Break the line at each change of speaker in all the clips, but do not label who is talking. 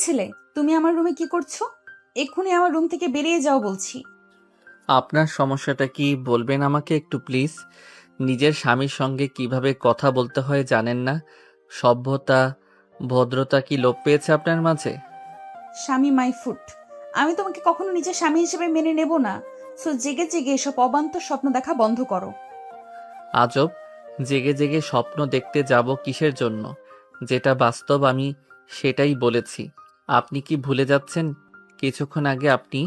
ছেলে, তুমি আমার রুমে কি করছো? এক্ষুনি আমার রুম থেকে বেরিয়ে যাও বলছি।
আপনার সমস্যাটা কি বলবেন আমাকে একটু প্লিজ? নিজের স্বামীর সঙ্গে কিভাবে কথা বলতে হয় জানেন না? সভ্যতা, ভদ্রতা কি লোপ পেয়েছে আপনার মাঝে?
স্বামী মাই ফুট। আমি তোমাকে কখনো নিজের স্বামী হিসেবে মেনে নেব না। সো জেগে জেগে এসব অবান্তর স্বপ্ন দেখা বন্ধ করো।
আজব! জেগে জেগে স্বপ্ন দেখতে যাব কিসের জন্য? যেটা বাস্তব আমি সেটাই বলেছি। আপনি কি ভুলে যাচ্ছেন কিছুক্ষণ আগে আপনি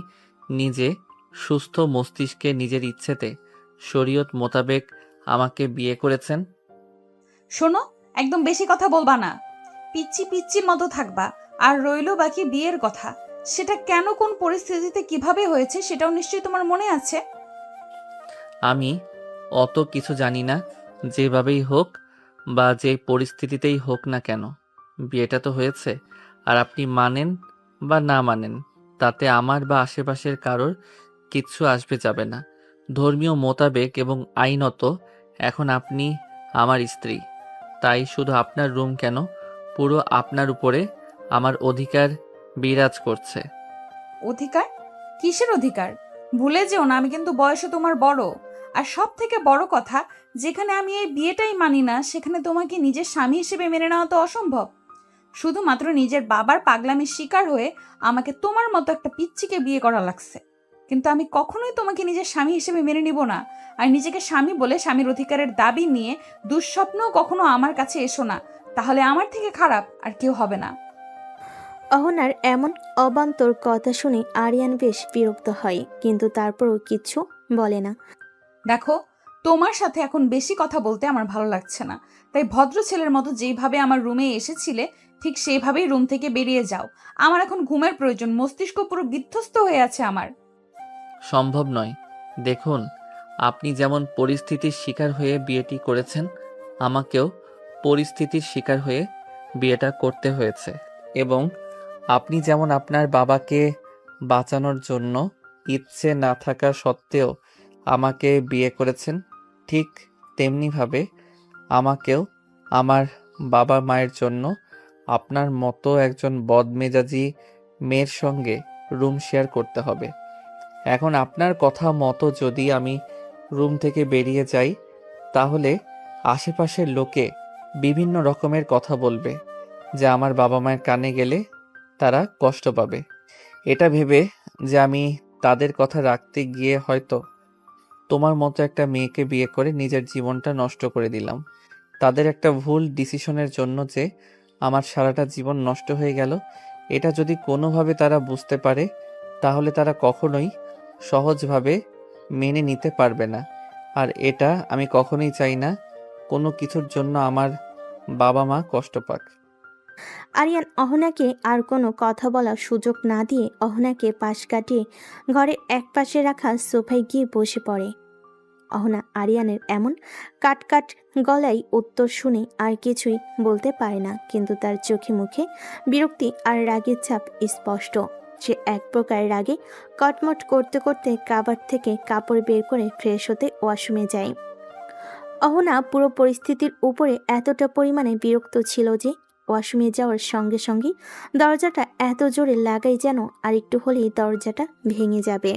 নিজে সুস্থ মস্তিষ্কে নিজের ইচ্ছেতে শরীয়ত মোতাবেক আমাকে বিয়ে করেছেন?
শোনো, একদম বেশি কথা বলবা না। পিচ্ছি পিচ্ছির মতো থাকবা। আর রইলো বাকি বিয়ের কথা। সেটা কেন, কোন পরিস্থিতিতে, কিভাবে হয়েছে সেটাও নিশ্চয়ই তোমার মনে আছে।
আমি অত কিছু জানি না। যেভাবেই হোক বা যে পরিস্থিতিতেই হোক না কেন, বিয়েটা তো হয়েছে। আর আপনি মানেন বা না মানেন, তাতে আমার বা আশেপাশের কারোর কিচ্ছু আসবে যাবে না। ধর্মীয় মোতাবেক এবং আইনত এখন আপনি আমার স্ত্রী। তাই শুধু আপনার রুম কেন, পুরো আপনার উপরে আমার অধিকার বিরাজ করছে।
অধিকার? কিসের অধিকার? ভুলে যেও না, আমি কিন্তু বয়সে তোমার বড়। আর সব থেকে বড় কথা, যেখানে আমি এই বিয়েটাই মানি না সেখানে তোমাকে নিজের স্বামী হিসেবে মেনে নেওয়া তো অসম্ভব। শুধুমাত্র নিজের বাবার পাগলামির শিকার হয়ে আমাকে তোমার মতো একটা পিচ্চিকে বিয়ে করা লাগছে। কিন্তু আমি কখনোই তোমাকে নিজের স্বামী হিসেবে মেনে নিব না। আর নিজেকে স্বামী বলে স্বামীর অধিকারের দাবি নিয়ে দুঃস্বপ্নও কখনো আমার কাছে এসো না। তাহলে আমার থেকে খারাপ আর কেউ হবে না।
অহনার এমন অবান্তর কথা শুনে আরিয়ান বেশ বিরক্ত হয়, কিন্তু তারপরও কিচ্ছু বলে না।
দেখো, তোমার সাথে এখন বেশি কথা বলতে আমার ভালো লাগছে না। তাই ভদ্র ছেলের মতো যেইভাবে আমার রুমে এসেছিলে ঠিক সেইভাবেই রুম থেকে বেরিয়ে যাও। আমার এখন ঘুমের প্রয়োজন, মস্তিষ্ক পুরো বিধ্বস্ত হয়ে আছে আমার।
সম্ভব নয়। দেখুন, আপনি যেমন পরিস্থিতির শিকার হয়ে বিয়েটি করেছেন, আমাকেও পরিস্থিতির শিকার হয়ে বিয়েটা করতে হয়েছে। এবং আপনি যেমন আপনার বাবাকে বাঁচানোর জন্য ইচ্ছে না থাকা সত্ত্বেও আমাকে বিয়ে করেছেন, ঠিক তেমনিভাবে আমাকেও আমার বাবা মায়ের জন্য আপনার মতো একজন বদমেজাজি মেয়ের সঙ্গে রুম শেয়ার করতে হবে। এখন আপনার কথা মতো যদি আমি রুম থেকে বেরিয়ে যাই, তাহলে আশেপাশের লোকে বিভিন্ন রকমের কথা বলবে, যা আমার বাবা মায়ের কানে গেলে তারা কষ্ট পাবে। এটা ভেবে যে আমি তাদের কথা রাখতে গিয়ে হয়তো তোমার মতো একটা মেয়েকে বিয়ে করে নিজের জীবনটা নষ্ট করে দিলাম। তাদের একটা ভুল ডিসিশনের জন্য যে আমার সারাটা জীবন নষ্ট হয়ে গেল, এটা যদি কোনোভাবে তারা বুঝতে পারে, তাহলে তারা কখনোই সহজভাবে মেনে নিতে পারবে না। আর এটা আমি কখনোই চাই না কোনো কিছুর জন্য আমার বাবা মা কষ্ট পাক।
আরিয়ান অহনাকে আর কোনো কথা বলার সুযোগ না দিয়ে অহনাকে পাশ কাটিয়ে ঘরের একপাশে রাখা সোফায় গিয়ে বসে পড়ে। অহনা আরিয়ানের এমন কাট গলায় উত্তর শুনে আর কিছুই বলতে পারে না, কিন্তু তার চোখে মুখে বিরক্তি আর রাগের ছাপ স্পষ্ট। সে এক প্রকার রাগে কটমট করতে করতে কাবার থেকে কাপড় বের করে ফ্রেশ হতে ওয়াশরুমে যায়। অহনা পুরো পরিস্থিতির উপরে এতটা পরিমাণে বিরক্ত ছিল যে ওয়াশরুমে যাওয়ার সঙ্গে সঙ্গে দরজাটা এত জোরে লাগাই যেন আর একটু হলেই দরজাটা ভেঙে যাবে।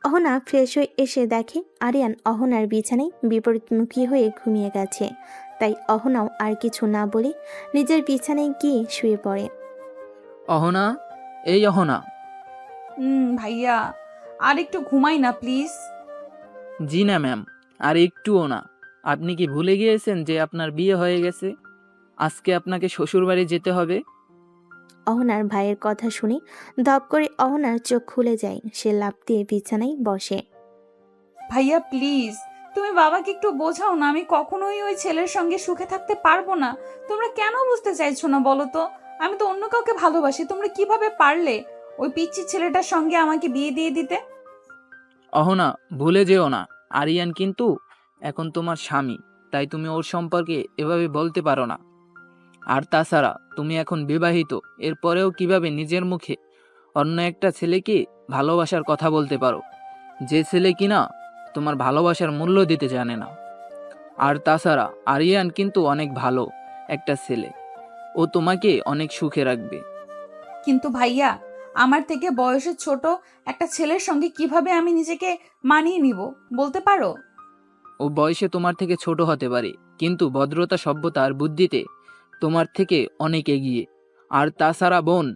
অহনা ফ্রেশ হয়ে এসে দেখে আরিয়ান অহনার বিছানায় বিপরীতমুখী হয়ে ঘুমিয়ে গেছে। তাই অহনাও আর কিছু না বলে নিজের বিছানায় গিয়ে শুয়ে পড়ে।
অহনা, এই অহনা।
ভাইয়া, আর একটু ঘুমাই না প্লিজ।
জি না ম্যাম, আর একটুও না। আপনি কি ভুলে গিয়েছেন যে আপনার বিয়ে হয়ে গেছে? আজকে আপনাকে শ্বশুরবাড়ি যেতে হবে।
অহনার ভাইয়ের কথা শুনে ধপ করে অহনার চোখ খুলে যায়। সে লাফ দিয়ে বিছানায় বসে।
ভাইয়া প্লিজ, তুমি বাবাকে একটু বোঝাও না, আমি কখনোই ওই ছেলের সঙ্গে সুখে থাকতে পারবো না। তোমরা কেন বুঝতে চাইছো না বলো তো? আমি তো অন্য কাউকে ভালোবাসি, তোমরা কিভাবে পারলে ওই পিচ্চি ছেলেটার সঙ্গে আমাকে বিয়ে দিয়ে দিতে?
অহনা, ভুলে যেও না, আরিয়ান কিন্তু এখন তোমার স্বামী। তাই তুমি ওর সম্পর্কে এভাবে বলতে পারো না। আর তাছাড়া তুমি এখন বিবাহিত, এরপরেও কিভাবে নিজের মুখে অন্য একটা ছেলেকে ভালোবাসার কথা বলতে পারো, যে ছেলে কিনা তোমার ভালোবাসার মূল্য দিতে জানে না? আর তাছাড়া আরিয়ান কিন্তু অনেক ভালো একটা ছেলে, ও তোমাকে অনেক সুখে রাখবে।
কিন্তু ভাইয়া, আমার থেকে বয়সে ছোট একটা ছেলের সঙ্গে কিভাবে আমি নিজেকে মানিয়ে নিব বলতে পারো?
ও বয়সে তোমার থেকে ছোট হতে পারে, কিন্তু ভদ্রতা, সভ্যতা আর বুদ্ধিতে তোমার থেকে অনেক এগিয়ে। আর তাছাড়া বোন,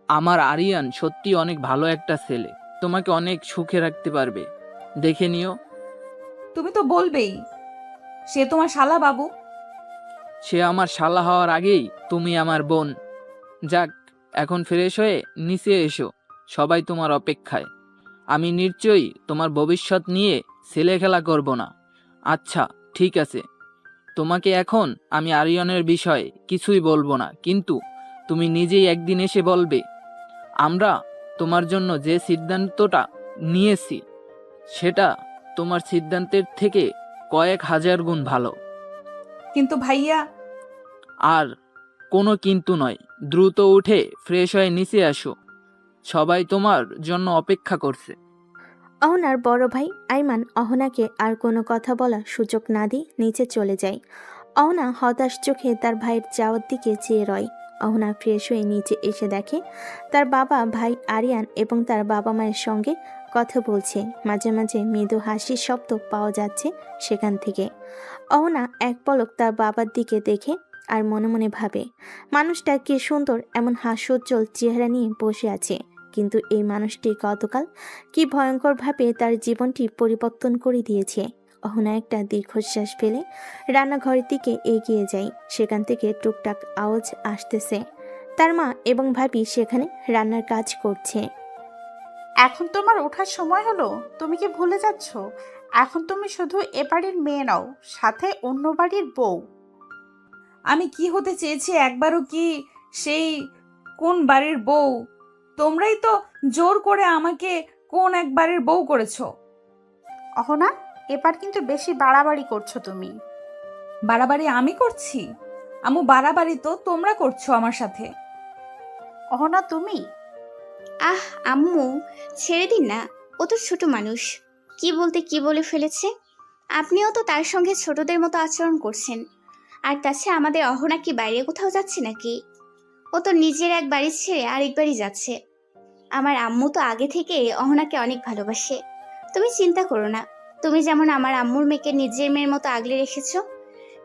আমার আরিয়ান সত্যি অনেক ভালো একটা ছেলে, তোমাকে অনেক সুখে রাখতে পারবে, দেখে নিও।
তুমি তো বলবেই সে তোমার শালা বাবু।
সে আমার শালা হওয়ার আগেই তুমি আমার বোন। যাক, এখন ফ্রেশ হয়ে নিচে এসো, সবাই তোমার অপেক্ষায়। আমি নিশ্চয়ই তোমার ভবিষ্যৎ নিয়ে ছেলে খেলা করব না। আচ্ছা, ঠিক আছে, তোমাকে এখন আমি আরিয়ানের বিষয়ে কিছুই বলবো না, কিন্তু তুমি নিজেই একদিন এসে বলবে আমরা তোমার জন্য যে সিদ্ধান্তটা নিয়েছি সেটা তোমার সিদ্ধান্তের থেকে কয়েক হাজার গুণ ভালো।
কিন্তু ভাইয়া,
আর কোনো কিন্তু নয়, দ্রুত উঠে ফ্রেশ হয়ে নিচে আসো, সবাই তোমার জন্য অপেক্ষা করছে।
অহনার বড় ভাই আইমান অহনাকে আর কোনো কথা বলার সুযোগ না দিয়ে নিচে চলে যায়। অহনা হতাশ চোখে তার ভাইয়ের যাওয়ার দিকে চেয়ে রয়। অহনা ফ্রেশ হয়ে নিচে এসে দেখে তার বাবা, ভাই আরিয়ান এবং তার বাবা মায়ের সঙ্গে কথা বলছে। মাঝে মাঝে মৃদু হাসির শব্দ পাওয়া যাচ্ছে সেখান থেকে। অহনা এক পলক তার বাবার দিকে দেখে আর মনে মনে ভাবে, মানুষটা কি সুন্দর এমন হাস্যোজ্জ্বল চেহারা নিয়ে বসে আছে, কিন্তু এই মানুষটি গতকাল কি ভয়ঙ্করভাবে তার জীবনটি পরিবর্তন করে দিয়েছে। অহনা একটা দীর্ঘশ্বাস ফেলে রান্নাঘরের দিকে এগিয়ে যায়। সেখান থেকে টুকটাক আওয়াজ আসতেছে। তার মা এবং ভাবি সেখানে রান্নার কাজ করছে।
এখন তোমার ওঠার সময় হলো? তুমি কি ভুলে যাচ্ছ? এখন তুমি শুধু এ বাড়ির মেয়ে নও, সাথে অন্য বাড়ির বউ।
আমি কি হতে চেয়েছি একবারও কি সেই কোন বাড়ির বউ? তোমরাই তো জোর করে আমাকে কোন এক বাড়ির বউ করেছো।
অহনা, এবার কিন্তু বেশি বাড়াবাড়ি করছো তুমি।
বাড়াবাড়ি আমি করছি? আমু, বাড়াবাড়ি তো তোমরা করছো আমার সাথে।
অহনা, তুমি
আহ আম্মু, ছেড়ে দিন না, ও তো ছোট মানুষ, কি বলতে কি বলে ফেলেছে। আপনিও তো তার সঙ্গে ছোটদের মতো আচরণ করছেন। আর তাছাড়া আমাদের অহনা কি বাইরে কোথাও যাচ্ছে নাকি? ও তো নিজের এক বাড়ি ছেড়ে আরেক বাড়ি যাচ্ছে। আমার আম্মু তো আগে থেকে অহনাকে অনেক ভালোবাসে, তুমি চিন্তা করো না। তুমি যেমন আমার আম্মুর মেয়েকে নিজের মেয়ের মতো আগলে রেখেছো,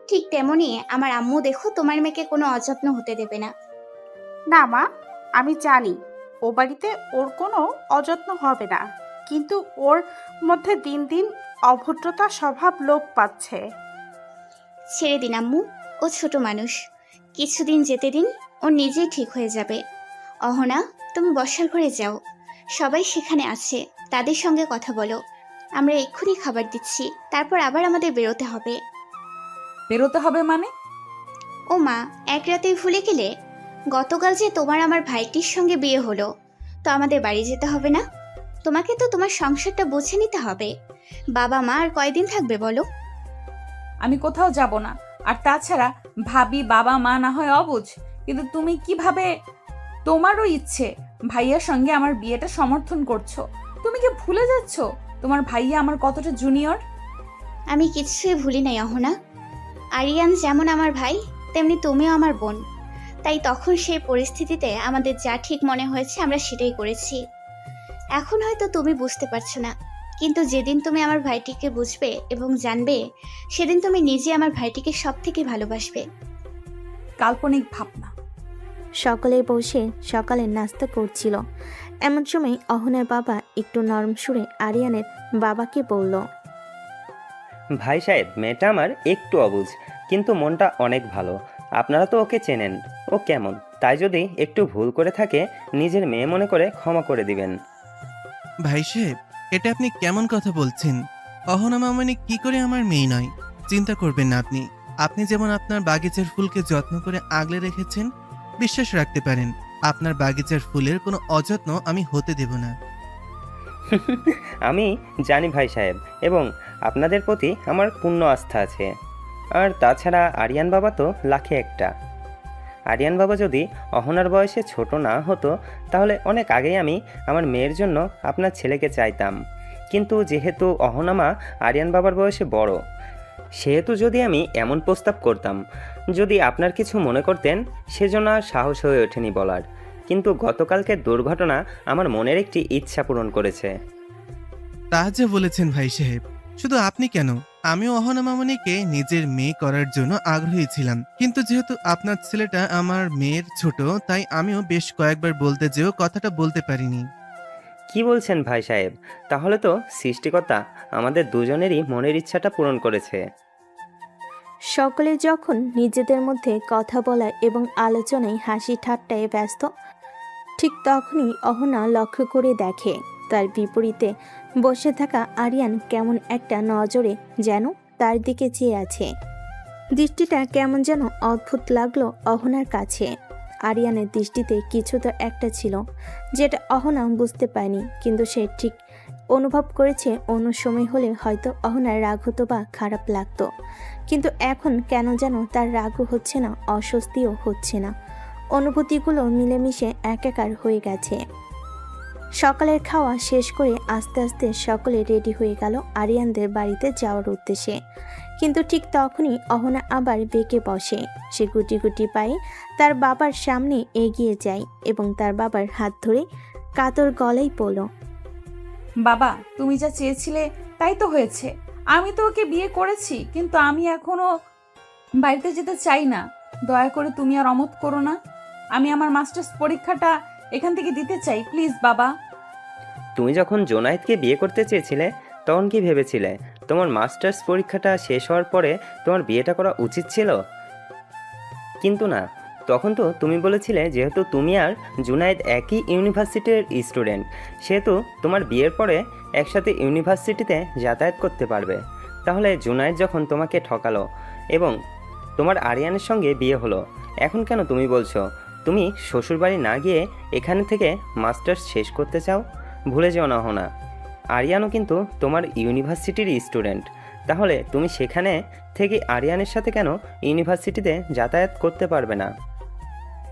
ঠিক তেমনই আমার আম্মু দেখো তোমার মেয়েকে কোনো অযত্ন হতে দেবে না।
না মা, আমি জানি ও বাড়িতে ওর কোনো অযত্ন হবে না, কিন্তু ওর মধ্যে দিন দিন অভদ্রতা স্বভাব লোপ পাচ্ছে।
ছেড়ে দিন আম্মু, ও ছোট মানুষ, কিছুদিন যেতে দিন, ও নিজেই ঠিক হয়ে যাবে। অহনা, তুমি বসার ঘরে যাও, সবাই সেখানে আছে, তাদের সঙ্গে কথা বলো। আমরা এক্ষুনি খাবার দিচ্ছি, তারপর আবার আমাদের বেরোতে হবে।
বেরোতে হবে মানে?
ও মা, এক রাতেই ভুলে গেলে? গতকাল যে তোমার আমার ভাইটির সঙ্গে বিয়ে হলো, তো আমাদের বাড়ি যেতে হবে না? তোমাকে তো তোমার সংসারটা বুঝে নিতে হবে। বাবা মা আর কয়দিন থাকবে বলো?
আমি কোথাও যাব না। আর তাছাড়া ভাবি, বাবা মা না হয় অবুঝ, কিন্তু তুমি কিভাবে তোমারও ইচ্ছে ভাইয়ার সঙ্গে আমার বিয়েটা সমর্থন করছো? তুমি কি ভুলে যাচ্ছ তোমার ভাইয়া আমার কতটা জুনিয়র?
আমি কিছুই ভুলি নাই অহনা। আরিয়ান যেমন আমার ভাই, তেমনি তুমিও আমার বোন। তাই তখন সেই পরিস্থিতিতে আমাদের যা ঠিক মনে হয়েছে আমরা সেটাই করেছি। এখন হয়তো তুমি বুঝতে পারছো না, কিন্তু যেদিন তুমি আমার ভাইটিকে বুঝবে এবং জানবে, সেদিন তুমি নিজে আমার ভাইটিকে সব থেকে ভালোবাসবে।
কাল্পনিক ভাবনা।
সকলে বসে সকালের নাস্তা করছিল। এমন সময় অহনার বাবা একটু নরম সুরে আরিয়ানের বাবাকে বলল,
ভাই সাহেব, মেয়েটা আমার একটু অবুঝ, কিন্তু মনটা অনেক ভালো। আপনারা তো ওকে চেনেন, ও কেমন, তাই যদি একটু ভুল করে থাকে নিজের মেয়ে মনে করে ক্ষমা করে দিবেন।
ভাই সাহেব, এটা আপনি কেমন কথা বলছেন? অহনা মামনি কি করে আমার মেয়ে নয়? চিন্তা করবেন না আপনি। আপনি যেমন আপনার বাগিচার ফুলকে যত্ন করে আগলে রেখেছেন, বিশ্বাস রাখতে পারেন আপনার বাগিচার ফুলের কোনো অযত্ন আমি হতে দেব না।
আমি জানি ভাই সাহেব, এবং আপনাদের প্রতি আমার পূর্ণ আস্থা আছে। আর তাছাড়া আরিয়ান বাবা তো লাখে একটা। আরিয়ান বাবা যদি অহনার বয়সে ছোট না হতো, তাহলে অনেক আগেই আমি আমার মেয়ের জন্য আপনার ছেলেকে চাইতাম। কিন্তু যেহেতু অহনা মা আরিয়ান বাবার বয়সে বড়, সেহেতু যদি আমি এমন প্রস্তাব করতাম, যদি আপনার কিছু মনে করতেন, সেজন্য আর সাহস হয়ে ওঠেনি বলার। কিন্তু গতকালকের দুর্ঘটনা আমার মনের একটি ইচ্ছা পূরণ করেছে।
তা যা বলেছেন ভাই সাহেব। শুধু আপনি কেন, আমিও অহনা মামনিকে নিজের মেয়ে করার জন্য আগ্রহী ছিলাম, কিন্তু যেহেতু আপনার ছেলেটা আমার মেয়ের ছোট, তাই আমিও বেশ কয়েকবার বলতে যেও কথাটা বলতে পারিনি।
কি বলছেন ভাই সাহেব? তাহলে তো সৃষ্টিকর্তা আমাদের দুজনেরই মনের ইচ্ছাটা পূরণ করেছে।
সকলে যখন নিজেদের মধ্যে কথা বলা এবং আলোচনায় হাসি ঠাট্টায় ব্যস্ত, ঠিক তখনই অহনা লক্ষ্য করে দেখে তার বিপরীতে বসে থাকা আরিয়ান কেমন একটা নজরে যেন তার দিকে চেয়ে আছে। দৃষ্টিটা কেমন যেন অদ্ভুত লাগলো অহনার কাছে। আরিয়ানের দৃষ্টিতে কিছু তো একটা ছিল যেটা অহনা বুঝতে পারেনি, কিন্তু সে ঠিক অনুভব করেছে অন্য সময় হলে হয়তো অহনার রাগ হতো বা খারাপ লাগতো, কিন্তু এখন কেন যেন তার রাগও হচ্ছে না, অস্বস্তিও হচ্ছে না। অনুভূতিগুলো মিলেমিশে একাকার হয়ে গেছে। সকালের খাওয়া শেষ করে আস্তে আস্তে সকলে রেডি হয়ে গেল আরিয়ানদের বাড়িতে যাওয়ার উদ্দেশ্যে, কিন্তু ঠিক তখনই অহনা আবার বেঁকে বসে। সে গুটি গুটি পায়ে তার বাবার সামনে এগিয়ে যায় এবং তার বাবার হাত ধরে কাতর গলায় বলল,
বাবা, তুমি যা চেয়েছিলে তাই তো হয়েছে। আমি তো ওকে বিয়ে করেছি, কিন্তু আমি এখনো বাড়িতে যেতে চাই না। দয়া করে তুমি আর অমত করো না। আমি আমার মাস্টার্স পরীক্ষাটা এখান থেকে দিতে চাই, প্লিজ বাবা।
তুমি যখন জোনায়েদকে বিয়ে করতে চেয়েছিলে তখন কি ভেবেছিলে তোমার মাস্টার্স পরীক্ষাটা শেষ হওয়ার পরে তোমার বিয়েটা করা উচিত ছিল? কিন্তু না, তখন তো তুমি বলেছিলে যেহেতু তুমি আর জুনায়েদ একই ইউনিভার্সিটির স্টুডেন্ট, সেহেতু তোমার বিয়ের পরে একসাথে ইউনিভার্সিটিতে যাতায়াত করতে পারবে। তাহলে জুনায়েদ যখন তোমাকে ঠকালো এবং তোমার আরিয়ানের সঙ্গে বিয়ে হলো, এখন কেন তুমি বলছো তুমি শ্বশুরবাড়ি না গিয়ে এখানে থেকে মাস্টার্স শেষ করতে চাও? ভুলে যেও না হোনা, আরিয়ানও কিন্তু তোমার ইউনিভার্সিটির স্টুডেন্ট। তাহলে তুমি সেখানে থেকে আরিয়ানের সাথে কেন ইউনিভার্সিটিতে যাতায়াত করতে পারবে না?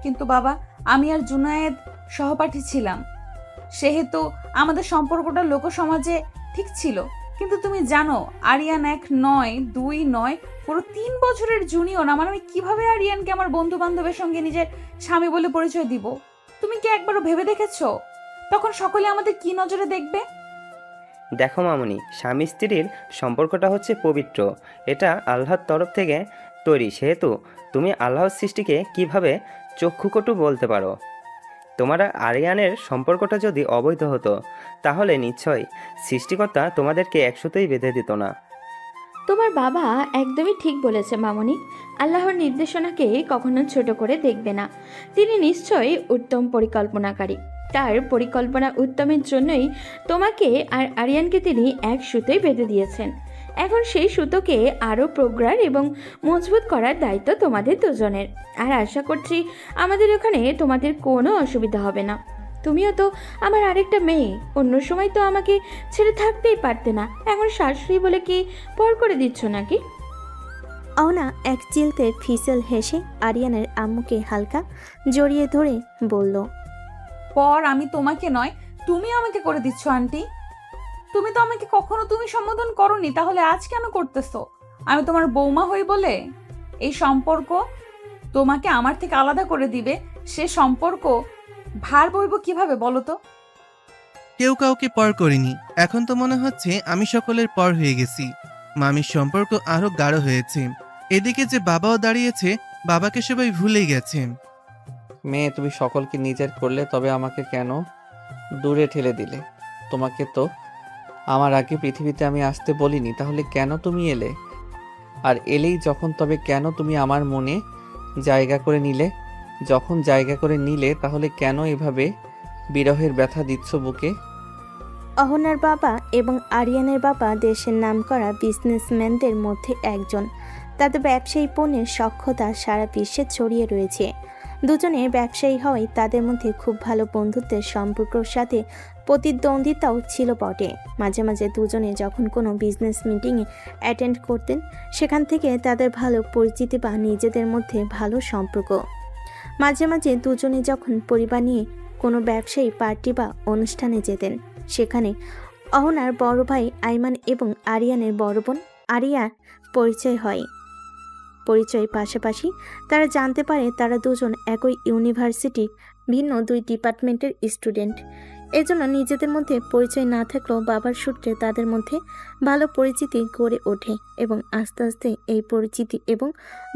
কিন্তু বাবা, আমি আর জুনায়েদ সহপাঠী ছিলাম, সেহেতু আমাদের সম্পর্কটা লোকসমাজে ঠিক ছিল। কিন্তু তুমি জানো আরিয়ান 1 নয় 2 নয়, পুরো 3 বছরের জুনিয়র। আমি কিভাবে আরিয়ানকে আমার বন্ধু বান্ধবের সঙ্গে নিজের স্বামী বলে পরিচয় দিব? তুমি কি একবারও ভেবে দেখেছো তখন সকলে আমাদের কি নজরে দেখবে?
দেখো মামুনি, স্বামী স্ত্রীর সম্পর্কটা হচ্ছে পবিত্র, এটা আল্লাহর তরফ থেকে তৈরি, সেহেতু তুমি আল্লাহর সৃষ্টিকে কিভাবে চক্ষুকটু বলতে পারো? তোমার আর আরিয়ানের সম্পর্কটা যদি অবৈধ হতো তাহলে নিশ্চয়ই সৃষ্টিকর্তা তোমাদেরকে একসাথেই বেঁধে দিত না।
তোমার বাবা একদমই ঠিক বলেছে মামনি। আল্লাহর নির্দেশনাকে কখনো ছোট করে দেখবে না। তিনি নিশ্চয়ই উত্তম পরিকল্পনাকারী। তার পরিকল্পনা উত্তমের জন্যই তোমাকে আর আরিয়ানকে তিনি এক সুতোয় বেঁধে দিয়েছেন। এখন সেই সুতোকে আরও প্রগাঢ় এবং মজবুত করার দায়িত্ব তোমাদের দুজনের। আর আশা করছি আমাদের ওখানে তোমাদের কোনো অসুবিধা হবে না। তুমিও তো আমার আরেকটা মেয়ে, অন্য সময় তো আমাকে ছেড়ে থাকতেই পারতে না, এখন শাশুড়ি বলে কি পর করে দিচ্ছ নাকি?
অহনা এক চিলতে ফিসেল হেসে আরিয়ানের আম্মুকে হালকা জড়িয়ে ধরে বলল,
পর আমি তোমাকে নয়, তুমি আমাকে করে দিচ্ছ আন্টি। তুমি তো আমাকে কখনো তুমি সম্বোধন করনি, তাহলে আজ কেন করতেছো? আমি তোমার বৌমা হই বলে এই সম্পর্ক তোমাকে আমার থেকে আলাদা করে দিবে? সে সম্পর্ক ভার বইব কিভাবে বলো তো?
কেউ কাউকে পর করিনি। এখন তো মনে হচ্ছে আমি সকলের পর হয়ে গেছি। মামির সম্পর্ক আরো গাঢ় হয়েছে। এদিকে যে বাবাও দাঁড়িয়েছে, বাবাকে সবাই ভুলে গেছে।
মেয়ে, তুমি সকলকে নিজের করলে, তবে আমাকে কেন দূরে ঠেলে দিলে? তোমাকে তো আমার আগে পৃথিবীতে আমি আসতে বলিনি, তাহলে কেন তুমি এলে? আর এলেই যখন, তবে কেন তুমি আমার মনে জায়গা করে নিলে? যখন জায়গা করে নিলে তাহলে কেন এভাবে বিরহের ব্যথা দিচ্ছ বুকে?
অহনার বাবা এবং আরিয়ানের বাবা দেশের নামকরা বিজনেসম্যানদের মধ্যে একজন। তাদের ব্যবসায়ী পণ্যের সক্ষতা সারা বিশ্বে ছড়িয়ে রয়েছে। দুজনে ব্যবসায়ী হওয়ায় তাদের মধ্যে খুব ভালো বন্ধুত্বের সম্পর্কর সাথে প্রতিদ্বন্দ্বিতাও ছিল বটে। মাঝে মাঝে দুজনে যখন কোনো বিজনেস মিটিংয়ে অ্যাটেন্ড করতেন, সেখান থেকে তাদের ভালো পরিচিতি বা নিজেদের মধ্যে ভালো সম্পর্ক। মাঝে মাঝে দুজনে যখন পরিবার নিয়ে কোনো ব্যবসায়ী পার্টি বা অনুষ্ঠানে যেতেন, সেখানে অহনার বড় ভাই আইমান এবং আরিয়ানের বড় বোন আরিয়ার পরিচয় হয়। পরিচয় পাশাপাশি তারা জানতে পারে তারা দুজন একই ইউনিভার্সিটির ভিন্ন দুই ডিপার্টমেন্টের স্টুডেন্ট। এজন্য নিজেদের মধ্যে পরিচয় না থাকলেও বাবার সূত্রে তাদের মধ্যে ভালো পরিচিতি গড়ে ওঠে এবং আস্তে আস্তে এই পরিচিতি এবং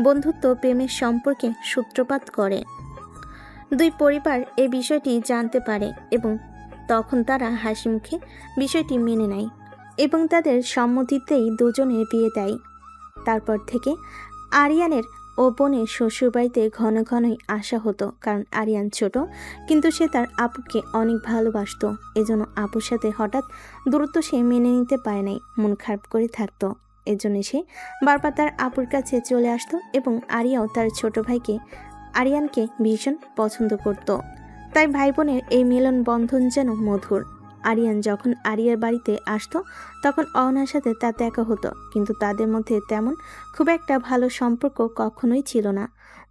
বন্ধুত্ব প্রেমের সম্পর্কে সূত্রপাত করে। দুই পরিবার এই বিষয়টি জানতে পারে এবং তখন তারা হাসি মুখে বিষয়টি মেনে নেয় এবং তাদের সম্মতিতেই দুজনের বিয়ে দেয়। তারপর থেকে আরিয়ানের ও বোনের শ্বশুরবাড়িতে ঘন ঘনই আসা হতো, কারণ আরিয়ান ছোট কিন্তু সে তার আপুকে অনেক ভালোবাসতো। এজন্য আপুর সাথে হঠাৎ দূরত্ব সে মেনে নিতে পারে নাই, মন খারাপ করে থাকতো। এজন্য সে বারবার তার আপুর কাছে চলে আসতো এবং আরিয়াও তার ছোট ভাইকে আরিয়ানকে ভীষণ পছন্দ করত। তাই ভাই বোনের এই মিলন বন্ধন যেন মধুর। আরিয়ান যখন আরিয়ার বাড়িতে আসতো তখন অহনার সাথে তার দেখা হতো, কিন্তু তাদের মধ্যে তেমন খুব একটা ভালো সম্পর্ক কখনোই ছিল না।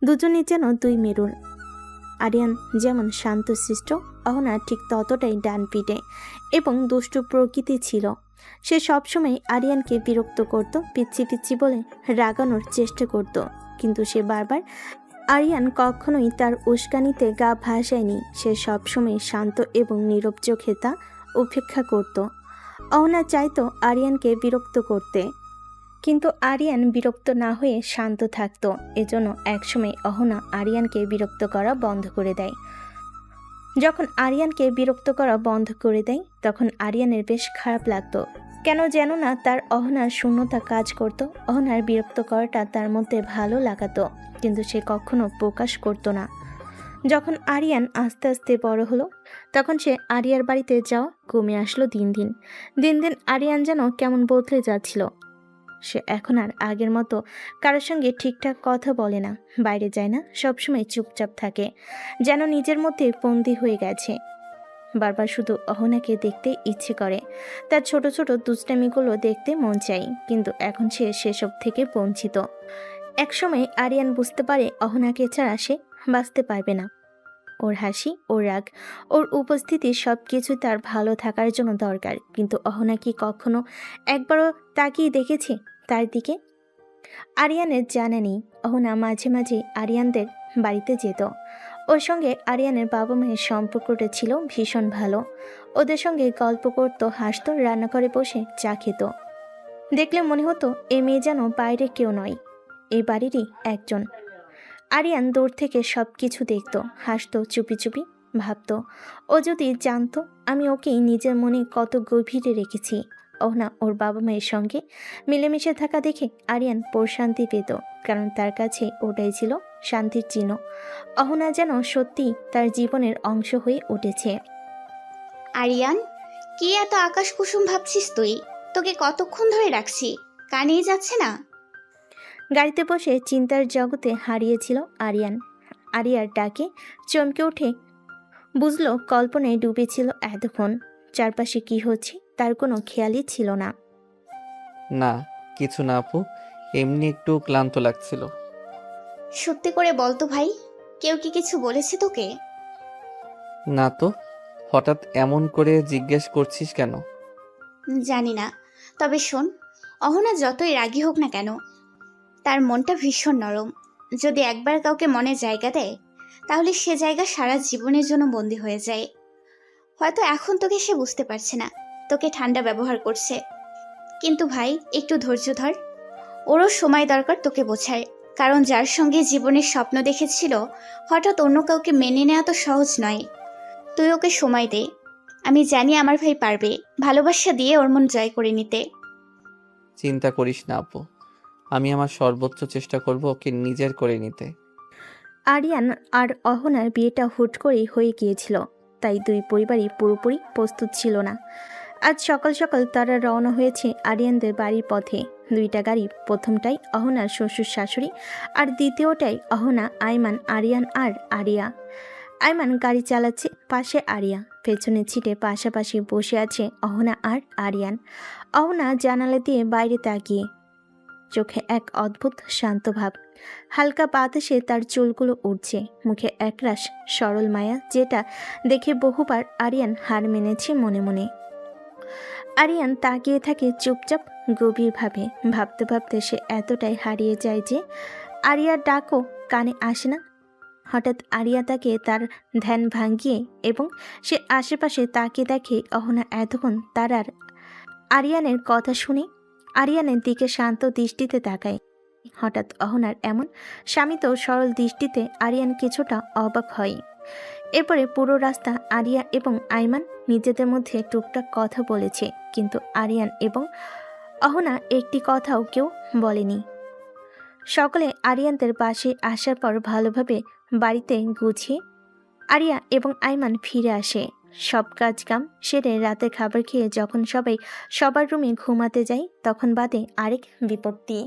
দুজনেই যেন দুই মেরুর। আরিয়ান যেমন শান্তশিষ্ট, অহনা ঠিক ততটাই ডানপিটে এবং দুষ্টু প্রকৃতি ছিল। সে সবসময় আরিয়ানকে বিরক্ত করত, পিচ্ছি পিচ্ছি বলে রাগানোর চেষ্টা করত, কিন্তু সে বারবার আরিয়ান কখনোই তার উস্কানিতে গা ভাসায়নি। সে সবসময় শান্ত এবং নীরব চোখে তা উপেক্ষা করত। অহনা চাইতো আরিয়ানকে বিরক্ত করতে, কিন্তু আরিয়ান বিরক্ত না হয়ে শান্ত থাকতো। এজন্য একসময় অহনা আরিয়ানকে বিরক্ত করা বন্ধ করে দেয়। যখন আরিয়ানকে বিরক্ত করা বন্ধ করে দেয় তখন আরিয়ানের বেশ খারাপ লাগতো। কেন যেন না তার অহনার শূন্যতা কাজ করত। অহনার বিরক্ত করাটা তার মধ্যে ভালো লাগাতো, কিন্তু সে কখনো প্রকাশ করত না। যখন আরিয়ান আস্তে আস্তে বড় হলো তখন সে আরিয়ার বাড়িতে যাওয়া কমে আসলো দিন দিন। দিন দিন আরিয়ান যেন কেমন বদলে যাচ্ছিল। সে এখন আর আগের মতো কারোর সঙ্গে ঠিকঠাক কথা বলে না, বাইরে যায় না, সবসময় চুপচাপ থাকে, যেন নিজের মধ্যে বন্দী হয়ে গেছে। বারবার শুধু অহনাকে দেখতে ইচ্ছে করে, তার ছোট ছোট দুষ্টামিগুলো দেখতে মন চাই, কিন্তু এখন সে সেসব থেকে বঞ্চিত। একসময় আরিয়ান বুঝতে পারে অহনাকে ছাড়া সে বাঁচতে পারবে না। ওর হাসি, ওর রাগ, ওর উপস্থিতি সব কিছু তার ভালো থাকার জন্য দরকার, কিন্তু অহনা কি কখনো একবারও তাকিয়ে দেখেছে তার দিকে? আরিয়ানের জানা নেই। অহনা মাঝে মাঝে আরিয়ানদের বাড়িতে যেত। ওর সঙ্গে আরিয়ানের বাবা মায়ের সম্পর্কটা ছিল ভীষণ ভালো। ওদের সঙ্গে গল্প করতো, হাসতো, রান্নাঘরে বসে চা খেত। দেখলে মনে হতো এ মেয়ে যেন বাইরে কেউ নয়, এই বাড়িরই একজন। আরিয়ান দূর থেকে সব কিছু দেখতো, হাসতো, চুপি চুপি ভাবতো ও যদি জানতো আমি ওকেই নিজের মনে কত গভীরে রেখেছি। অহনা ওর বাবা মায়ের সঙ্গে মিলেমিশে থাকা দেখে আরিয়ান প্রশান্তি পেত, কারণ তার কাছে ওটাই ছিল শান্তির চিহ্ন। অহনা যেন সত্যি তার জীবনের অংশ হয়ে উঠেছে।
আরিয়ান, কি এত আকাশ কুসুম ভাবছিস তুই? তোকে কতক্ষণ ধরে রাখছি, কানেই যাচ্ছে না?
গাড়িতে বসে চিন্তার জগতে হারিয়েছিল আরিয়ান। আরিয়ার ডাকে চমকে উঠে বুঝলো কল্পনায় ডুবেছিল এতক্ষণ। চারপাশে কি হচ্ছে তার কোনো খেয়ালই ছিল না।
না, কিছু না আপু, এমনি একটু ক্লান্ত লাগছিল।
সত্যি করে বল তো ভাই, কেউ কি কিছু বলেছে তোকে?
না তো, হঠাৎ এমন করে জিজ্ঞেস করছিস কেন?
জানি না, তবে শোন, অহনা যতই রাগী হোক না কেন, তার মনটা ভীষণ নরম। যদি একবার কাউকে মনে জায়গা দেয় তাহলে সে জায়গা সারা জীবনের জন্য বন্দী হয়ে যায়। হয়তো এখন তোকে সে বুঝতে পারছে না, তোকে ঠান্ডা ব্যবহার করছে, কিন্তু ভাই একটু ধৈর্য ধর। ওরও সময় দরকার তোকে বোঝায়, কারণ যার সঙ্গে জীবনের স্বপ্ন দেখেছিল হঠাৎ অন্য কাউকে মেনে নেওয়া তো সহজ নয়। তুই ওকে সময় দে, আমি জানি আমার ভাই পারবে ভালোবাসা দিয়ে ওর মন জয় করে নিতে।
চিন্তা করিস না আপু, আমি আমার সর্বোচ্চ চেষ্টা করব ওকে নিজের করে নিতে।
আরিয়ান আর অহনার বিয়েটা হুট করেই হয়ে গিয়েছিল, তাই দুই পরিবারই পুরোপুরি প্রস্তুত ছিল না। আজ সকাল সকাল তারা রওনা হয়েছে আরিয়ানদের বাড়ির পথে। দুইটা গাড়ি, প্রথমটাই অহনার শ্বশুর শাশুড়ি আর দ্বিতীয়টাই অহনা, আইমান, আরিয়ান আর আরিয়া। আইমান গাড়ি চালাচ্ছে, পাশে আরিয়া, পেছনে ছিটে পাশাপাশি বসে আছে অহনা আর আরিয়ান। অহনা জানালা দিয়ে বাইরে তাকিয়ে, চোখে এক অদ্ভুত শান্ত ভাব। হালকা বাতাসে তার চুলগুলো উঠছে, মুখে একরাশ সরল মায়া, যেটা দেখে বহুবার আরিয়ান হার মেনেছে মনে মনে। আরিয়ান তাকিয়ে থাকে চুপচাপ গভীরভাবে। ভাবতে ভাবতে সে এতটাই হারিয়ে যায় যে আরিয়ার ডাকও কানে আসে না। হঠাৎ আরিয়া তাকে তার ধ্যান ভাঙিয়ে এবং সে আশেপাশে তাকিয়ে দেখে অহনা এতক্ষণ তার আর আরিয়ানের কথা শুনে আরিয়ানের দিকে শান্ত দৃষ্টিতে তাকায়। হঠাৎ অহনার এমন শামিত সরল দৃষ্টিতে আরিয়ান কিছুটা অবাক হয়। এরপরে পুরো রাস্তা আরিয়া এবং আইমান নিজেদের মধ্যে টুকটাক কথা বলেছে, কিন্তু আরিয়ান এবং অহনা একটি কথাও কেউ বলেনি। সকলে আরিয়ানদের বাসে আসার পর ভালোভাবে বাড়িতে গুছিয়ে আরিয়া এবং আইমান ফিরে আসে। সব কাজকাম সেরে রাতে খাবার খেয়ে যখন সবাই সবার রুমে ঘুমাতে যায় তখন বাদে আরেক বিপত্তি।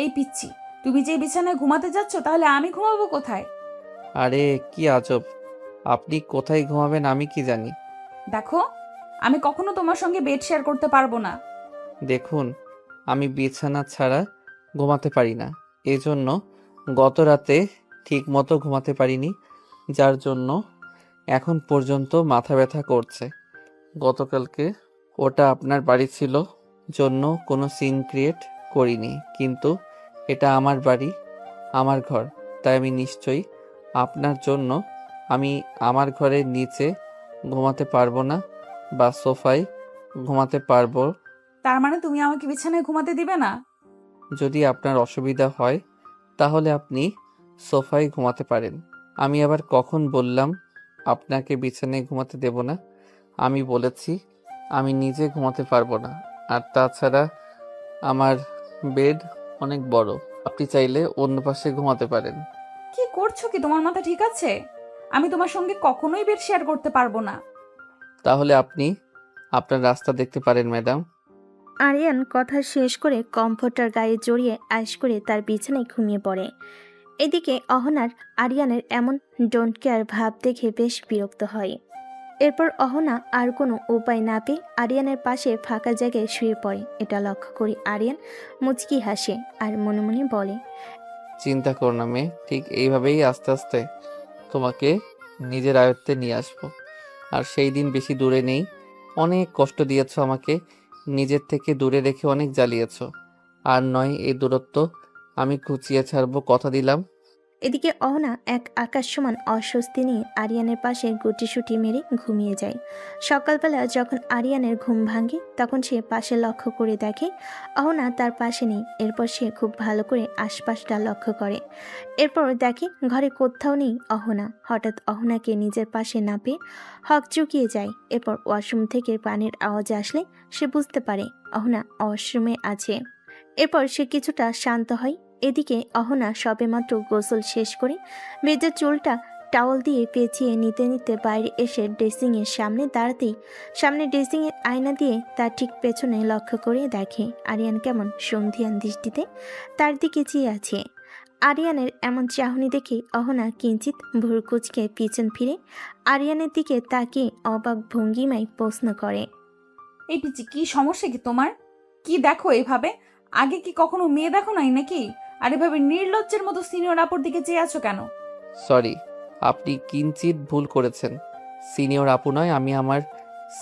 এই পিচ্ছি, তুমি যে বিছানায় ঘুমাতে যাচ্ছ তাহলে আমি ঘুমাবো কোথায়?
আরে কি আজব, আপনি কোথায় ঘুমাবেন আমি কি জানি।
দেখো, আমি কখনো তোমার সঙ্গে বেড শেয়ার করতে পারবো না।
দেখুন, আমি বিছানা ছাড়া ঘুমাতে পারি না, এজন্য গত রাতে ঠিক মতো ঘুমাতে পারিনি, যার জন্য এখন পর্যন্ত মাথা ব্যথা করছে। গতকালকে ওটা আপনার বাড়ি ছিল জন্য কোনো সিন ক্রিয়েট করিনি, কিন্তু এটা আমার বাড়ি, আমার ঘর, তাই আমি নিশ্চয়ই আপনার জন্য আমি আমার ঘরের নিচে ঘুমাতে পারবো না বা সোফায় ঘুমাতে পারবো।
তার মানে তুমি আমাকে বিছানায় ঘুমাতে দিবে না?
যদি আপনার অসুবিধা হয় তাহলে আপনি সোফায় ঘুমাতে পারেন। আমি আবার কখন বললাম আপনাকে বিছানায় ঘুমাতে দেব না? আমি বলেছি আমি নিজে ঘুমাতে পারবো না, আর তাছাড়া আমার বেড অনেক বড়, আপনি চাইলে অন্য পাশে ঘুমাতে পারেন।
কি করছো কি? তোমার মাথা ঠিক আছে? আমি তোমার সঙ্গে কখনোই বেড শেয়ার করতে পারবো না।
তাহলে আপনি আপনার রাস্তা দেখতে পারেন ম্যাডাম।
আরিয়ান কথা শেষ করে কমফোর্টার গায়ে জড়িয়ে আইস করে তার বিছানায় ঘুমিয়ে পড়ে। এদিকে অহনার আরিয়ানের এমন ডোন্ট কেয়ার ভাব দেখে বেশ বিরক্ত হয়। এরপর অহনা আর কোনো উপায় না পেয়ে আরিয়ানের পাশে ফাঁকা জায়গায় শুয়ে পড়ে। এটা লক্ষ্য করে আরিয়ান মুচকি হাসে আর মনে মনে বলে,
চিন্তা করো না মেয়ে, ঠিক এইভাবেই আস্তে আস্তে তোমাকে নিজের আয়ত্তে নিয়ে আসবো। আর সেই দিন বেশি দূরে নেই। অনেক কষ্ট দিয়েছো আমাকে, নিজের থেকে দূরে রেখে অনেক জ্বালিয়েছো। আর নয়, এই দূরত্ব আমি ঘুচিয়ে ছাড়বো, কথা দিলাম।
এদিকে অহনা এক আকাশ সমান অস্বস্তি নিয়ে আরিয়ানের পাশে গুটিসুটি মেরে ঘুমিয়ে যায়। সকালবেলা যখন আরিয়ানের ঘুম ভাঙে তখন সে পাশে লক্ষ্য করে দেখে অহনা তার পাশে নেই। এরপর সে খুব ভালো করে আশপাশটা লক্ষ্য করে। এরপর দেখে ঘরে কোথাও নেই অহনা। হঠাৎ অহনাকে নিজের পাশে না পেয়ে হক চুকিয়ে যায়। এরপর ওয়াশরুম থেকে পানির আওয়াজ আসলে সে বুঝতে পারে অহনা ওয়াশরুমে আছে। এরপর সে কিছুটা শান্ত হয়। এদিকে অহনা সবেমাত্র গোসল শেষ করে ভেজা চুলটা টাওয়াল দিয়ে পেঁচিয়ে নিতে নিতে বাইরে এসে ড্রেসিংয়ের সামনে দাঁড়াতেই সামনে ড্রেসিংয়ের আয়না দিয়ে তার ঠিক পেছনে লক্ষ্য করে দেখে আরিয়ান কেমন সন্ধিয়ান দৃষ্টিতে তার দিকে চেয়ে আছে। আরিয়ানের এমন চাহনি দেখে অহনা কিঞ্চিত ভুরকুচকে পিছন ফিরে আরিয়ানের দিকে তাকিয়ে অবাক ভঙ্গিমায় প্রশ্ন করে,
এই পিচ্ছি, কি সমস্যা কি তোমার? কি দেখো এভাবে? আগে কি কখনো মেয়ে দেখো নাই নাকি? আর এভাবে নির্লজ্জের মতো সিনিয়র আপুর দিকে চেয়ে আছো কেন?
সরি, আপনি কিঞ্চিত ভুল করেছেন। সিনিয়র আপু নয়, আমি আমার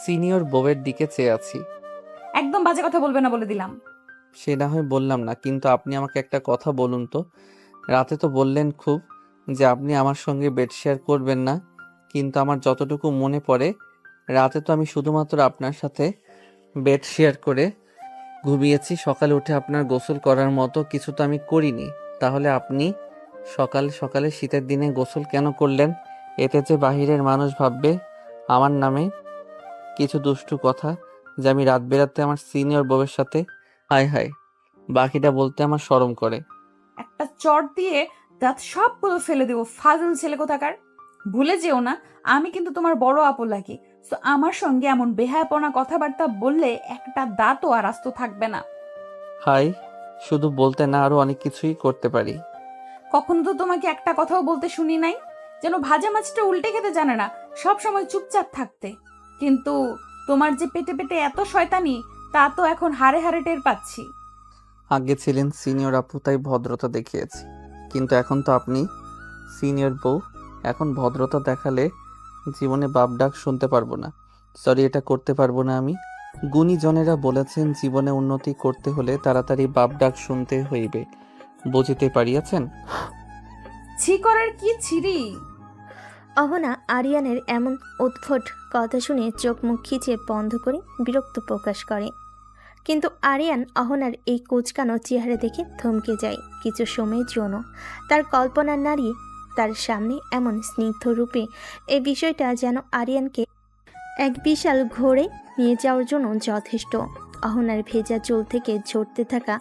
সিনিয়র বউয়ের দিকে চেয়ে আছি।
একদম বাজে কথা বলবে না বলে দিলাম।
সে না হয় বললাম না, কিন্তু আপনি আমাকে একটা কথা বলুন তো। রাতে তো বললেন খুব যে আপনি আমার সঙ্গে বেড শেয়ার করবেন না, কিন্তু আমার যতটুকু মনে পড়ে রাতে তো আমি শুধুমাত্র আপনার সাথে বেড শেয়ার করে ঘুমিয়েছি। সকালে উঠে আপনার গোসল করার মতো কিছু তো আমি করিনি। তাহলে আপনি সকাল সকালে শীতের দিনে গোসল কেন করলেন? এতে যে বাহিরের মানুষ ভাববে আমার নামে কিছু দুষ্টু কথা, যে আমি রাত বেরাতে আমার সিনিয়র বউয়ের সাথে। হায় হায়, বাকিটা বলতে আমার শরম করে।
একটা চট দিয়ে দাঁত সবগুলো ফেলে দেবো, ফাজিল ছেলে কোথাকার। ভুলে যেও না, আমি কিন্তু তোমার বড় আপু লাগি। তো আমার সঙ্গে এমন বেহায়াপনা কথাবার্তা বললে একটা দাঁতও আর আস্ত থাকবে না।
হাই, শুধু বলতে না আরো অনেক কিছুই করতে পারি।
কখনো তো তোমাকে একটা কথাও বলতে শুনি নাই, যেন ভাজা মাছটা উল্টে খেতে জানে না, সব সময় চুপচাপ থাকতে। কিন্তু তোমার যে পেটে পেটে এত শয়তানি, তা তো এখন হাড়ে হাড়ে টের পাচ্ছি।
আগে ছিলেন সিনিয়র আপু তাই ভদ্রতা দেখিয়েছি, কিন্তু এখন তো আপনি সিনিয়র বউ, এখন ভদ্রতা দেখালে জীবনে বাপ ডাক শুনতে পারবো না। সরি, এটা করতে পারবো না আমি। গুণীজনেরা বলেছেন জীবনে উন্নতি করতে হলে তাড়াতাড়ি বাপ ডাক শুনতে হইবে, বুঝিতে পারিয়াছেন?
ছি করার কি ছিরি?
অহনা আরিয়ানের এমন উদ্ভট কথা শুনে চোখ মুখ খিচে বন্ধ করে বিরক্ত প্রকাশ করে। কিন্তু আরিয়ান অহনার এই কুচকানো চেহারা দেখে থমকে যায় কিছু সময়ের জন্য। তার কল্পনার নারী তার সামনে এমন স্নিগ্ধ রূপে এই বিষয়টা যেন আরিয়ানকে এক বিশাল ঘোরে নিয়ে যাওয়ার জন্য যথেষ্ট। অহনার ভেজা চুল থেকে ঝরতে থাকা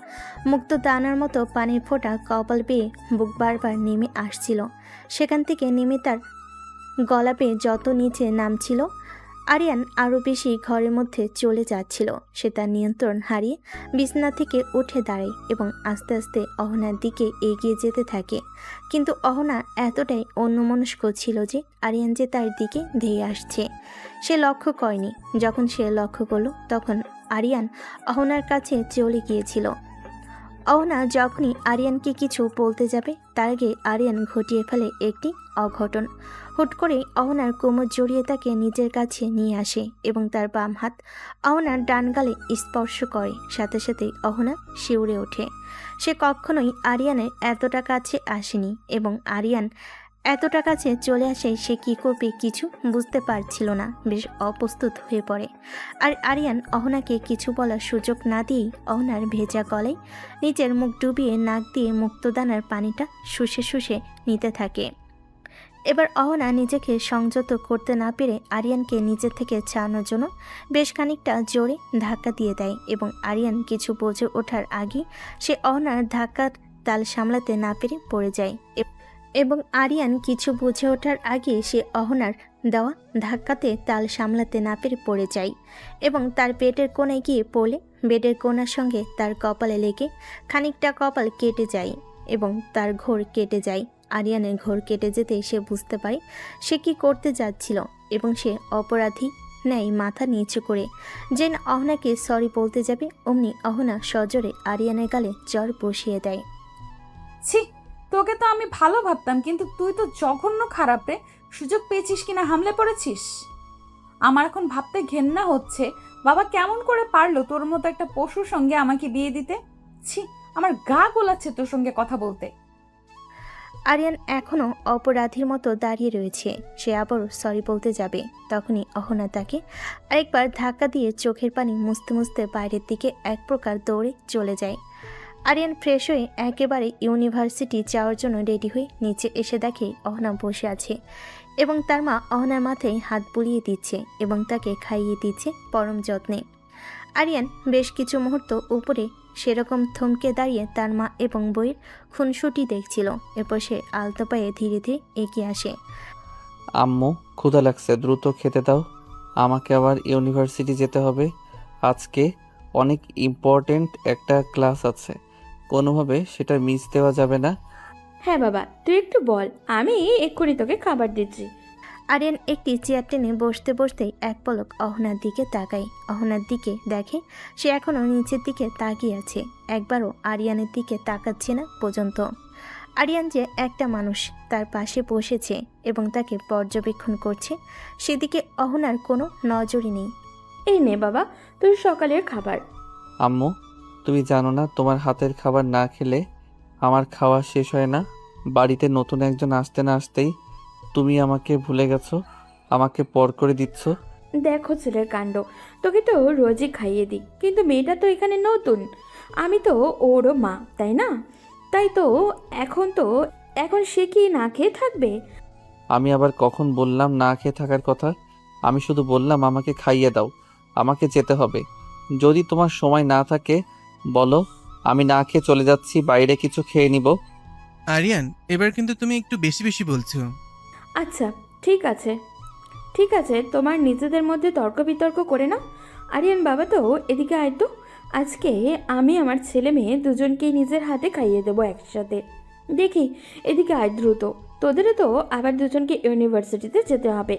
মুক্ত দানার মতো পানির ফোঁটা কপাল বেয়ে বুক বারবার নেমে আসছিল। সেখান থেকে নেমে তার গলা পেয়ে যত নিচে নামছিল, আরিয়ান আরও বেশি ঘরের মধ্যে চলে যাচ্ছিল। সে তার নিয়ন্ত্রণ হারিয়ে বিছানা থেকে উঠে দাঁড়ায় এবং আস্তে আস্তে অহনার দিকে এগিয়ে যেতে থাকে। কিন্তু অহনা এতটাই অন্যমনস্ক ছিল যে আরিয়ান যে তার দিকে ধেয়ে আসছে সে লক্ষ্য করেনি। যখন সে লক্ষ্য করল তখন আরিয়ান অহনার কাছে চলে গিয়েছিল। অহনা যখনই আরিয়ানকে কিছু বলতে যাবে তার আগে আরিয়ান ঘটিয়ে ফেলে একটি অঘটন। হুট করে অহনার কোমর জড়িয়ে তাকে নিজের কাছে নিয়ে আসে এবং তার বাম হাত অহনার ডান গালে স্পর্শ করে। সাথে সাথে অহনা শিউরে ওঠে। সে কখনোই আরিয়ানের এতটা কাছে আসেনি এবং আরিয়ান এতটা কাছে চলে আসে সে কী করবে কিছু বুঝতে পারছিল না, বেশ অপ্রস্তুত হয়ে পড়ে। আর আরিয়ান অহনাকে কিছু বলার সুযোগ না দিয়েই অহনার ভেজা গলায় নিজের মুখ ডুবিয়ে নাক দিয়ে মুক্তদানার পানিটা শুষে শুষে নিতে থাকে। এবার অহনা নিজেকে সংযত করতে না পেরে আরিয়ানকে নিজের থেকে ছাড়ানোর জন্য বেশ খানিকটা জোরে ধাক্কা দিয়ে দেয় এবং আরিয়ান কিছু বুঝে ওঠার আগে সে অহনার ধাক্কার তাল সামলাতে না পেরে পড়ে যায় এবং আরিয়ান কিছু বুঝে ওঠার আগে সে অহনার দেওয়া ধাক্কাতে তাল সামলাতে না পেরে পড়ে যায় এবং তার পেটের কোণে গিয়ে পড়লে বেডের কোণার সঙ্গে তার কপালে লেগে খানিকটা কপাল কেটে যায় এবং তার ঘোর কেটে যায়। আরিয়ানের ঘোর কেটে যেতে সে বুঝতে পারে সে কি করতে যাচ্ছিল এবং সে অপরাধী ন্যায় মাথা নিচু করে যেন অহনাকে সরি বলতে যাবে অমনি অহনা সজোরে আরিয়ানের গালে জ্বর বসিয়ে দেয়।
ছি, তোকে তো আমি ভালো ভাবতাম, কিন্তু তুই তো জঘন্য খারাপ রে। সুযোগ পেয়েছিস কিনা হামলে পড়েছিস। আমার এখন ভাবতে ঘেন্না হচ্ছে, বাবা কেমন করে পারলো তোর মতো একটা পশুর সঙ্গে আমাকে বিয়ে দিতে। ছি, আমার গা গোলাচ্ছে তোর সঙ্গে কথা বলতে।
আরিয়ান এখনও অপরাধীর মতো দাঁড়িয়ে রয়েছে। সে আবারও সরি বলতে যাবে তখনই অহনা তাকে আরেকবার ধাক্কা দিয়ে চোখের পানি মুছতে মুছতে বাইরের দিকে এক প্রকার দৌড়ে চলে যায়। আরিয়ান ফ্রেশ হয়ে একেবারে ইউনিভার্সিটি যাওয়ার জন্য রেডি হয়ে নিচে এসে দেখে অহনা বসে আছে এবং তার মা অহনার মাথায় হাত বুলিয়ে দিচ্ছে এবং তাকে খাইয়ে দিচ্ছে পরম যত্নে। আরিয়ান বেশ কিছু মুহূর্ত উপরে সেরকম থমকে দাঁড়িয়ে তার মা এবং বইয়ের খুনসুটি দেখছিল। এরপর সে আলতো পায়ে ধীরে ধীরে এগিয়ে আসে।
আম্মু, ক্ষুধা লাগছে, দ্রুত খেতে দাও। আমাকে আবার ইউনিভার্সিটি যেতে হবে। আজকে অনেক ইম্পর্ট্যান্ট একটা ক্লাস আছে, কোনোভাবে সেটা মিস দেওয়া যাবে না।
হ্যাঁ বাবা, তুই একটু বল, আমি এক্ষুনি তোকে খাবার দিচ্ছি।
আরিয়ান একটি চেয়ার টেনে বসতে বসতেই এক পলক অহনার দিকে তাকায়। অহনার দিকে দেখে সে এখনও নিচের দিকে তাকিয়ে আছে, একবারও আরিয়ানের দিকে তাকাচ্ছে না পর্যন্ত। আরিয়ান যে একটা মানুষ তার পাশে বসেছে এবং তাকে পর্যবেক্ষণ করছে, সেদিকে অহনার কোনো নজরই নেই।
এই নে বাবা, তোর সকালের খাবার।
আম্মু, তুমি জানো না তোমার হাতের খাবার না খেলে আমার খাওয়া শেষ হয় না। বাড়িতে নতুন একজন আসতে না আসতেই তুমি আমাকে ভুলে গেছো, আমাকে পর করে দিচ্ছ।
দেখো ছেলের কাণ্ড, তোকে তো রোজই খাইয়ে দিই, কিন্তু মেয়েটা তো এখানে নতুন, আমি তো ওরও মা, তাই না? তাই তো এখন সে কি না খেয়ে থাকবে?
আমি আবার কখন বললাম না খেয়ে থাকার কথা? আমি শুধু বললাম আমাকে খাইয়ে দাও, আমাকে যেতে হবে। যদি তোমার সময় না থাকে বলো, আমি না খেয়ে চলে যাচ্ছি, বাইরে কিছু খেয়ে নিব।
আরিয়ান, এবার কিন্তু তুমি একটু বেশি বেশি বলছো।
আচ্ছা ঠিক আছে, তোমার নিজেদের মধ্যে তর্ক বিতর্ক করে না। আরিয়ান বাবা তো এদিকে আয় তো, আজকে আমি আমার ছেলে মেয়ে দুজনকেই নিজের হাতে খাইয়ে দেবো একসাথে। দেখি এদিকে আয় দ্রুত, তোদেরও তো আবার দুজনকে ইউনিভার্সিটিতে যেতে হবে।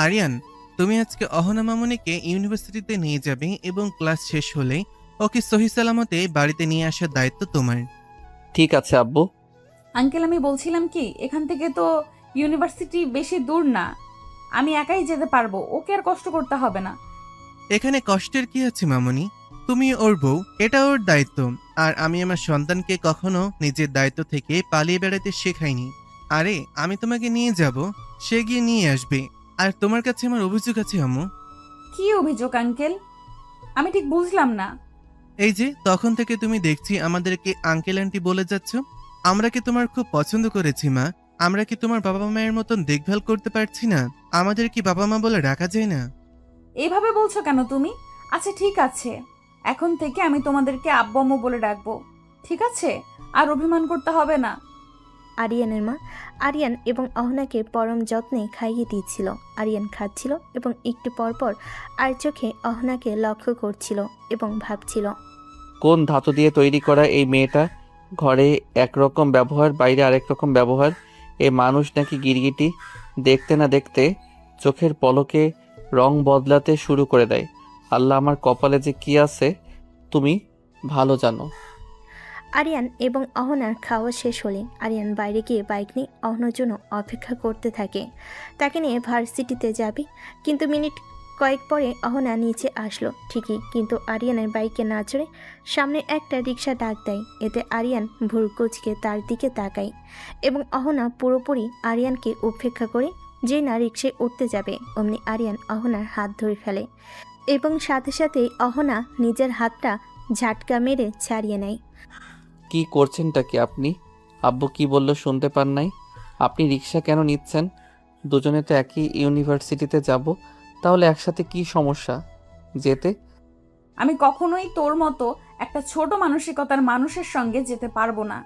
আরিয়ান, তুমি আজকে অহনা মামনিকে ইউনিভার্সিটিতে নিয়ে যাবে এবং ক্লাস শেষ হলে ওকে সহি সালামতে বাড়িতে নিয়ে আসার দায়িত্ব তোমার।
ঠিক আছে আব্বু।
আঙ্কেল, আমি বলছিলাম কি, এখান থেকে তো ইউনিভার্সিটি বেশি দূর না, আমি একাই যেতে পারবো, ওকে আর কষ্ট করতে হবে না।
এখানে কষ্টের কি আছে মামনি? তুমি ওর বউ, এটা ওর দায়িত্ব। আর আমি আমার সন্তানকে কখনো নিজের দায়িত্ব থেকে পালিয়ে বেড়াতে শেখাইনি। আরে আমি তোমাকে নিয়ে যাব, সে গিয়ে নিয়ে আসবে। আর তোমার কাছে আমার অভিযোগ আছে আম্মু।
কি অভিযোগ আঙ্কেল? আমি ঠিক বুঝলাম না।
এই যে তখন থেকে তুমি দেখছি আমাদেরকে আঙ্কেল আন্টি বলে যাচ্ছ। আমরা কি তোমার খুব পছন্দ করেছি মা? আমরা কি তোমার বাবা মায়ের মতন দেখভাল করতে পারছি না? আমাদের কি বাবা মা বলে ডাকা যায় না?
এভাবে বলছো কেন তুমি? আচ্ছা ঠিক আছে, এখন থেকে আমি তোমাদেরকে আব্বু আম্মু বলে ডাকবো, ঠিক আছে? আর অভিমান করতে হবে না।
আরিয়ানের মা আরিয়ান এবং অহনাকে পরম যত্নে খাইয়ে দিচ্ছিল। আরিয়ান খাচ্ছিল এবং একটু পরপর আর চোখে অহনাকে লক্ষ্য করছিল এবং ভাবছিল,
কোন ধাতু দিয়ে তৈরি করা এই মেয়েটা? ঘরে একরকম ব্যবহার, বাইরে আরেক রকম ব্যবহার। এ মানুষ নাকি গিরগিটি? দেখতে না দেখতে চোখের পলকে রং বদলাতে শুরু করে দেয়। আল্লাহ, আমার কপালে যে কি আছে তুমি ভালো জানো।
আরিয়ান এবং অহনার খাওয়া শেষ হলে আরিয়ান বাইরে গিয়ে বাইক নিয়ে অহনার জন্য অপেক্ষা করতে থাকে। তাকে নিয়ে ভার্সিটিতে যাবে, কিন্তু মিনিট কয়েক পরে অহনা নিচে আসলো ঠিকই, কিন্তু আরিয়ানের বাইকে না চড়ে সামনে একটা রিক্সা ডাক দেয়। এতে আরিয়ান ভুল কুচকে তার দিকে তাকায় এবং অহনা পুরোপুরি আরিয়ানকে উপেক্ষা করে যে না রিক্সায় উঠতে যাবে, অমনি আরিয়ান অহনার হাত ধরে ফেলে এবং সাথে সাথেই অহনা নিজের হাতটা ঝাটকা মেরে ছাড়িয়ে নেয়।
কি করছেনটা কি আপনি? আব্বু কি বলল শুনতে পান নাই? আপনি রিক্সা কেন নিচ্ছেন? দুজনে তো একই ইউনিভার্সিটিতে যাব, তাহলে একসাথে কি সমস্যা যেতে?
আমি কখনোই তোর মতো একটা ছোট মানসিকতার মানুষের সঙ্গে যেতে পারবো না।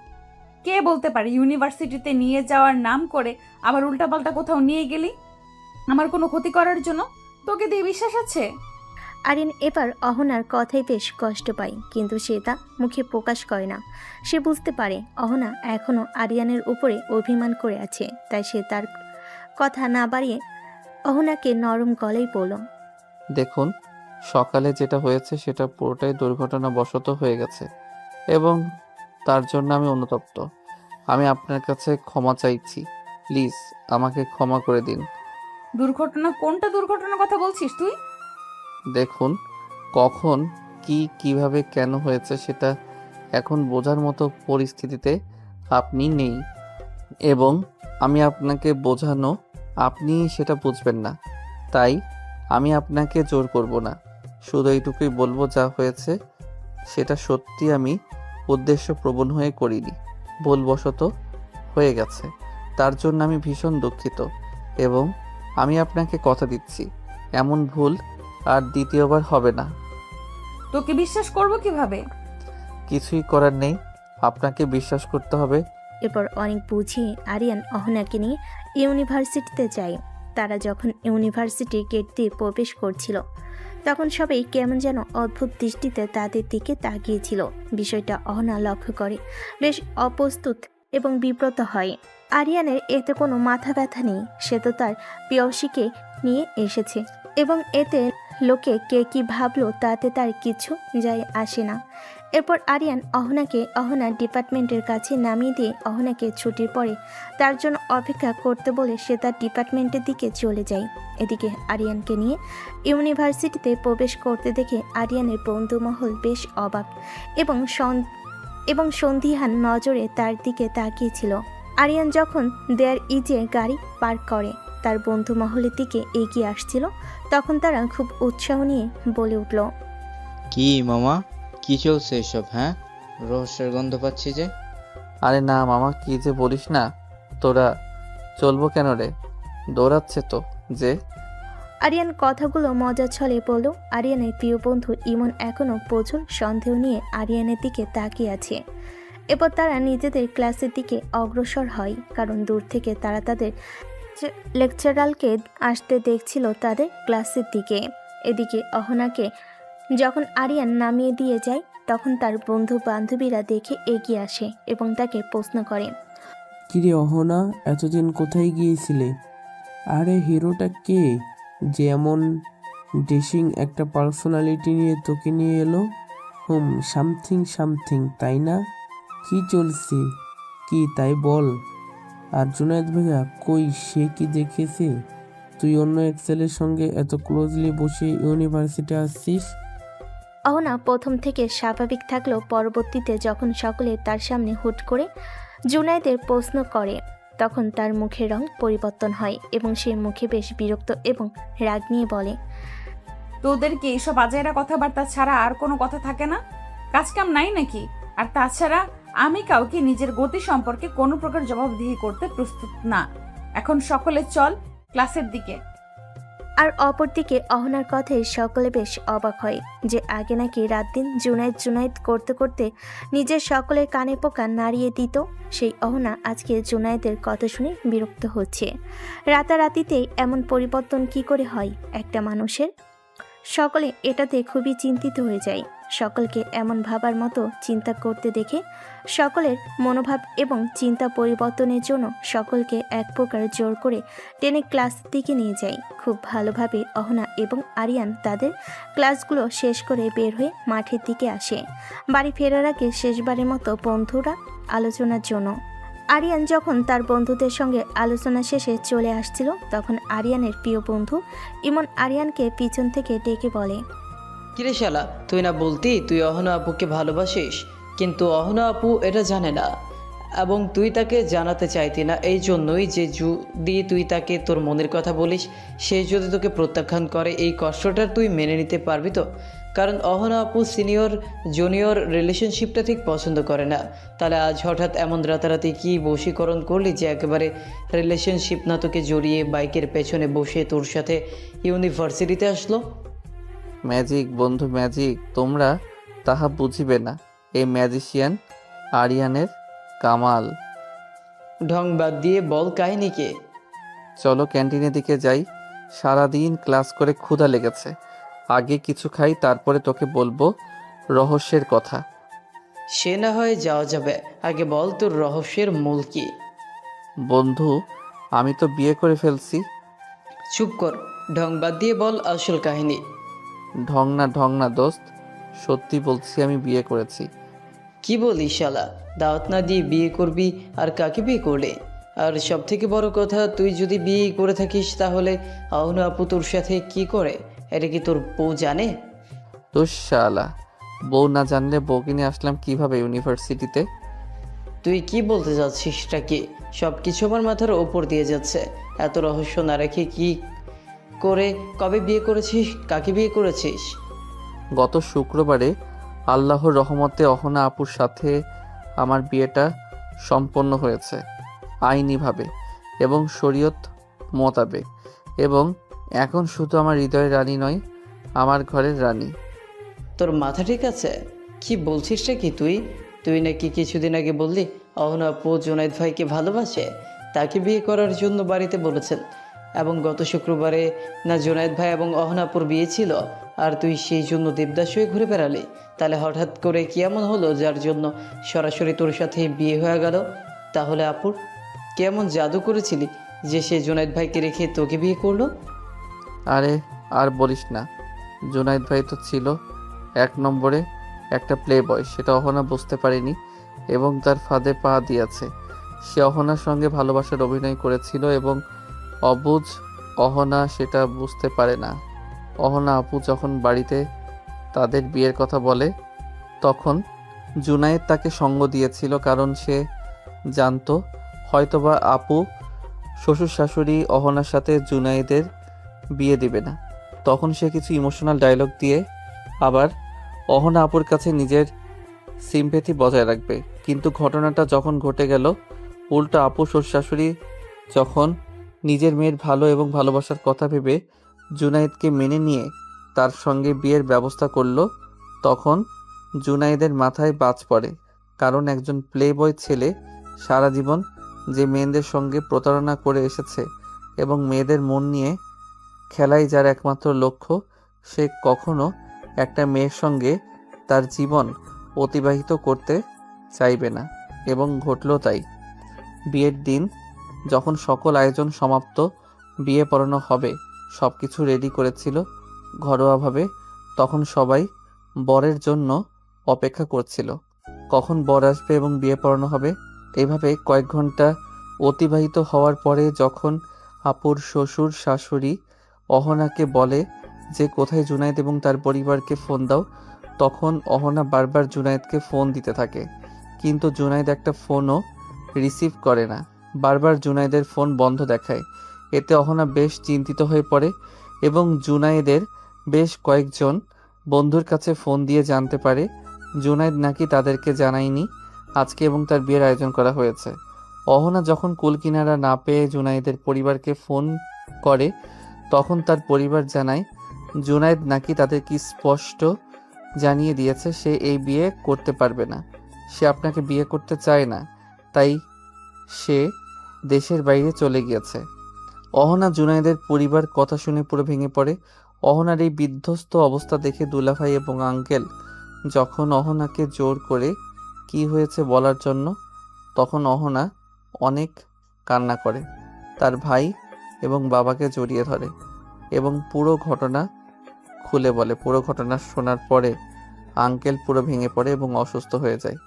কে বলতে পারে ইউনিভার্সিটিতে নিয়ে যাওয়ার নাম করে আবার উল্টাপাল্টা কোথাও নিয়ে গেলি আমার কোনো ক্ষতি করার জন্য? তোকে দিয়ে বিশ্বাস আছে?
আরিয়ান এবার অহনার কথাই বেশ কষ্ট পায়, কিন্তু সে তা মুখে প্রকাশ করে না। সে বুঝতে পারে অহনা এখনও আরিয়ানের উপরে অভিমান করে আছে, তাই সে তার কথা না বাড়িয়ে অহনাকে নরম গলায় বলল,
দেখুন, সকালে যেটা হয়েছে সেটা পুরোটাই দুর্ঘটনাবশত হয়ে গেছে এবং তার জন্য আমি অনুতপ্ত। আমি আপনার কাছে ক্ষমা চাইছি। প্লিজ আমাকে ক্ষমা করে দিন।
দুর্ঘটনা? কোনটা দুর্ঘটনার কথা বলছিস তুই?
দেখুন, কখন কি কিভাবে কেন হয়েছে সেটা এখন বোঝার মতো পরিস্থিতিতে আপনি নেই এবং আমি আপনাকে বোঝানো আপনি সেটা বুঝবেন না, তাই আমি আপনাকে জোর করব না। শুধু এইটুকুই বলবো, যা হয়েছে সেটা সত্যি আমি উদ্দেশ্যপ্রবণ হয়ে করিনি, ভুলবশত হয়ে গেছে। তার জন্য আমি ভীষণ দুঃখিত এবং আমি আপনাকে কথা দিচ্ছি এমন ভুল আর দ্বিতীয়বার হবে না।
তোকে বিশ্বাস করব কিভাবে?
কিছুই করার নেই, আপনাকে বিশ্বাস করতে হবে।
এরপর অনেক বুঝিয়ে আরিয়ান অহনাকে নিয়ে ইউনিভার্সিটিতে যায়। তারা যখন ইউনিভার্সিটির গেট দিয়ে প্রবেশ করছিল তখন সবাই কেমন যেন অদ্ভুত দৃষ্টিতে তাদের দিকে তাকিয়েছিল। বিষয়টা অহনা লক্ষ্য করে, বেশ অপ্রস্তুত এবং বিব্রত হয়। আরিয়ানের এতে কোনো মাথা ব্যথা নেই, সে তো তার প্রেয়সীকে নিয়ে এসেছে এবং এতে লোকে কে কি ভাবলো তাতে তার কিছু যায় আসে না। এরপর আরিয়ান অহনাকে অহনার ডিপার্টমেন্টের কাছে নামিয়ে দিয়ে অহনাকে ছুটির পরে তার জন্য অপেক্ষা করতে বলে সে তার ডিপার্টমেন্টের দিকে চলে যায়। এদিকে আরিয়ানকে নিয়ে ইউনিভার্সিটিতে প্রবেশ করতে দেখে আরিয়ানের বন্ধুমহল বেশ অবাক এবং সন্দিহান নজরে তার দিকে তাকিয়েছিল। আরিয়ান যখন দেয়ার ইজে গাড়ি পার্ক করে তার বন্ধু মহলের দিকে এগিয়ে আসছিল, তখন তারা খুব উৎসাহ নিয়ে বলে উঠল,
কি মামা, কি চলছে এসব? হ্যাঁ, রহস্যের গন্ধ পাচ্ছি যে।
আরে না মামা, কি যে বলিস না। তোরা চলবো কেন রে? দৌড়াচ্ছে তো যে।
আরিয়ান কথাগুলো মজার ছলে বলল। আরিয়ানের প্রিয় বন্ধু ইমন এখনও প্রচুর সন্দেহ নিয়ে আরিয়ানের দিকে তাকিয়ে আছে। এরপর তারা নিজেদের ক্লাসের দিকে অগ্রসর হয়, কারণ দূর থেকে তারা তাদের লেকচারালকে আসতে দেখছিল তাদের ক্লাসের দিকে। এদিকে অহনাকে যখন আরিয়ান নামিয়ে দিয়ে যায় তখন তার বন্ধু বান্ধবীরা দেখে এগিয়ে আসে এবং তাকে প্রশ্ন করে,
কিরে অহনা, এতদিন কোথায় গিয়েছিলে? আরে হিরোটা কে যে এমন ডেশিং একটা পার্সোনালিটি নিয়ে তোকে নিয়ে এলো? সামথিং তাই না? কি চলছে কি তাই বল। আর জুনায়েদ ভাইয়া কই, সে কি দেখেছে তুই অন্য এক ছেলের সঙ্গে এত ক্লোজলি বসে ইউনিভার্সিটি আসছিস?
অহনা প্রথম থেকে স্বাভাবিক থাকলেও পরবর্তীতে যখন সকলে তার সামনে হুট করে জুনায়েদের প্রশ্ন করে তখন তার মুখের রং পরিবর্তন হয় এবং সে মুখে বেশ বিরক্ত এবং রাগ নিয়ে বলে,
তোদের কি এইসব আজাইরা কথাবার্তা ছাড়া আর কোনো কথা থাকে না? কাজকাম নাই নাকি? আর তাছাড়া আমি কাউকে নিজের গতি সম্পর্কে কোনো প্রকার জবাবদিহি করতে প্রস্তুত না। এখন সকলে চল ক্লাসের দিকে।
আর অপরদিকে অহনার কথায় সকলে বেশ অবাক হয় যে আগে নাকি রাত দিন জুনায়েদ জুনায়েদ করতে করতে নিজের সকলের কানে পোকা নাড়িয়ে দিত, সেই অহনা আজকে জুনায়েদের কথা শুনে বিরক্ত হচ্ছে। রাতারাতিতেই এমন পরিবর্তন কি করে হয় একটা মানুষের? সকলে এটাতে খুবই চিন্তিত হয়ে যায়। সকলকে এমন ভাবার মতো চিন্তা করতে দেখে সকলের মনোভাব এবং চিন্তা পরিবর্তনের জন্য সকলকে এক প্রকার জোর করে টেনে ক্লাসের দিকে নিয়ে যায়। খুব ভালোভাবে অহনা এবং আরিয়ান তাদের ক্লাসগুলো শেষ করে বের হয়ে মাঠের দিকে আসে, বাড়ি ফেরার আগে শেষবারের মতো বন্ধুরা আলোচনার জন্য। আরিয়ান যখন তার বন্ধুদের সঙ্গে আলোচনা শেষে চলে আসছিল তখন আরিয়ানের প্রিয় বন্ধু ইমন আরিয়ানকে পিছন থেকে ডেকে বলে,
কিরে শালা, তুই না বলতি তুই অহনা আপুকে ভালোবাসিস, কিন্তু অহনা আপু এটা জানে না এবং তুই তাকে জানাতে চাইতি না। এই জন্যই যে যদি তুই তাকে তোর মনের কথা বলিস, সে যদি তোকে প্রত্যাখ্যান করে, এই কষ্টটা তুই মেনে নিতে পারবি তো? কারণ অহনা আপু সিনিয়র জুনিয়র রিলেশনশিপটা ঠিক পছন্দ করে না। তাহলে আজ হঠাৎ এমন রাতারাতি কি বশীকরণ করলি যে একেবারে রিলেশনশিপ না তোকে জড়িয়ে বাইকের পেছনে বসে তোর সাথে ইউনিভার্সিটিতে আসলো?
ম্যাজিক বন্ধু ম্যাজিক, তোমরা তাহা বুঝিবে না। এই ম্যাজিশিয়ান আরিয়ানের কামাল।
ঢং বাদ দিয়ে বল কাহিনীকে।
চলো ক্যান্টিনের দিকে যাই, সারাদিন ক্লাস করে ক্ষুধা লেগেছে। আগে কিছু খাই, তারপরে তোকে বলবো রহস্যের কথা।
সে না হয় যাওয়া যাবে, আগে বল তোর রহস্যের মূল কি?
বন্ধু, আমি তো বিয়ে করে ফেলছি।
চুপ কর, ঢং বাদ দিয়ে বল আসল কাহিনী।
ঢং না দোস্ত, সত্যি বলছি আমি বিয়ে করেছি।
কি বলিস শালা, দাওয়াত না দিয়ে বিয়ে করবি? আর কাকে বিয়ে করলে? আর সব থেকে বড় কথা, তুই যদি বিয়ে করে থাকিস তাহলে অহনা আপু তোর সাথে কি করে? এটা কি তোর বউ জানে?
দুঃশালা, বউ না জানলে বউকে নিয়ে আসলাম কিভাবে ইউনিভার্সিটিতে?
তুই কি বলতে চাচ্ছিসটা কি? সব কিছু আমার মাথার ওপর দিয়ে যাচ্ছে। এত রহস্য না রেখে কি করে, কবে বিয়ে করেছিস, কাকে বিয়ে করেছিস?
গত শুক্রবারে আল্লাহর রহমতে অহনা আপুর সাথে আমার বিয়েটা সম্পন্ন হয়েছে আইনিভাবে এবং শরীয়ত মোতাবেক, এবং এখন শুধু আমার হৃদয়ের রানী নয়, আমার ঘরের রানী।
তোর মাথা ঠিক আছে? কি বলছিসটা কি তুই? তুই নাকি কিছুদিন আগে বললি অহনা আপু জুনায়েদ ভাইকে ভালোবাসে, তাকে বিয়ে করার জন্য বাড়িতে বলেছেন, এবং গত শুক্রবারে না জুনায়েদ ভাই এবং অহনা আপুর বিয়ে ছিল, আর তুই সেই জন্য দেবদাস হয়ে ঘুরে বেড়ালি। তাহলে হঠাৎ করে কি এমন হলো যার জন্য সরাসরি তোর সাথে বিয়ে হয়ে গেল? তাহলে আপুর কেমন জাদু করেছিলি যে সে জুনায়েদ ভাইকে রেখে তোকে বিয়ে করলো?
আরে আর বলিস না, জুনায়েদ ভাই তো ছিল এক নম্বরে একটা প্লে বয়, সেটা অহনা বুঝতে পারেনি এবং তার ফাঁদে পা দিয়েছে। সে অহনার সঙ্গে ভালোবাসার অভিনয় করেছিল এবং অবুঝ অহনা সেটা বুঝতে পারে না। অহনা আপু যখন বাড়িতে তাদের বিয়ের কথা বলে তখন জুনায়েদ তাকে সঙ্গ দিয়েছিল, কারণ সে জানতো হয়তোবা আপু শ্বশুর শাশুড়ি অহনার সাথে জুনায়েদের বিয়ে দিবে না। তখন সে কিছু ইমোশনাল ডায়লগ দিয়ে আবার অহনা আপুর কাছে নিজের সিম্প্যাথি বজায় রাখবে। কিন্তু ঘটনাটা যখন ঘটে গেল উল্টো, আপু শ্বশুর শাশুড়ি যখন নিজের মেয়ের ভালো এবং ভালোবাসার কথা ভেবে জুনায়েদকে মেনে নিয়ে তার সঙ্গে বিয়ের ব্যবস্থা করলো, তখন জুনায়েদের মাথায় বাজ পড়ে। কারণ একজন প্লে বয় ছেলে সারা জীবন যে মেয়েদের সঙ্গে প্রতারণা করে এসেছে এবং মেয়েদের মন নিয়ে খেলাই যার একমাত্র লক্ষ্য, সে কখনো একটা মেয়ের সঙ্গে তার জীবন অতিবাহিত করতে চাইবে না, এবং ঘটল তাই। বিয়ের দিন যখন সকল আয়োজন সমাপ্ত, বিয়ে পড়ানো হবে, সব কিছু রেডি করেছিল ঘরোয়াভাবে, তখন সবাই বরের জন্য অপেক্ষা করছিল কখন বর আসবে এবং বিয়ে পড়ানো হবে। এইভাবে কয়েক ঘন্টা অতিবাহিত হওয়ার পরে যখন আপুর শ্বশুর শাশুড়ি অহনাকে বলে যে কোথায় জুনায়েদ এবং তার পরিবারকে ফোন দাও, তখন অহনা বারবার জুনায়েদকে ফোন দিতে থাকে, কিন্তু জুনায়েদ একটা ফোনও রিসিভ করে না। বারবার জুনায়েদের ফোন বন্ধ দেখায়। এতে অহনা বেশ চিন্তিত হয়ে পড়ে এবং জুনায়েদের বেশ কয়েকজন বন্ধুর কাছে ফোন দিয়ে জানতে পারে জুনায়েদ নাকি তাদেরকে জানায়নি আজকে এবং তার বিয়ের আয়োজন করা হয়েছে। অহনা যখন কুল কিনারা না পেয়ে জুনায়েদের পরিবারকে ফোন করে, তখন তার পরিবার জানায় জুনায়েদ নাকি তাদেরকে স্পষ্ট জানিয়ে দিয়েছে সে এই বিয়ে করতে পারবে না, সে আপনাকে বিয়ে করতে চায় না, তাই সে দেশের বাইরে চলে গিয়েছে। অহনা জুনায়েদের পরিবার কথা শুনে পুরো ভেঙে পড়ে। অহনার এই বিধ্বস্ত অবস্থা দেখে দুলাভাই এবং আঙ্কেল যখন অহনাকে জোর করে কি হয়েছে বলার জন্য, তখন অহনা অনেক কান্না করে, তার ভাই এবং বাবাকে জড়িয়ে ধরে এবং পুরো ঘটনা খুলে বলে। পুরো ঘটনা শোনার পরে আঙ্কেল পুরো ভেঙে পড়ে এবং অসুস্থ হয়ে যায়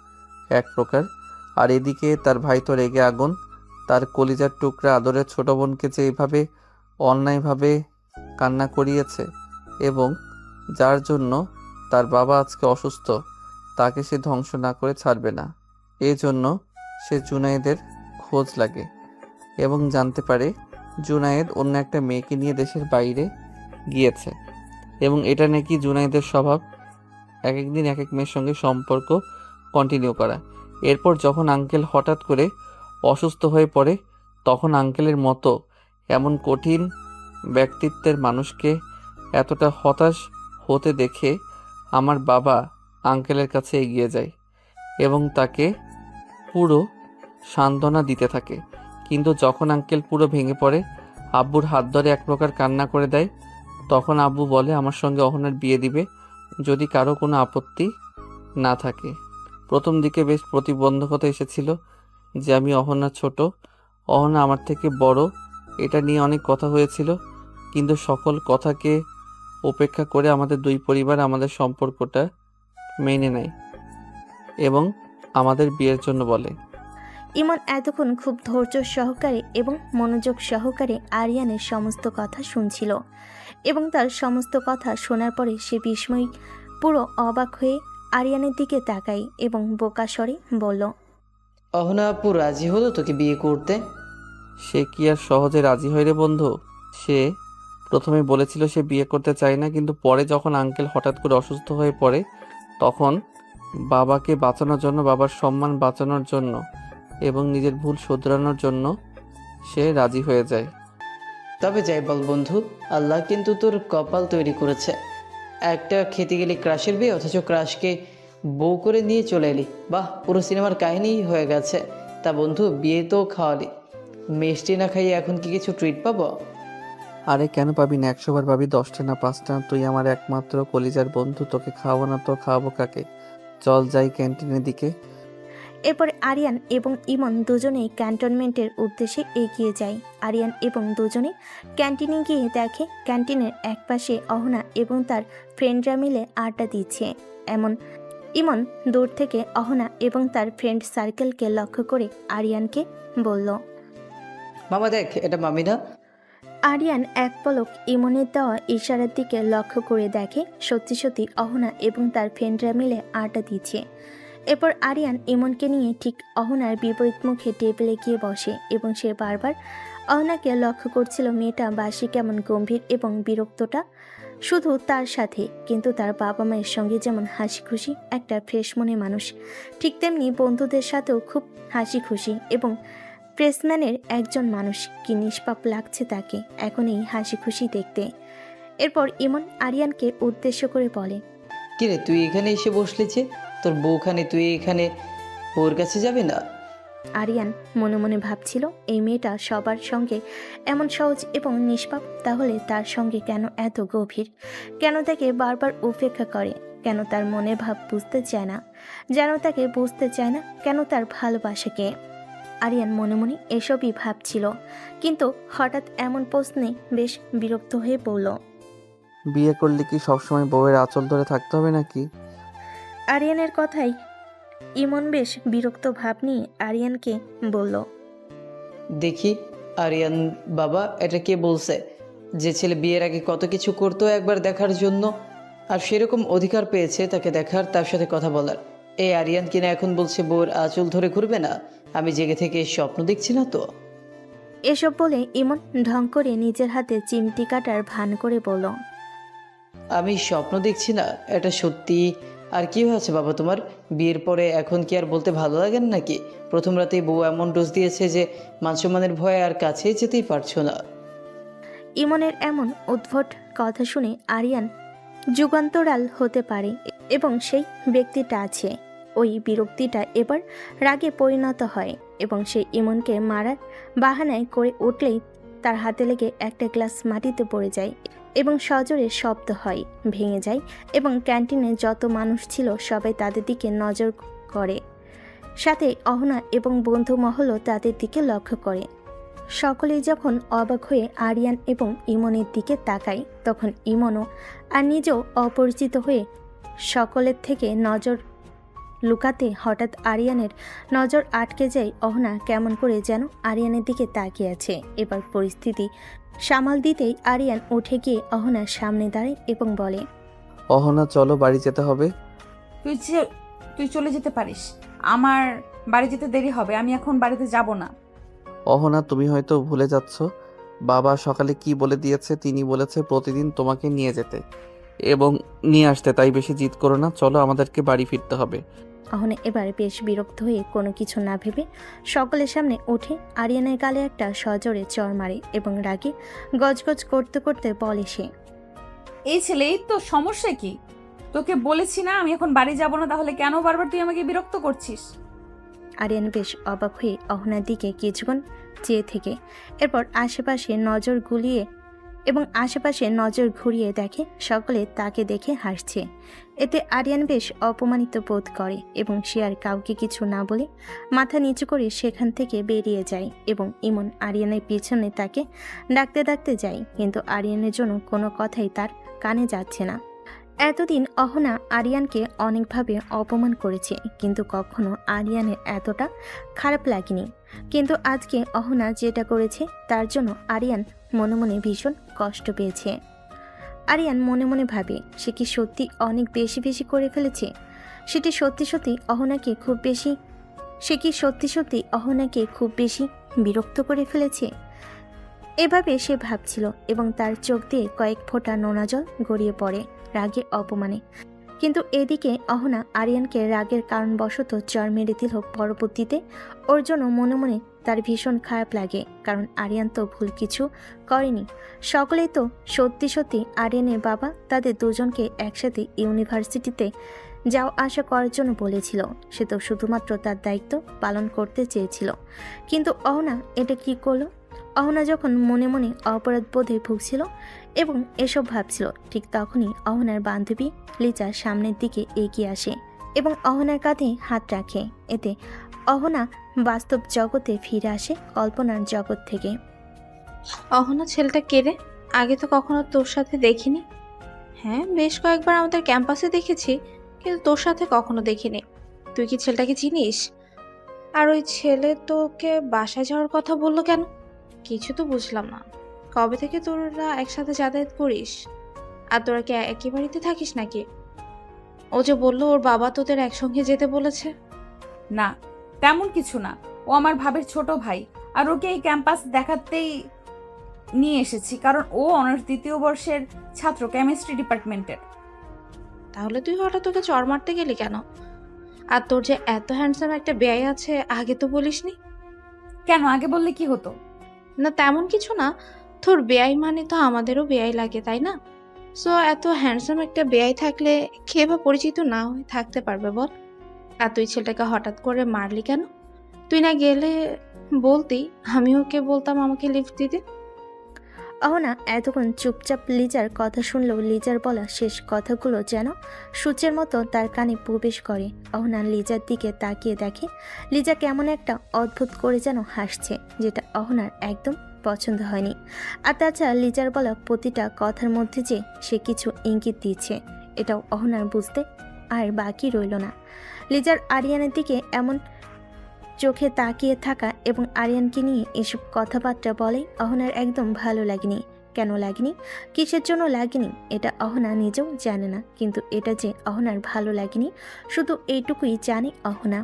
এক প্রকার। আর এদিকে তার ভাই তো রেগে আগুন, তার কলিজার টুকরা আদরের ছোট বোনকে যে এইভাবে অন্যায়ভাবে কান্না করিয়েছে এবং যার জন্য তার বাবা আজকে অসুস্থ, তাকে সে ধ্বংস না করে ছাড়বে না। এই জন্য সে জুনায়েদের খোঁজ লাগে এবং জানতে পারে জুনায়েদ অন্য একটা মেয়েকে নিয়ে দেশের বাইরে গিয়েছে এবং এটা নাকি জুনায়েদের স্বভাব, এক একদিন এক এক মেয়ের সঙ্গে সম্পর্ক কন্টিনিউ করা। এরপর যখন আঙ্কেল হঠাৎ করে অসুস্থ হয়ে পড়ে, তখন আঙ্কেলের মতো এমন কঠিন ব্যক্তিত্বের মানুষকে এতটা হতাশ হতে দেখে আমার বাবা আঙ্কেলের কাছে এগিয়ে যায় এবং তাকে পুরো সান্ত্বনা দিতে থাকে। কিন্তু যখন আঙ্কেল পুরো ভেঙে পড়ে, আব্বুর হাত ধরে এক প্রকার কান্না করে দেয়। তখন আব্বু বলে আমার সঙ্গে অহনার বিয়ে দিবে যদি কারো কোনো আপত্তি না থাকে। প্রথম দিকে বেশ প্রতিবন্ধকতা এসেছিল যে আমি অহনা ছোট, অহনা আমার থেকে বড়, এটা নিয়ে অনেক কথা হয়েছিল, কিন্তু সকল কথাকে উপেক্ষা করে আমাদের দুই পরিবার আমাদের সম্পর্কটা মেনে নেয় এবং আমাদের বিয়ের জন্য বলে।
ইমন এতক্ষণ খুব ধৈর্য সহকারে এবং মনোযোগ সহকারে আরিয়ানের সমস্ত কথা শুনছিল এবং তার সমস্ত কথা শোনার পরে সে বিস্ময় পুরো অবাক হয়ে আরিয়ানের দিকে তাকায় এবং বোকা স্বরে বলল,
অহনা আপু রাজি হলো তোকে বিয়ে করতে?
সে কি আর সহজে রাজি হয় রে বন্ধু? সে প্রথমে বলেছিল সে বিয়ে করতে চায় না, কিন্তু পরে যখন আঙ্কেল হঠাৎ করে অসুস্থ হয়ে পড়ে, তখন বাবাকে বাঁচানোর জন্য, বাবার সম্মান বাঁচানোর জন্য এবং নিজের ভুল শুধরানোর জন্য সে রাজি হয়ে যায়।
তবে যাই বল বন্ধু, আল্লাহ কিন্তু তোর কপাল তৈরি করেছে। একটা খেতে গেলি ক্রাশের বিয়ে, অথচ ক্রাশকে বউ করে নিয়ে চলে এলি। বাহ, পুরো সিনেমার কাহিনীই হয়ে গেছে। তা বন্ধু, বিয়ে তো খাওয়ালি, মিষ্টি না খাইয়ে এখন কি কিছু ট্রিট পাবো?
আরে কেন পাবি না, 100 বার পাবি, 10টা না 5টা। তুই আমার একমাত্র কলিজার বন্ধু, তোকে খাওয়াবো না তো খাওয়াবো কাকে? চল যাই ক্যান্টিনের দিকে।
এরপরে আরিয়ান এবং ইমন দুজনেই ক্যান্টনমেন্টের উদ্দেশ্যে এগিয়ে যায়। আরিয়ান এবং দুজনে ক্যান্টিনে গিয়ে দেখে ক্যান্টিনের একপাশে অহনা এবং তার ফ্রেন্ডরা মিলে আড্ডা দিচ্ছে। ইমন দূর থেকে অহনা এবং তার ফ্রেন্ড সার্কেলকে লক্ষ্য করে আরিয়ানকে বলল,
মামা দেখ, এটা মামি না?
আরিয়ান এক পলক ইমনের দেওয়া ইশারার দিকে লক্ষ্য করে দেখে সত্যি সত্যি অহনা এবং তার ফ্রেন্ডরা মিলে আড্ডা দিচ্ছে। এরপর আরিয়ান ইমনকে নিয়ে ঠিক অহনার বিপরীত মুখে টেবিলে গিয়ে বসে এবং সে বারবার অহনাকে লক্ষ্য করছিল। মেয়েটা বাসি কেমন গম্ভীর এবং বিরক্তটা শুধু তার সাথে, কিন্তু তার বাবা মায়ের সঙ্গে যেমন হাসি খুশি একটা ফ্রেশ মনে মানুষ, ঠিক তেমনি বন্ধুদের সাথেও খুব হাসি খুশি এবং প্রেসম্যানের একজন মানুষ। কি নিষ্পাপ লাগছে তাকে এখন এই হাসি খুশি দেখতে। এরপর ইমন আরিয়ানকে উদ্দেশ্য করে বলে,
কিরে তুই এখানে এসে বসলি যে? তোর বউখানে, তুই এখানে ওর কাছে যাবি না?
আরিয়ান মনে মনে ভাবছিল এই মেয়েটা সবার সঙ্গে এমন সহজ এবং নিষ্পাপ, তাহলে তার সঙ্গে কেন এত গভীর? কেন তাকে বারবার উপেক্ষা করে? কেন তার মনে ভাব বুঝতে চায় না? যেন তাকে বুঝতে চায় না কেন তার ভালোবাসাকে? আরিয়ান মনে মনে এসবই ভাবছিল, কিন্তু হঠাৎ এমন প্রশ্নে বেশ বিরক্ত হয়ে পড়ল।
বিয়ে করলে কি সবসময় বউয়ের আঁচল ধরে থাকতে হবে নাকি?
আরিয়ানের কথাই ইমন বেশ বিরক্ত ভাব নিয়ে আরিয়ানকে বলল,
দেখি আরিয়ান বাবা, এটা কে বলছে যে ছেলে বিয়ের আগে কত কিছু করতো একবার দেখার জন্য? আর সেরকম অধিকার পেয়েছে তাকে দেখার, তার সাথে কথা বলার। এই আরিয়ান কিনা এখন বলছে বউর আঁচল ধরে ঘুরবে না? আমি জেগে থেকে স্বপ্ন দেখছি না তো?
এসব বলে ইমন ঢং করে নিজের হাতে চিমটি কাটার ভান করে বলল,
আমি স্বপ্ন দেখছি না, এটা সত্যি। আর কি হয়েছে বাবা তোমার? বিয়ের পরে এখন কি আর বলতে ভালো লাগে না নাকি? প্রথম রাতেই বউ এমন ডোজ দিয়েছে যে মানসম্মানের ভয়ে আর কাছে যেতেই পারছো না।
ইমনের এমন উদ্ভট কথা শুনে আরিয়ান যুগান্তরাল হতে পারে এবং সেই ব্যক্তিটা আছে। ওই বিরক্তিটা এবার রাগে পরিণত হয় এবং সে ইমনকে মারার বাহানায় করে উঠলেই তার হাতে লেগে একটা গ্লাস মাটিতে পড়ে যায় এবং সজোরে শব্দ হয়, ভেঙে যায় এবং ক্যান্টিনে যত মানুষ ছিল সবাই তাদের দিকে নজর করে। সাথে অহনা এবং বন্ধু মহলও তাদের দিকে লক্ষ্য করে। সকলেই যখন অবাক হয়ে আরিয়ান এবং ইমনের দিকে তাকায় তখন ইমনও আর নিজেও অপরিচিত হয়ে সকলের থেকে নজর লুকাতে হঠাৎ আরিয়ানের নজর আটকে যায়। অহনা কেমন করে যেন আরিয়ানের দিকে তাকিয়ে আছে। এবার পরিস্থিতি সামাল দিতেই আরিয়ান উঠে গিয়ে অহনার সামনে দাঁড়ায় এবং বলে,
অহনা চলো, বাড়ি যেতে হবে।
তুই চলে যেতে পারিস, আমার বাড়ি যেতে দেরি হবে, আমি এখন বাড়িতে যাব না।
অহনা, তুমি হয়তো ভুলে যাচ্ছ, বাবা সকালে কি বলে দিয়েছে। তিনি বলেছে প্রতিদিন তোমাকে নিয়ে যেতে এবং নিয়ে আসতে, তাই বেশি জিদ করো না। চলো, আমাদেরকে বাড়ি ফিরতে হবে।
অহনা এবার বেশ বিরক্ত হয়ে কোনো কিছু না ভেবে সকলের সামনে উঠে আরিয়ানের গালে একটা সজোরে চড় মারে এবং রাগে গজগজ করতে করতে বলে সে,
এই ছেলে, এই তো সমস্যা কি? তোকে বলেছি না আমি এখন বাড়ি যাব না, তাহলে কেন বারবার তুই আমাকে বিরক্ত করছিস?
আরিয়ান বেশ অবাক হয়ে অহনার দিকে কিছুক্ষণ চেয়ে থেকে এরপর আশেপাশে নজর ঘুরিয়ে দেখে সকলে তাকে দেখে হাসছে। এতে আরিয়ান বেশ অপমানিত বোধ করে এবং সে আর কাউকে কিছু না বলে মাথা নিচু করে সেখান থেকে বেরিয়ে যায় এবং ইমন আরিয়ানের পিছনে তাকে ডাকতে ডাকতে যায়, কিন্তু আরিয়ানের জন্য কোনো কথাই তার কানে যাচ্ছে না। এতদিন অহনা আরিয়ানকে অনেকভাবে অপমান করেছে, কিন্তু কখনো আরিয়ানের এতটা খারাপ লাগেনি। কিন্তু আজকে অহনা যেটা করেছে তার জন্য আরিয়ান মনে মনে ভীষণ কষ্ট পেয়েছে। আরিয়ান মনে মনে ভাবে সে কি সত্যি অনেক বেশি বেশি করে ফেলেছে? সে কি সত্যি সত্যি অহনাকে খুব বেশি বিরক্ত করে ফেলেছে? এভাবে সে ভাবছিল এবং তার চোখ দিয়ে কয়েক ফোঁটা নোনা জল গড়িয়ে পড়ে রাগে অপমানে। কিন্তু এদিকে অহনা আরিয়ানকে রাগের কারণবশত চর মেরে দিল। পরবর্তীতে ওর জন্য মনে মনে তার ভীষণ খারাপ লাগে, কারণ আরিয়ান তো ভুল কিছু করেনি। সকলেই তো সত্যি সত্যি আরিয়ানের বাবা তাদের দুজনকে একসাথে ইউনিভার্সিটিতে যাওয়া আসা করার জন্য বলেছিল। সে তো শুধুমাত্র তার দায়িত্ব পালন করতে চেয়েছিল, কিন্তু অহনা এটা কি করলো? অহনা যখন মনে মনে অপরাধ বোধে ভুগছিল এবং এসব ভাবছিল, ঠিক তখনই অহনার বান্ধবী লিজা সামনের দিকে এগিয়ে আসে এবং অহনার কাঁধে হাত রাখে। এতে অহনা বাস্তব জগতে ফিরে আসে কল্পনার জগৎ থেকে।
অহনা ছেলেটা কে রে? আগে তো কখনো তোর সাথে দেখিনি। হ্যাঁ, বেশ কয়েকবার আমাদের ক্যাম্পাসে দেখেছি, কিন্তু তোর সাথে কখনো দেখিনি। তুই কি ছেলেটাকে চিনিস? আর ওই ছেলে তোকে বাসায় যাওয়ার কথা বললো কেন? কিছু তো বুঝলাম না। কবে থেকে তোরা একসাথে যাতায়াত করিস? আর তোরা কি একই বাড়িতে থাকিস নাকি? ও যে বললো ওর বাবা তোদের একসঙ্গে যেতে বলেছে।
না, তেমন কিছু না। ও আমার ভাবের ছোট ভাই, আর ওকে এই ক্যাম্পাস দেখাতেই নিয়ে এসেছি, কারণ ও অনার্স 2য় বর্ষের ছাত্র, কেমিস্ট্রি ডিপার্টমেন্টের।
তাহলে তুই হঠাৎ তোকে চড় মারতে গেলি কেন? আর তোর যে এত হ্যান্ডসাম একটা বেয়াই আছে, আগে তো বলিসনি
কেন? আগে বললে কি হতো?
না, তেমন কিছু না। তোর বেয়াই মানে তো আমাদেরও বেয়াই লাগে, তাই না? সো এত হ্যান্ডসাম একটা বেয়াই থাকলে কে বা পরিচিত না হয়ে থাকতে পারবে বল? আর তুই ছেলেটাকে হঠাৎ করে মারলি কেন? তুই না গেলে বলতি, আমি ওকে বলতাম আমাকে লিফট দিতে।
অহনা এতক্ষণ চুপচাপ লিজার কথা শুনলেও লিজার বলা শেষ কথাগুলো যেন সূচের মতো তার কানে প্রবেশ করে। অহনা লিজার দিকে তাকিয়ে দেখে লিজা কেমন একটা অদ্ভুত করে যেন হাসছে, যেটা অহনার একদম পছন্দ হয়নি। আর তাছাড়া লিজার বলা প্রতিটা কথার মধ্যে যে সে কিছু ইঙ্গিত দিচ্ছে, এটাও অহনার বুঝতে আর বাকি রইল না। লিজার আরিয়ানের দিকে এমন চোখে তাকিয়ে থাকা এবং আরিয়ানকে নিয়ে এসব কথাবার্তা বলে অহনার একদম ভালো লাগেনি। কেন লাগেনি, কিসের জন্য লাগেনি, এটা অহনা নিজেও জানে না। কিন্তু এটা যে অহনার ভালো লাগেনি শুধু এইটুকুই জানে অহনা।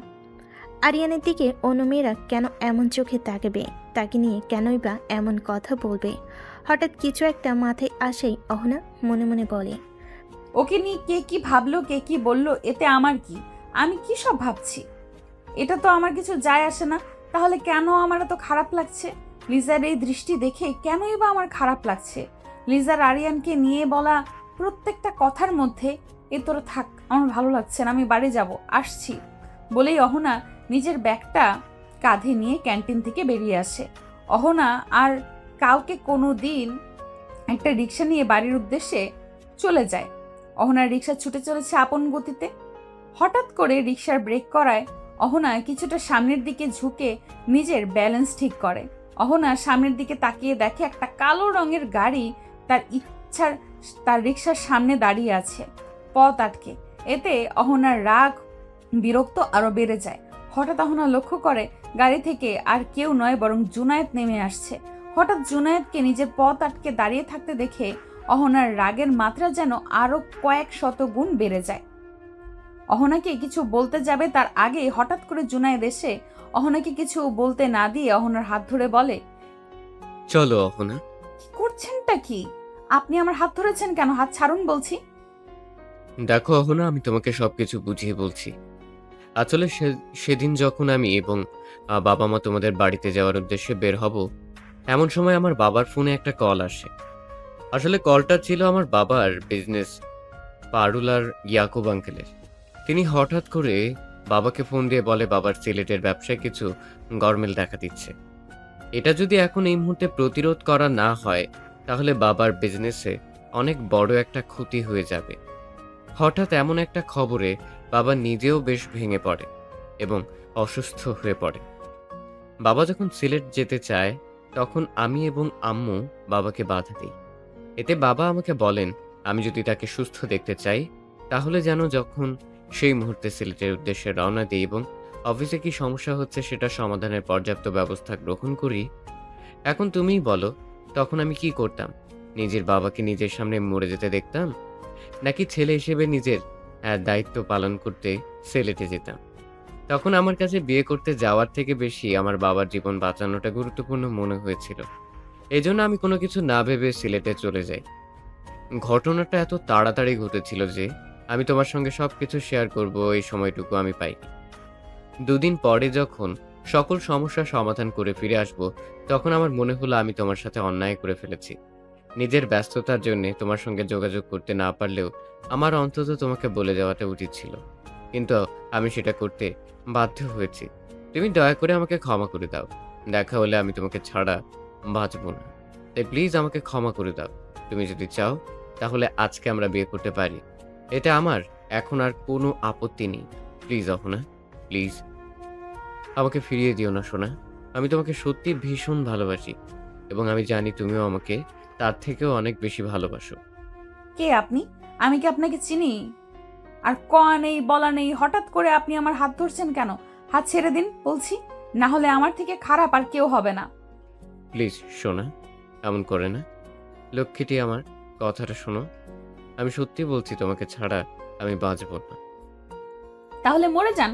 আরিয়ানের দিকে অন্য মেয়েরা কেন এমন চোখে তাকাবে, তাকে নিয়ে কেনই বা এমন কথা বলবে। হঠাৎ কিছু একটা মাথায় আসেই অহনা মনে মনে বলে,
ওকে নিয়ে কে কি ভাবলো কে কি বললো এতে আমার কি? আমি কি সব ভাবছি এটা তো আমার কিছু যায় আসে না। তাহলে কেন আমার এত খারাপ লাগছে? লিজার এই দৃষ্টি দেখে কেনই বা আমার খারাপ লাগছে? লিজার আরিয়ানকে নিয়ে বলা প্রত্যেকটা কথার মধ্যে এ তোরা থাক, আমার ভালো লাগছে না, আমি বাড়ি যাব, আসছি বলেই অহনা নিজের ব্যাগটা কাঁধে নিয়ে ক্যান্টিন থেকে বেরিয়ে আসে। অহনা আর কাউকে কোনো দিন একটা রিক্সা নিয়ে বাড়ির উদ্দেশ্যে চলে যায়। অহনার রিক্সা ছুটে চলেছে আপন গতিতে। হঠাৎ করে রিক্সার ব্রেক করায় অহনা কিছুটা সামনের দিকে ঝুঁকে নিজের ব্যালেন্স ঠিক করে। অহনা সামনের দিকে তাকিয়ে দেখে একটা কালো রঙের গাড়ি তার রিক্সার সামনে দাঁড়িয়ে আছে, পথ আটকে। এতে অহনার রাগ বিরক্ত আরো বেড়ে যায়। হঠাৎ অহনা লক্ষ্য করে গাড়ি থেকে আর কেউ নয় বরং জুনায়েদ নেমে আসছে। হঠাৎ জুনায়েদকে নিজের পথ আটকে দাঁড়িয়ে থাকতে দেখে অহনার রাগের মাত্রা যেন আরো কয়েক শত গুণ বেড়ে যায়। অহনাকে কিছু বলতে যাবে তার আগে হঠাৎ করে জুনায়েদ এসে অহনাকে কিছু বলতে না দিয়ে অহনার হাত ধরে বলে,
চলো অহনা।
কি করছেনটা কি? আপনি আমার হাত ধরেছেন কেন? হাত ছাড়ুন বলছি।
দেখো অহনা, আমি তোমাকে সবকিছু বুঝিয়ে বলছি। আসলে সেদিন যখন আমি এবং বাবা মা তোমাদের বাড়িতে যাওয়ার উদ্দেশ্যে বের হব, এমন সময় আমার বাবার ফোনে একটা কল আসে। আসলে কলটা ছিল আমার বাবার বিজনেস পারুলার ইয়াকুব আঙ্কেলের। তিনি হঠাৎ করে বাবাকে ফোন দিয়ে বলে বাবার সিলেটের ব্যবসায় কিছু গরমিল দেখা দিচ্ছে। এটা যদি এখন এই মুহূর্তে প্রতিরোধ করা না হয় তাহলে বাবার বিজনেসে অনেক বড় একটা ক্ষতি হয়ে যাবে। হঠাৎ এমন একটা খবরে বাবা নিজেও বেশ ভেঙে পড়ে এবং অসুস্থ হয়ে পড়ে। বাবা যখন সিলেট যেতে চায় তখন আমি এবং আম্মু বাবাকে বাধা দিই। এতে বাবা আমাকে বলেন আমি যদি তাকে সুস্থ দেখতে চাই তাহলে যেন যখন সেই মুহূর্তে সিলেটের উদ্দেশ্যে রওনা দিই এবং অফিসে কি সমস্যা হচ্ছে সেটা সমাধানের পর্যাপ্ত ব্যবস্থা গ্রহণ করি। এখন তুমিই বলো, তখন আমি কি করতাম? নিজের বাবাকে নিজের সামনে মরে যেতে দেখতাম, নাকি ছেলে হিসেবে নিজের দায়িত্ব পালন করতে সিলেটে যেতাম? তখন আমার কাছে বিয়ে করতে যাওয়ার থেকে বেশি আমার বাবার জীবন বাঁচানোটা গুরুত্বপূর্ণ মনে হয়েছিল। এই জন্য আমি কোনো কিছু না ভেবে সিলেটে চলে যাই। ঘটনাটা এত তাড়াতাড়ি ঘটেছিল যে আমি তোমার সঙ্গে সবকিছু শেয়ার করব এই সময়টুকু আমি পাইনি। দুদিন পরে যখন সকল সমস্যার সমাধান করে ফিরে আসব তখন আমার মনে হলো আমি তোমার সাথে অন্যায় করে ফেলেছি। নিজের ব্যস্ততার জন্য তোমার সঙ্গে যোগাযোগ করতে না পারলেও আমার অন্তত তোমাকে বলে যাওয়াটা উচিত ছিল, কিন্তু আমি সেটা করতে বাধ্য হয়েছি। তুমি দয়া করে আমাকে ক্ষমা করে দাও। দেখা হলে আমি তোমাকে ছাড়া বাঁচব না, তাই প্লিজ আমাকে ক্ষমা করে দাও। তুমি যদি চাও তাহলে আজকে আমরা বিয়ে করতে পারি, এটা আমার এখন আর কোনো আপত্তি নেই। প্লিজ অহনা, প্লিজ আমাকে ফিরিয়ে দিও না সোনা। আমি তোমাকে সত্যি ভীষণ ভালোবাসি এবং আমি জানি তুমিও আমাকে তার থেকেও অনেক বেশি ভালোবাসো।
কে আপনি? আমি কি আপনাকে চিনি? আর কয়া নেই বলা নেই, হঠাৎ করে আপনি আমার হাত ধরছেন কেন? হাত ছেড়ে দিন বলছি, না হলে আমার থেকে খারাপ আর কেউ হবে না।
প্লিজ সোনা, এমন করে না। লক্ষ্মীটি আমার, কথাটা শোনো। আমি সত্যি বলছি তোমাকে ছাড়া আমি বাঁচব না।
তাহলে মরে যান,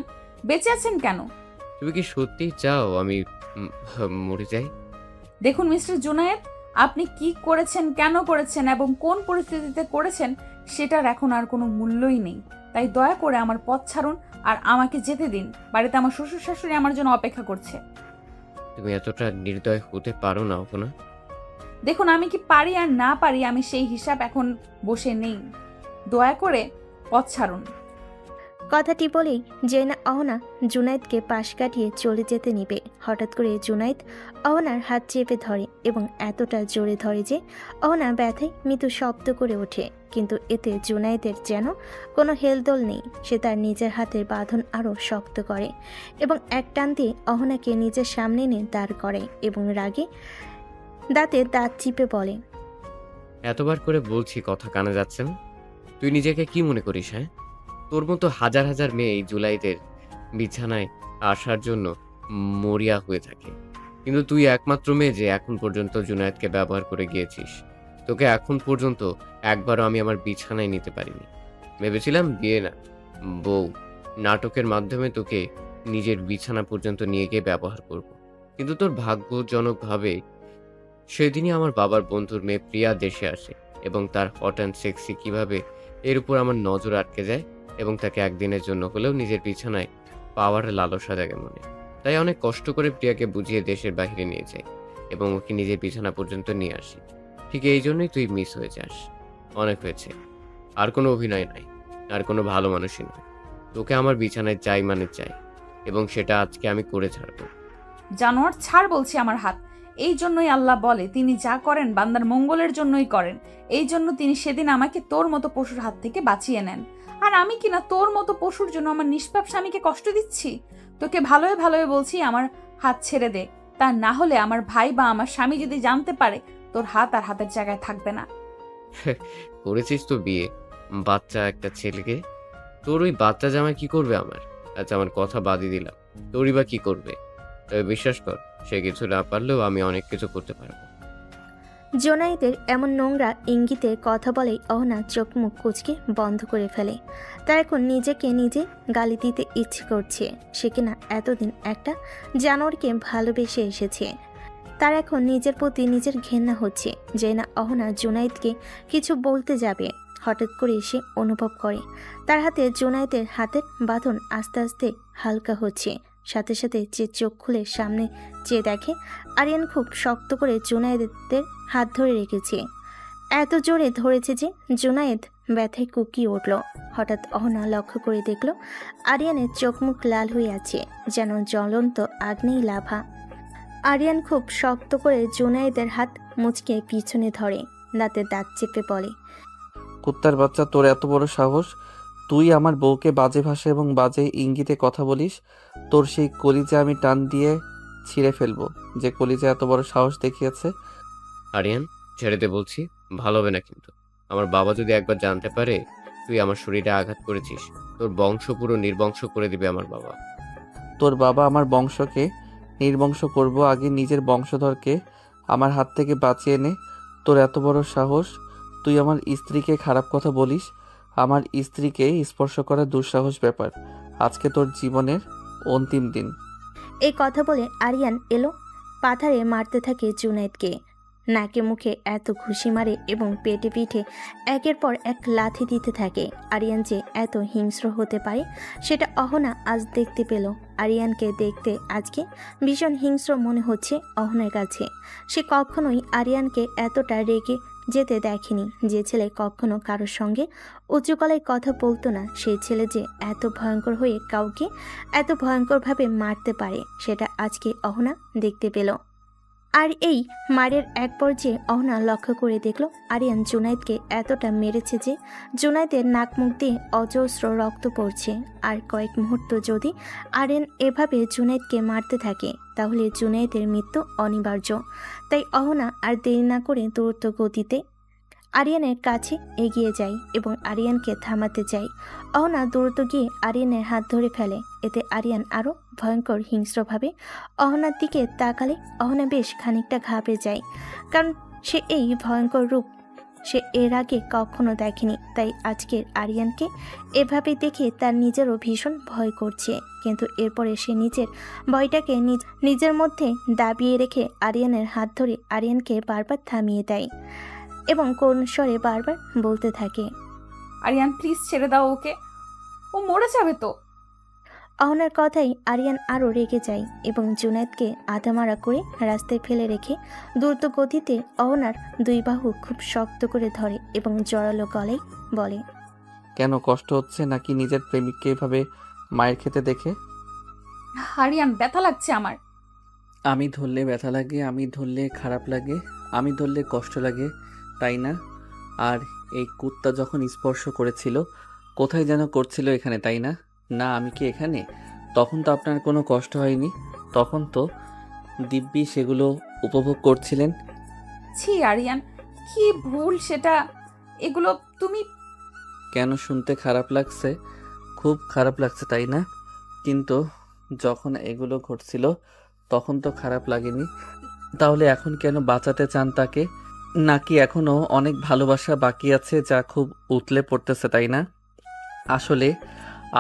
বেঁচে আছেন কেন?
তুমি কি সত্যি চাও আমি মরে যাই?
দেখুন মিস্টার জুনায়েদ, আপনি কি করেছেন, কেন করেছেন এবং কোন পরিস্থিতিতে করেছেন সেটার এখন আর কোনো মূল্যই নেই। তাই দয়া করে আমার পথ ছাড়ুন আর আমাকে যেতে দিন। বাড়িতে আমার শ্বশুর শাশুড়ি আমার জন্য অপেক্ষা করছে।
তুমি এতটা নির্দয় হতে পারো না অপনা।
দেখুন আমি কি পারি আর না পারি আমি সেই হিসাব এখন বসে নেই। দয়া করে পথ ছাড়ুন।
কথাটি বলেই জেনা অহনা জুনায়েদকে পাশ কাটিয়ে চলে যেতে নিবে। হঠাৎ করে জুনায়েদ অহনার হাত চেপে ধরে এবং এতটা জোরে ধরে যে অহনা ব্যথায় মৃদু শব্দ করে ওঠে। কিন্তু এতে জুনায়েদের যেন কোনো হেলদোল নেই। সে তার নিজের হাতের বাঁধন আরও শক্ত করে এবং এক টান দিয়ে অহনাকে নিজের সামনে এনে দাঁড় করে এবং রাগে দাঁতে দাঁত চিপে বলে,
এতবার করে বলছি কথা কানে যাচ্ছে না? তুই নিজেকে কি মনে করিস? হ্যাঁ, তোর মতো হাজার হাজার মেয়ে এই জুলাইদের বিছানায় আসার জন্য মরিয়া হয়ে থাকে, কিন্তু তুই একমাত্র মেয়ে যে এখন পর্যন্ত জুনায়েদকে ব্যবহার করে গিয়েছিস। তোকে এখন পর্যন্ত একবারও আমি আমার বিছানায় নিতে পারিনি। ভেবেছিলাম বিয়ে না, বউ নাটকের মাধ্যমে তোকে নিজের বিছানা পর্যন্ত নিয়ে গিয়ে ব্যবহার করব। কিন্তু তোর ভাগ্যজনকভাবে সেদিনই আমার বাবার বন্ধুর মেয়ে প্রিয়া দেশে আসে এবং তার হট অ্যান্ড সেক্সি কিভাবে এর উপর আমার নজর আটকে যায় এবং তাকে একদিনের জন্য হলেও নিজের বিছানায় পাওয়ার লালসা জাগে মনে। তাই অনেক কষ্ট করে প্রিয়াকে বুঝিয়ে দেশের বাইরে নিয়ে যাই এবং ওকে নিজের বিছানা পর্যন্ত নিয়ে আসি। ঠিক এই জন্যই তুই মিস হয়ে যাস। অনেক হয়েছে, আর কোনো অভিনয় নাই, আর কোনো ভালো মানুষই নয়। তোকে আমার বিছানায় চাই মানে চাই, এবং সেটা আজকে আমি করে ছাড়বো।
জানোয়ার, ছাড় বলছি আমার হাত। এই জন্যই আল্লাহ বলে তিনি যা করেন বান্দার মঙ্গলের জন্যই করেন। এই জন্য তিনি সেদিন আমাকে তোর মতো পশুর হাত থেকে বাঁচিয়ে নেন। আর আমি কিনা তোর মতো পশুর জন্য আমার নিষ্পাপ স্বামীকে কষ্ট দিচ্ছি? তোকে ভালোই ভালোই বলছি আমার হাত ছেড়ে দে, তা না হলে আমার ভাই বা আমার স্বামী যদি জানতে পারে তোর হাত আর হাতের জায়গায় থাকবে না।
করেছিস তো বিয়ে, বাচ্চা একটা ছেলেকে। তোর ওই বাচ্চা জামাই কি করবে আমার? আচ্ছা, আমার কথা বাদই দিলাম, তোরই বা কি করবে? তবে বিশ্বাস কর, সে কিছু না পারলেও আমি অনেক কিছু করতে পারবো।
জোনায়েদের এমন নোংরা ইঙ্গিতে কথা বলেই অহনা চোখ মুখ কুঁচকে বন্ধ করে ফেলে। তার এখন নিজেকে নিজে গালি দিতে ইচ্ছে করছে। সে কিনা এতদিন একটা জানোয়ারকে ভালোবেসে এসেছে। তার এখন নিজের প্রতি নিজের ঘেন্না হচ্ছে যে না অহনা জোনায়েদকে কিছু বলতে যাবে। হঠাৎ করে সে অনুভব করে তার হাতে জোনায়েদের হাতের বাঁধন আস্তে আস্তে হালকা হচ্ছে। সাথে সাথে যে চোখ খুলে সামনে চেয়ে দেখে আরিয়ান খুব শক্ত করে জোনায়েদের হাত ধরে রেখেছে। এত জোরে ধরেছে যে জোনায়েদ ব্যথায় কুকিয়ে উঠল। হঠাৎ অহনা লক্ষ্য করে দেখল আরিয়ানের চোখ মুখ লাল হয়ে আছে, যেন জ্বলন্ত আগ্নেয় লাভা। আরিয়ান খুব শক্ত করে জোনায়েদের হাত মুচকে পিছনে ধরে, দাঁতে দাঁত চেপে বলে,
কুত্তার বাচ্চা, তোর এত বড় সাহস! তুই আমার বউকে বাজে ভাষা এবং বাজে ইঙ্গিতে কথা বলিস। তোর সেই কলিজা আমি টান দিয়ে ছিঁড়ে ফেলবো, যে কলিজা এত বড় সাহস দেখিয়েছে।
আরিয়ান, ছেড়ে দে বলছি, ভালো হবে না কিন্তু। আমার বাবা যদি একবার জানতে পারে তুই আমার শরীরে আঘাত করেছিস, তোর বংশ পুরো নির্বংশ করে দিবে আমার বাবা।
তোর বাবা আমার বংশকে নির্বংশ করব, আগে নিজের বংশধরকে আমার হাত থেকে বাঁচিয়ে নে। তোর এত বড় সাহস, তুই আমার স্ত্রীকে খারাপ কথা বলিস। আমার স্ত্রীকে স্পর্শ করা দুঃসাহস ব্যাপার। আজকে তোর জীবনের অন্তিম দিন।
এই কথা বলে আরিয়ান এলো পাথারে মারতে থাকে জুনায়েদকে। নাকে মুখে এত ঘুষি মারে এবং পেটে পিঠে একের পর এক লাথি দিতে থাকে। আরিয়ান যে এত হিংস্র হতে পারে সেটা অহনা আজ দেখতে পেল। আরিয়ানকে দেখতে আজকে ভীষণ হিংস্র মনে হচ্ছে অহনার কাছে। সে কখনোই আরিয়ানকে এতটা রেগে যেতে দেখেনি। যে ছেলে কখনো কারোর সঙ্গে উঁচু গলায় কথা বলতো না, সেই ছেলে যে এত ভয়ঙ্কর হয়ে কাউকে এত ভয়ঙ্করভাবে মারতে পারে সেটা আজকে অহনা দেখতে পেল। আর এই মারের এক পর্যায়ে অহনা লক্ষ্য করে দেখল আরিয়ান জুনায়েদকে এতটা মেরেছে যে জুনায়েদের নাক মুখ দিয়ে অজস্র রক্ত পড়ছে। আর কয়েক মুহূর্ত যদি আরিয়ান এভাবে জুনায়েদকে মারতে থাকে তাহলে জুনায়েদের মৃত্যু অনিবার্য। তাই অহনা আর দেরি না করে দ্রুত গতিতে আরিয়ানের কাছে এগিয়ে যায় এবং আরিয়ানকে থামাতে চায়। অহনা দ্রুত গিয়ে আরিয়ানের হাত ধরে ফেলে। এতে আরিয়ান আরও ভয়ঙ্কর হিংস্রভাবে অহনার দিকে তাকালে অহনা বেশ খানিকটা ঘাবড়ে যায়, কারণ সে এই ভয়ঙ্কর রূপ সে এর আগে কখনো দেখেনি। তাই আজকের আরিয়ানকে এভাবে দেখে তার নিজেরও ভীষণ ভয় করছে। কিন্তু এরপরে সে নিজের ভয়টাকে নিজের মধ্যে দাবিয়ে রেখে আরিয়ানের হাত ধরে আরিয়ানকে বারবার থামিয়ে দেয় এবং কোন স্বরে বারবার বলতে থাকে,
আরিয়ান প্লিজ ছেড়ে দাও ওকে, ও মরে যাবে তো।
অহনার কথাই আরিয়ান আরও রেগে যায় এবং জুনায়েদকে আধামারা করে রাস্তায় ফেলে রেখে দ্রুত গতিতে অহনার দুই বাহু খুব শক্ত করে ধরে এবং জোরালো গলায় বলে,
কেন কষ্ট হচ্ছে নাকি নিজের প্রেমিককে এভাবে মায়ের খেতে দেখে?
আরিয়ান, ব্যথা লাগছে আমার।
আমি ধরলে ব্যথা লাগে, আমি ধরলে খারাপ লাগে, আমি ধরলে কষ্ট লাগে, তাই না? আর এই কুত্তা যখন স্পর্শ করেছিল কোথায় যেন করছিল, এখানে তাই না? না, আমি কি এখানে? তখন তো আপনার কোনো কষ্ট হয়নি, তখন তো দিব্যি সেগুলো উপভোগ করছিলেন।
ছি আরিয়ান, কি ভুল সেটা। এগুলো তুমি
কেন শুনতে খারাপ লাগছে? খুব খারাপ লাগছে তাই না? কিন্তু যখন এগুলো ঘটছিল তখন তো খারাপ লাগেনি, তাহলে এখন কেন বাঁচাতে চান তাকে? নাকি এখনো অনেক ভালোবাসা বাকি আছে যা খুব উতলে পড়তেছে, তাই না? আসলে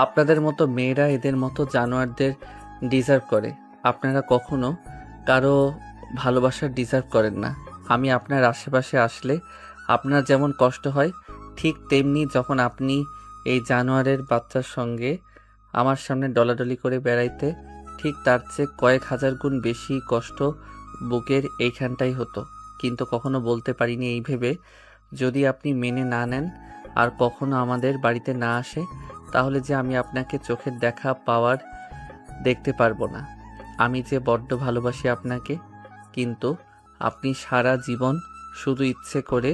আপনাদের মতো মেয়েরা এদের মতো জানোয়ারদের ডিজার্ভ করে। আপনারা কখনো কারো ভালোবাসা ডিজার্ভ করেন না। আমি আপনার আশেপাশে আসলে আপনার যেমন কষ্ট হয়, ঠিক তেমনি যখন আপনি এই জানোয়ারের বাচ্চার সঙ্গে আমার সামনে ডলাডলি করে বেড়াইতে, ঠিক তার চেয়ে কয়েক হাজার গুণ বেশি কষ্ট বুকের এইখানটাই হতো। কিন্তু কখনো বলতে পারিনি এই ভেবে, যদি আপনি মেনে না নেন আর কখনো আমাদের বাড়িতে না আসে, তাহলে যে আমি আপনাকে চোখের দেখা পাওয়ার দেখতে পারবো না। আমি যে বড্ড ভালোবাসি আপনাকে, কিন্তু আপনি সারা জীবন শুধু ইচ্ছে করে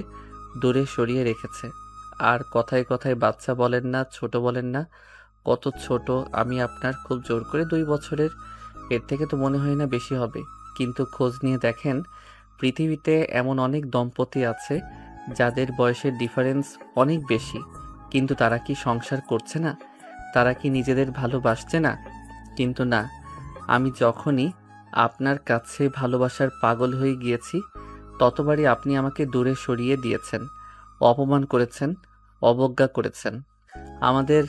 দূরে সরিয়ে রেখেছে। আর কথায় কথায় বাচ্চা বলেন না, ছোট বলেন না। কত ছোট আমি আপনার, খুব জোর করে 2 বছরের, এর থেকে তো মনে হয় না বেশি হবে। কিন্তু খোঁজ নিয়ে দেখেন, পৃথিবীতে এমন অনেক দম্পতি আছে যাদের বয়সের ডিফারেন্স অনেক বেশি, কিন্তু তারা কি সংসার করছে না? তারা কি নিজেদের ভালোবাসছে না? কিন্তু না, আমি যখনই আপনার কাছে ভালোবাসার পাগল হয়ে গিয়েছি, ততবারই আপনি আমাকে দূরে সরিয়ে দিয়েছেন, অপমান করেছেন, অবজ্ঞা করেছেন। আমাদের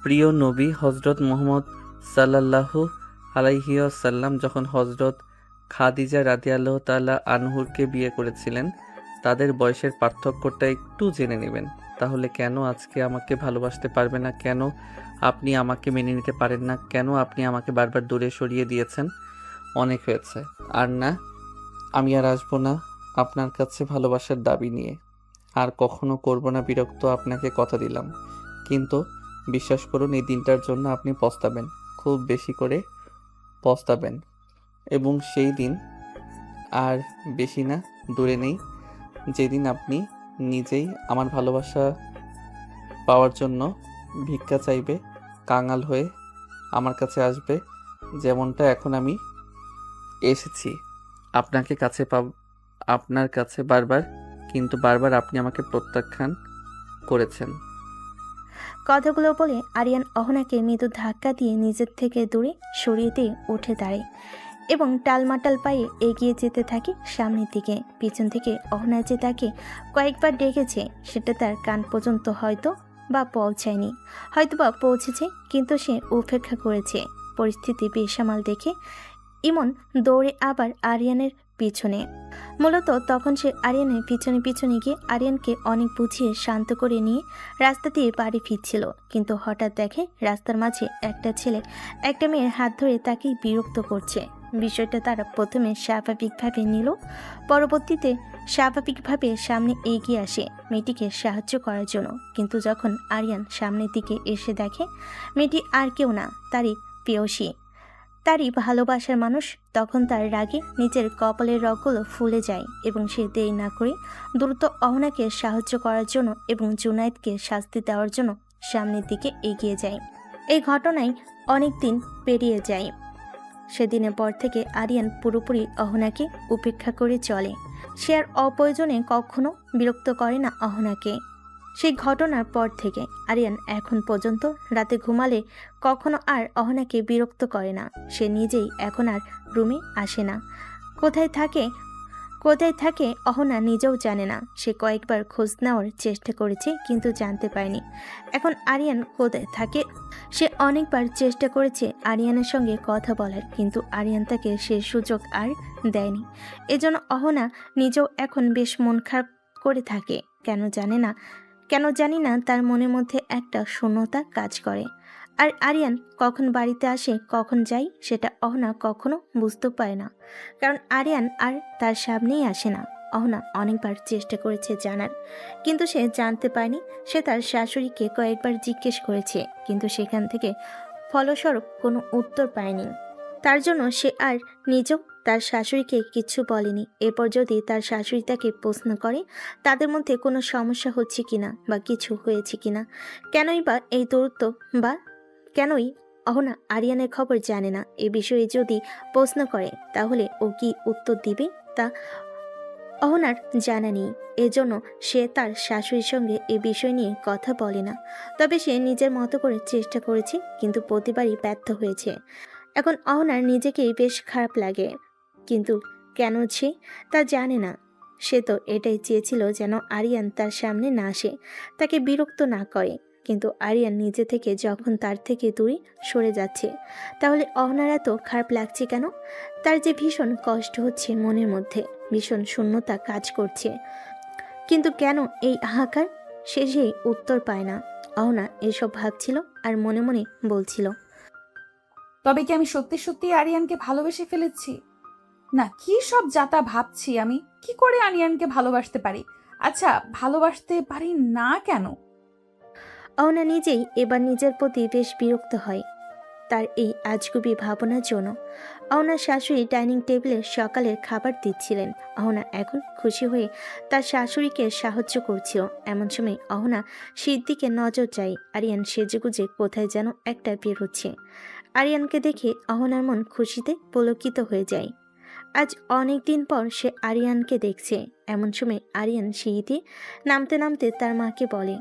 প্রিয় নবী হজরত মুহাম্মদ সাল্লাল্লাহু আলাইহি ওয়াসাল্লাম যখন হজরত খাদিজা রাদিয়াল্লাহু তাআলা আনহুরকে বিয়ে করেছিলেন, তাদের বয়সের পার্থক্যটা একটু জেনে নেবেন। তাহলে কেন আজকে আমাকে ভালোবাসতে পারবে না? কেন আপনি আমাকে মেনে নিতে পারেন না? কেন আপনি আমাকে বারবার দূরে সরিয়ে দিয়েছেন? অনেক হয়েছে, আর না, আমি আর আসবো না আপনার কাছে ভালোবাসার দাবি নিয়ে। আর কখনো করব না বিরক্ত, আপনাকে কথা দিলাম। কিন্তু বিশ্বাস করুন, এই দিনটার জন্য আপনি পস্তাবেন, খুব বেশি করে পস্তাবেন। এবং সেই দিন আর বেশি না দূরে নেই, যেদিন আপনি নিজেই আমার ভালোবাসা পাওয়ার জন্য ভিক্ষা চাইবে, কাঙাল হয়ে আমার কাছে আসবে, যেমনটা এখন আমি এসেছি আপনাকে কাছে আপনার কাছে বারবার, কিন্তু বারবার আপনি আমাকে প্রত্যাখ্যান করেছেন।
কথাগুলো বলে আরিয়ান অহনাকে মৃদু ধাক্কা দিয়ে নিজের থেকে দূরে সরিয়ে দিয়ে উঠে দাঁড়ায় এবং টালমাটাল পায়ে এগিয়ে যেতে থাকে সামনের দিকে। পিছন থেকে অহনা যে তাকে কয়েকবার ডেকেছে, সেটা তার কান পর্যন্ত হয়তো বা পৌঁছায়নি, হয়তো বা পৌঁছেছে, কিন্তু সে উপেক্ষা করেছে। পরিস্থিতি বেসামাল দেখে ইমন দৌড়ে আবার আরিয়ানের পিছনে। মূলত তখন সে আরিয়ানের পিছনে পিছনে গিয়ে আরিয়ানকে অনেক বুঝিয়ে শান্ত করে নিয়ে রাস্তা দিয়ে বাড়ি ফিরছিল, কিন্তু হঠাৎ দেখে রাস্তার মাঝে একটা ছেলে একটা মেয়ের হাত ধরে তাকে বিরক্ত করছে। বিষয়টা তারা প্রথমে স্বাভাবিকভাবে নিল, পরবর্তীতে স্বাভাবিকভাবে সামনে এগিয়ে আসে মেয়েটিকে সাহায্য করার জন্য। কিন্তু যখন আরিয়ান সামনের দিকে এসে দেখে মেয়েটি আর কেউ না, তারই প্রেয়সী, তারই ভালোবাসার মানুষ, তখন তার রাগে নিজের কপালের রগগুলো ফুলে যায় এবং সে দেরি না করে দ্রুত অহনাকে সাহায্য করার জন্য এবং জুনায়েদকে শাস্তি দেওয়ার জন্য সামনের দিকে এগিয়ে যায়। এই ঘটনায় অনেক দিন পেরিয়ে যায়। সেদিনের পর থেকে আরিয়ান পুরোপুরি অহনাকে উপেক্ষা করে চলে। সে আর অপ্রয়োজনে কখনো বিরক্ত করে না অহনাকে। সেই ঘটনার পর থেকে আরিয়ান এখন পর্যন্ত রাতে ঘুমালে কখনো আর অহনাকে বিরক্ত করে না। সে নিজেই এখন আর রুমে আসে না। কোথায় থাকে অহনা নিজেও জানে না। সে কয়েকবার খোঁজ নেওয়ার চেষ্টা করেছে, কিন্তু জানতে পারেনি এখন আরিয়ান কোথায় থাকে। সে অনেকবার চেষ্টা করেছে আরিয়ানের সঙ্গে কথা বলার, কিন্তু আরিয়ান তাকে সে সুযোগ আর দেয়নি। এজন্য অহনা নিজেও এখন বেশ মন খারাপ করে থাকে। কেন জানি না তার মনের মধ্যে একটা শূন্যতা কাজ করে। আর আরিয়ান কখন বাড়িতে আসে, কখন যায়, সেটা অহনা কখনো বুঝতে পারে না, কারণ আরিয়ান আর তার সামনেই আসে না। অহনা অনেকবার চেষ্টা করেছে জানার, কিন্তু সে জানতে পারেনি। সে তার শাশুড়িকে কয়েকবার জিজ্ঞেস করেছে, কিন্তু সেখান থেকে ফলস্বরূপ কোনো উত্তর পায়নি। তার জন্য সে আর নিজেও তার শাশুড়িকে কিছু বলেনি। এরপর যদি তার শাশুড়ি তাকে প্রশ্ন করে তাদের মধ্যে কোনো সমস্যা হচ্ছে কিনা বা কিছু হয়েছে কিনা, কেনই বা এই দূরত্ব, বা কেনই অহনা আরিয়ানের খবর জানে না, এ বিষয়ে যদি প্রশ্ন করে তাহলে ও কি উত্তর দিবে তা অহনার জানা নেই। এজন্য সে তার শাশুড়ির সঙ্গে এ বিষয় নিয়ে কথা বলে না। তবে সে নিজের মতো করে চেষ্টা করেছে, কিন্তু প্রতিবারই ব্যর্থ হয়েছে। এখন অহনার নিজেকেই বেশ খারাপ লাগে, কিন্তু কেন সে তা জানে না। সে তো এটাই চেয়েছিল যেন আরিয়ান তার সামনে না আসে, তাকে বিরক্ত না করে। কিন্তু আরিয়ান নিজে থেকে যখন তার থেকে দূরে সরে যাচ্ছে, তাহলে অহনার এত খারাপ লাগছে কেন? তার যে ভীষণ কষ্ট হচ্ছে মনের মধ্যে, ভীষণ শূন্যতা কাজ করছে। কিন্তু কেন এই হাহাকার? সে যে উত্তর পায় না। অহনা এসব ভাবছিল আর মনে মনে বলছিল,
তবে কি আমি সত্যি সত্যি আরিয়ানকে ভালোবেসে ফেলেছি? না, কি সব যাতা ভাবছি আমি! কি করে আরিয়ানকে ভালোবাসতে পারি? আচ্ছা, ভালোবাসতে পারি না কেন?
অহনা নিজেই এবার নিজের প্রতি বেশ বিরক্ত হয় তার এই আজগুবি ভাবনার জন্য। অহনার শাশুড়ি ডাইনিং টেবিলে সকালের খাবার দিচ্ছিলেন। অহনা এখন খুশি হয়ে তার শাশুড়িকে সাহায্য করছিল। এমন সময় অহনা সিদ্দিকে নজর যায়। আরিয়ান সেজেগুজে কোথায় যেন একটা বের হচ্ছে। আরিয়ানকে দেখে অহনার মন খুশিতে পুলকিত হয়ে যায়। আজ অনেক দিন পর সে আরিয়ানকে দেখছে। এমন সময় আরিয়ান সিঁড়িতে নামতে নামতে তার মাকে বলে,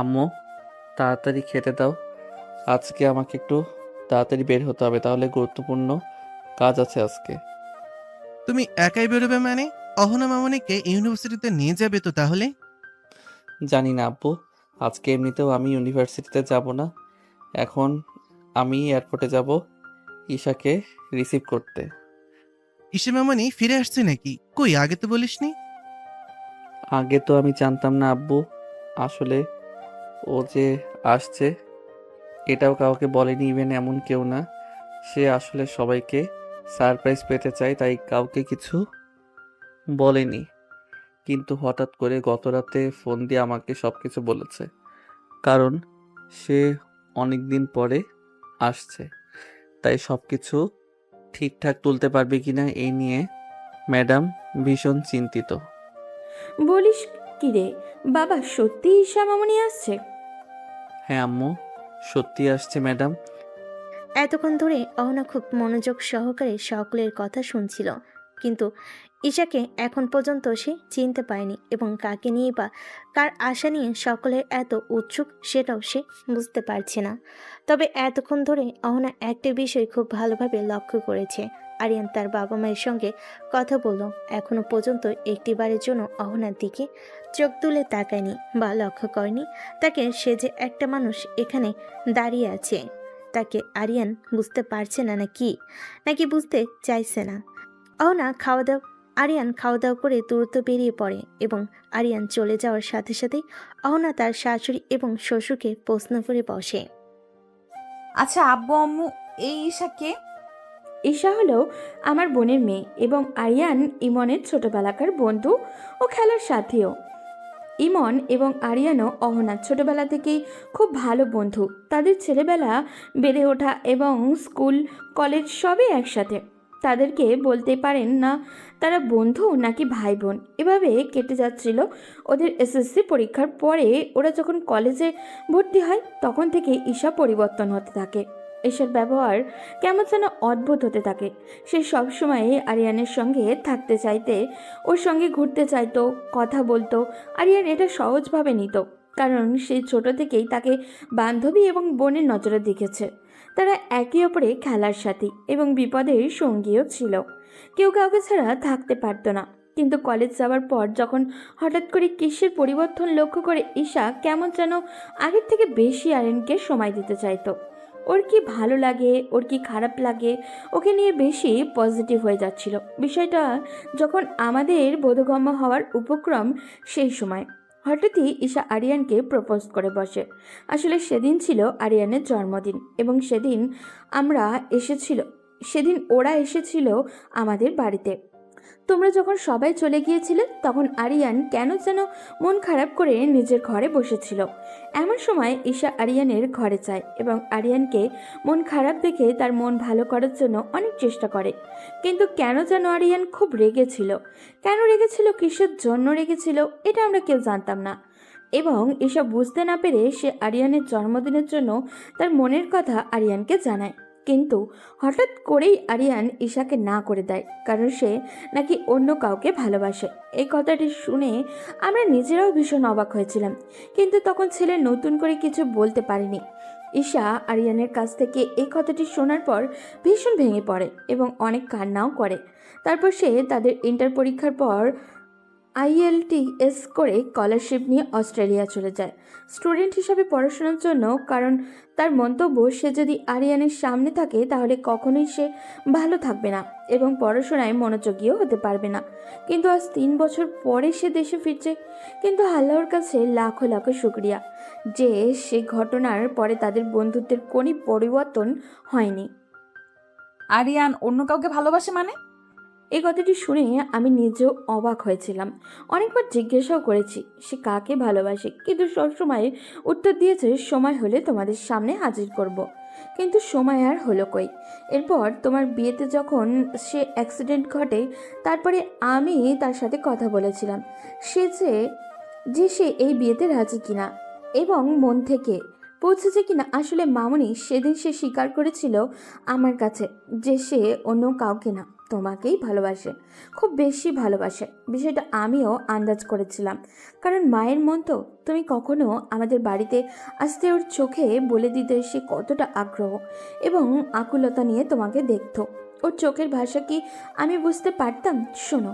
আম্মু, তাড়াতাড়ি খেতে দাও। আজকে আমাকে একটু তাড়াতাড়ি বের হতে হবে, তাহলে গুরুত্বপূর্ণ কাজ আছে আজকে।
তুমি একাই বেরোবে মানে? অহনা মামনিকে ইউনিভার্সিটিতে নিয়ে যাবে তো তাহলে?
জানি না আব্বু, আজকে এমনিতেও আমি ইউনিভার্সিটিতে যাব না। এখন আমি এয়ারপোর্টে যাব ঈশাকে রিসিভ করতে।
ইসে মামনি ফিরে আসছে নাকি? কই, আগে তো বলিসনি।
আগে তো আমি জানতাম না আব্বু, আসলে ও যে আসছে এটাও কাউকে বলেনি, ইভেন এমন কেউ না। সে আসলে সবাইকে সারপ্রাইজ পেতে চায়, তাই কাউকে কিছু বলেনি। কিন্তু হঠাৎ করে গত রাতে ফোন দিয়ে আমাকে সবকিছু বলেছে, কারণ সে অনেক দিন পরে আসছে। তাই সবকিছু ঠিকঠাক তুলতে পারবে কিনা এই নিয়ে ম্যাডাম ভীষণ চিন্তিত।
বলিস কি রে বাবা, সত্যি ঈশা মামনি আসছে?
হ্যাঁ আম্মু, সত্যি আসছে ম্যাডাম।
এতক্ষণ ধরে অহনা খুব মনোযোগ সহকারে সকলের কথা শুনছিল, কিন্তু ঈশাকে এখন পর্যন্ত সে চিনতে পারেনি এবং কাকে নিয়ে বা কার আশা নিয়ে সকলের এত উৎসুক সেটাও সে বুঝতে পারছে না। তবে এতক্ষণ ধরে অহনা একটা বিষয় খুব ভালোভাবে লক্ষ্য করেছে। আরিয়ান তার বাবা মায়ের সঙ্গে কথা বলল, এখনো পর্যন্ত একটিবারের জন্য অহনার দিকে চোখ তুলে তাকায়নি বা লক্ষ্য করেনি তাকে। সে যে একটা মানুষ এখানে দাঁড়িয়ে আছে, তাকে আরিয়ান বুঝতে পারছে না নাকি বুঝতে চাইছে না। আরিয়ান খাওয়া দাওয়া করে দ্রুত বেরিয়ে পড়ে এবং আরিয়ান চলে যাওয়ার সাথে সাথেই অহনা তার শাশুড়ি এবং শ্বশুরকে প্রশ্ন করে বসে,
আচ্ছা আব্বু আম্মু, এই ঈশাকে?
ঈশা হলো আমার বোনের মেয়ে এবং আরিয়ান ইমনের ছোটবেলাকার বন্ধু ও খেলার সাথীও। ইমন এবং আরিয়ানও অহনার ছোটবেলা থেকেই খুব ভালো বন্ধু। তাদের ছেলেবেলা বেড়ে ওঠা এবং স্কুল কলেজ সবই একসাথে। তাদেরকে বলতে পারেন না তারা বন্ধু নাকি ভাই বোন। এভাবে কেটে যাচ্ছিল ওদের এসএসসি পরীক্ষার পরে। ওরা যখন কলেজে ভর্তি হয় তখন থেকে ঈশা পরিবর্তন হতে থাকে। ঈশার ব্যবহার কেমন যেন অদ্ভুত হতে থাকে। সে সবসময় আরিয়ানের সঙ্গে থাকতে চাইতে, ওর সঙ্গে ঘুরতে চাইতো, কথা বলতো। আরিয়ান এটা সহজভাবে নিত, কারণ সে ছোট থেকেই তাকে বান্ধবী এবং বোনের নজরে দেখেছে। তারা একে অপরে খেলার সাথী এবং বিপদের সঙ্গীও ছিল। কেউ কাউকে ছাড়া থাকতে পারতো না। কিন্তু কলেজ যাওয়ার পর যখন হঠাৎ করে কিসের পরিবর্তন লক্ষ্য করে ঈশা কেমন যেন আগের থেকে বেশি আরিয়ানকে সময় দিতে চাইতো। ওর কি ভালো লাগে, ওর কি খারাপ লাগে, ওকে নিয়ে বেশি পজিটিভ হয়ে যাচ্ছিল। বিষয়টা যখন আমাদের বোধগম্য হওয়ার উপক্রম, সেই সময় হঠাৎই ঈশা আরিয়ানকে প্রপোজ করে বসে। আসলে সেদিন ছিল আরিয়ানের জন্মদিন এবং সেদিন ওরা এসেছিল আমাদের বাড়িতে। তোমরা যখন সবাই চলে গিয়েছিলে তখন আরিয়ান কেন যেন মন খারাপ করে নিজের ঘরে বসেছিল। এমন সময় ঈশা আরিয়ানের ঘরে যায় এবং আরিয়ানকে মন খারাপ দেখে তার মন ভালো করার জন্য অনেক চেষ্টা করে। কিন্তু কেন যেন আরিয়ান খুব রেগেছিল। কেন রেগেছিল, কিসের জন্য রেগেছিল, এটা আমরা কেউ জানতাম না। এবং ঈশা বুঝতে না পেরে সে আরিয়ানের জন্মদিনের জন্য তার মনের কথা আরিয়ানকে জানায়। কিন্তু হঠাৎ করেই আরিয়ান ঈশাকে না করে দেয়, কারণ সে নাকি অন্য কাউকে ভালোবাসে। এই কথাটি শুনে আমরা নিজেরাও ভীষণ অবাক হয়েছিলাম, কিন্তু তখন ছেলে নতুন করে কিছু বলতে পারেনি। ঈশা আরিয়ানের কাছ থেকে এই কথাটি শোনার পর ভীষণ ভেঙে পড়ে এবং অনেক কান্নাও করে। তারপর সে তাদের ইন্টার পরীক্ষার পর IELTS করে স্কলারশিপ নিয়ে অস্ট্রেলিয়া চলে যায় স্টুডেন্ট হিসাবে পড়াশোনার জন্য। কারণ তার মন্তব্য, সে যদি আরিয়ানের সামনে থাকে তাহলে কখনোই সে ভালো থাকবে না এবং পড়াশোনায় মনোযোগীও হতে পারবে না। কিন্তু আজ 3 বছর পরে সে দেশে ফিরছে। কিন্তু আল্লাহর কাছে লাখো লাখো শুক্রিয়া যে সে ঘটনার পরে তাদের বন্ধুত্বের কোনো পরিবর্তন হয়নি।
আরিয়ান অন্য কাউকে ভালোবাসে মানে?
এই কথাটি শুনে আমি নিজেও অবাক হয়েছিলাম। অনেকবার জিজ্ঞাসাও করেছি সে কাকে ভালোবাসে, কিন্তু সবসময় উত্তর দিয়েছে সময় হলে তোমাদের সামনে হাজির করব। কিন্তু সময় আর হলো কই। এরপর তোমার বিয়েতে যখন সে অ্যাক্সিডেন্ট ঘটে, তারপরে আমি তার সাথে কথা বলেছিলাম যে সে এই বিয়েতে রাজি কিনা এবং মন থেকে পৌঁছেছে কিনা। আসলে মামনি সেদিন সে স্বীকার করেছিল আমার কাছে যে সে অন্য কাউকে না, তোমাকেই ভালোবাসে, খুব বেশি ভালোবাসে। বিষয়টা আমিও আন্দাজ করেছিলাম, কারণ মায়ের মন তো। তুমি কখনো আমাদের বাড়িতে আসতে ওর চোখে বলে দিতে সে কতটা আগ্রহ এবং আকুলতা নিয়ে তোমাকে দেখতো। ওর চোখের ভাষা কি আমি বুঝতে পারতাম? শোনো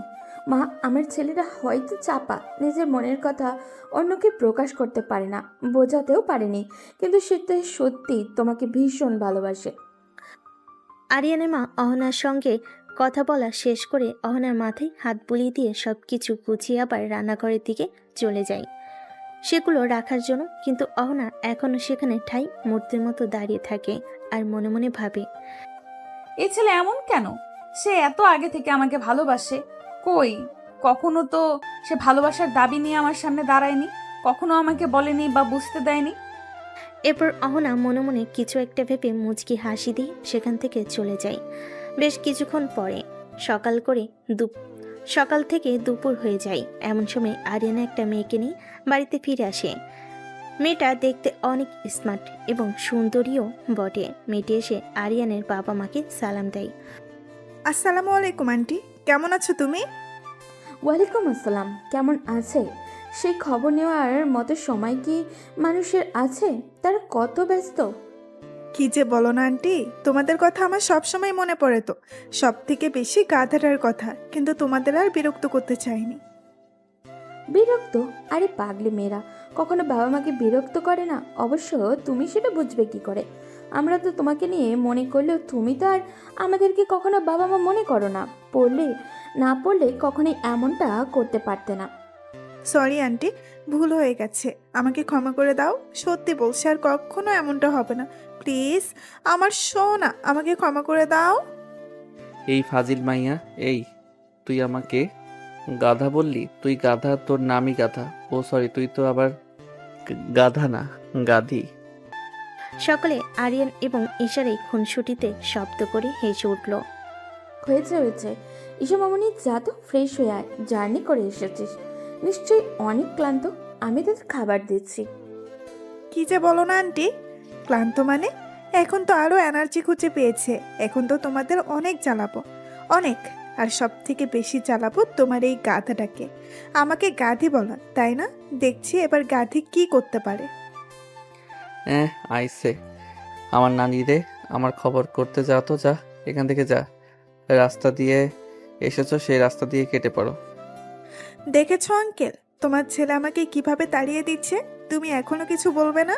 মা, আমার ছেলেরা হয়তো চাপা, নিজের মনের কথা অন্যকে প্রকাশ করতে পারে না, বোঝাতেও পারেনি, কিন্তু সেটা সত্যি তোমাকে ভীষণ ভালোবাসে।
আরিয়ানের মা অহনার সঙ্গে কথা বলা শেষ করে অহনার মাথায় হাত বুলিয়ে দিয়ে সব কিছু গুছিয়ে আবার রান্নাঘরের দিকে চলে যায় সেগুলো রাখার জন্য। কিন্তু অহনা এখনও সেখানে ঠাই মূর্তির মতো দাঁড়িয়ে থাকে আর মনে মনে ভাবে,
এই ছেলে এমন কেন? সে এত আগে থেকে আমাকে ভালোবাসে, কই কখনো তো সে ভালোবাসার দাবি নিয়ে আমার সামনে দাঁড়ায়নি, কখনো আমাকে বলেনি বা বুঝতে দেয়নি।
এরপর অহনা মনে মনে কিছু একটা ভেবে মুচকি হাসি দিয়ে সেখান থেকে চলে যায়। বেশ কিছুক্ষণ পরে সকাল থেকে দুপুর হয়ে যায়। এমন সময় আরিয়ানা একটা মেয়েকে নিয়ে বাড়িতে ফিরে আসে। মেয়েটা দেখতে অনেক স্মার্ট এবং সুন্দরীও বটে। মেয়েটি এসে আরিয়ানের বাবা মাকে সালাম দেয়।
আসসালামু আলাইকুম আন্টি, কেমন আছো তুমি?
ওয়ালাইকুম আসসালাম। কেমন আছে? সেই খবর নেওয়ার মতো সময় কি মানুষের আছে? তারা কত ব্যস্ত।
কি যে বলো না আন্টি, তোমাদের কথা আমার সব সময় মনে পড়ে, তো সব থেকে বেশি গাধাটার কথা, কিন্তু তোমাদের আর বিরক্ত করতে চাইনি।
বিরক্ত? আরে পাগলি মেয়েরা কখনো বাবা মাকে বিরক্ত করে না। অবশ্য তুমি সেটা বুঝবে কি করে? আমরা তো তোমাকে নিয়ে মনে করলেও তুমি তো আর আমাদেরকে কখনো বাবা মা মনে করো না। পড়লে কখনোই এমনটা করতে পারতে না।
সরি আন্টি, ভুল হয়ে গেছে, আমাকে ক্ষমা করে দাও। সত্যি বলছি আর কখনো এমনটা হবে না, প্লিজ আমার সোনা, আমাকে ক্ষমা করে দাও।
এই ফাজিল মাইয়া, এই তুই আমাকে গাধা বললি? তুই গাধা, তোর নামই গাধা। ও সরি, তুই তো আবার গাধা না, গাধি।
সকলে আরিয়ান এবং ঈশার এই খুনসুটিতে শব্দ করে হেসে উঠল।
হয়েছে ঈশা মামনি, যা তো ফ্রেশ হয়ে আয়, জার্নি করে এসেছিস, নিশ্চয়ই অনেক ক্লান্ত। আমি তোদের খাবার দিচ্ছি।
কি যে বলো না আন্টি, ক্লান্ত মানে? এখন তো আরো এনার্জি খুঁজে পেয়েছে, এখন তো তোমাদের অনেক জ্বালাবো, অনেক। আর সব থেকে বেশি জ্বালাবো তোমার এই গাধাটাকে। আমাকে গাধি বলা, তাই না? দেখছি এবার গাধি কি করতে পারে।
আইসে আমার নানি রে, আমার খবর করতে যা, তো যা, এখান থেকে যা। রাস্তা দিয়ে এসেছো, সেই রাস্তা দিয়ে কেটে পড়ো।
দেখেছো আঙ্কেল, তোমার ছেলে আমাকে কিভাবে তাড়িয়ে দিচ্ছে, তুমি এখনো কিছু বলবে না?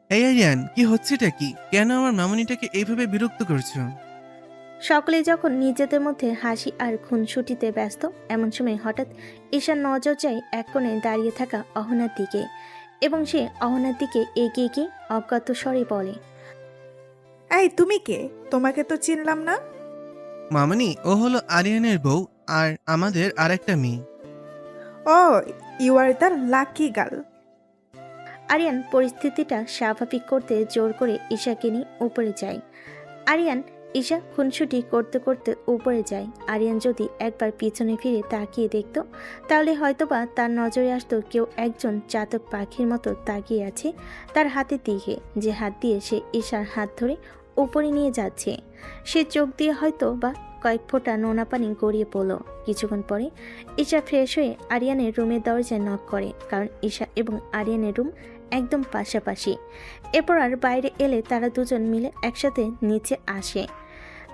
এই আরিয়ান, কি হচ্ছেটা কি? কেন আমার মামনিটাকে এইভাবে বিরক্ত করছো?
সকলে যখন নিজেদের মধ্যে হাসি আর খুনসুটিতে ব্যস্ত, এমন সময় হঠাৎ ঈশার নজর যায় এক কোণে দাঁড়িয়ে থাকা অহনার দিকে এবং সে অহনার দিকে এগিয়ে গিয়ে অজ্ঞাত স্বরে বলে,
এই তুমি কে? তোমাকে তো চিনলাম না।
মামনি, ও হলো আরিয়ানের বউ আর আমাদের আরেকটা মেয়ে।
Oh, you are the lucky girl.
Aryan পরিস্থিতিটা স্বাভাবিক করতে জোর করে ঈশাকে নিয়ে উপরে যায়। ঈশা খুনসুটি করতে করতে উপরে যায়। আরিয়ান যদি একবার পিছনে ফিরে তাকিয়ে দেখত, তাহলে হয়তোবা তার নজরে আসতো কেউ একজন চাতক পাখির মতো তাকিয়ে আছে তার হাতের দিকে, যে হাত দিয়ে সে ঈশার হাত ধরে উপরে নিয়ে যাচ্ছে। সে চোখ দিয়ে হয়তো বা কয়েক ফোঁটা নোনা পানি গড়িয়ে পড়ল। কিছুক্ষণ পরে ঈশা ফ্রেশ হয়ে আরিয়ানের রুমের দরজায় নক করে, কারণ ঈশা এবং আরিয়ানের রুম একদম পাশাপাশি। এরপর আর বাইরে এলে তারা দুজন মিলে একসাথে নিচে আসে।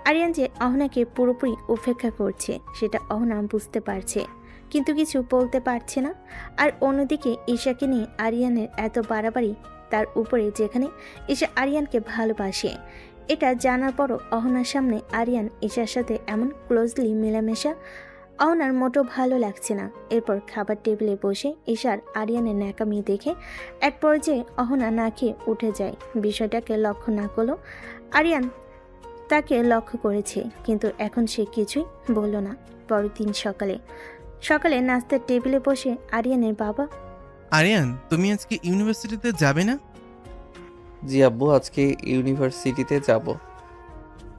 আরিয়ান যে অহনাকে পুরোপুরি উপেক্ষা করছে সেটা অহনা বুঝতে পারছে, কিন্তু কিছু বলতে পারছে না। আর অন্যদিকে ঈশাকে নিয়ে আরিয়ানের এত বাড়াবাড়ি, তার উপরে যেখানে ঈশা আরিয়ানকে ভালোবাসে। এটা জানার পরও অহনার সামনে আরিয়ান ঈশার সাথে এমন ক্লোজলি মেলামেশা অহনার মোটো ভালো লাগছে না। এরপর খাবার টেবিলে বসে ঈশার আরিয়ানের ন্যাকামি দেখে এক পর্যায়ে অহনা না খেয়ে উঠে যায়। বিষয়টাকে লক্ষ্য না করলেও আরিয়ান তাকে লক্ষ্য করেছে, কিন্তু এখন সে কিছুই বলল না। পরের দিন সকালে নাস্তার টেবিলে বসে আরিয়ানের বাবা,
আরিয়ান, তুমি আজকে ইউনিভার্সিটিতে যাবে না?
জি আব্বু, আজকে ইউনিভার্সিটিতে যাব।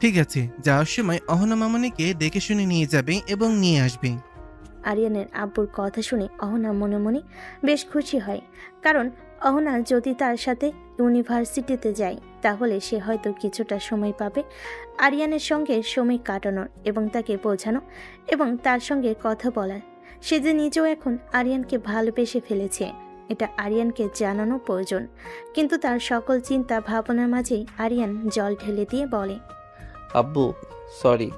ঠিক আছে, যাওয়ার সময় অহনা মামনিকে দেখে শুনে নিয়ে যাবে এবং নিয়ে আসবে।
আরিয়ানের আব্বুর কথা শুনে অহনা মনে মনে বেশ খুশি হয়, কারণ অহনা যদি তার সাথে ইউনিভার্সিটিতে যায় তাহলে সে হয়তো কিছুটা সময় পাবে আরিয়ানের সঙ্গে সময় কাটানোর এবং তাকে বোঝানো এবং তার সঙ্গে কথা বলার। সে যে নিজেও এখন আরিয়ানকে ভালোবেসে ফেলেছে, এটা আরিয়ানকে জানানো প্রয়োজন। কিন্তু তার সকল চিন্তা ভাবনার মাঝেই আরিয়ান জল ঢেলে দিয়ে বলে,
আব্বু সরি,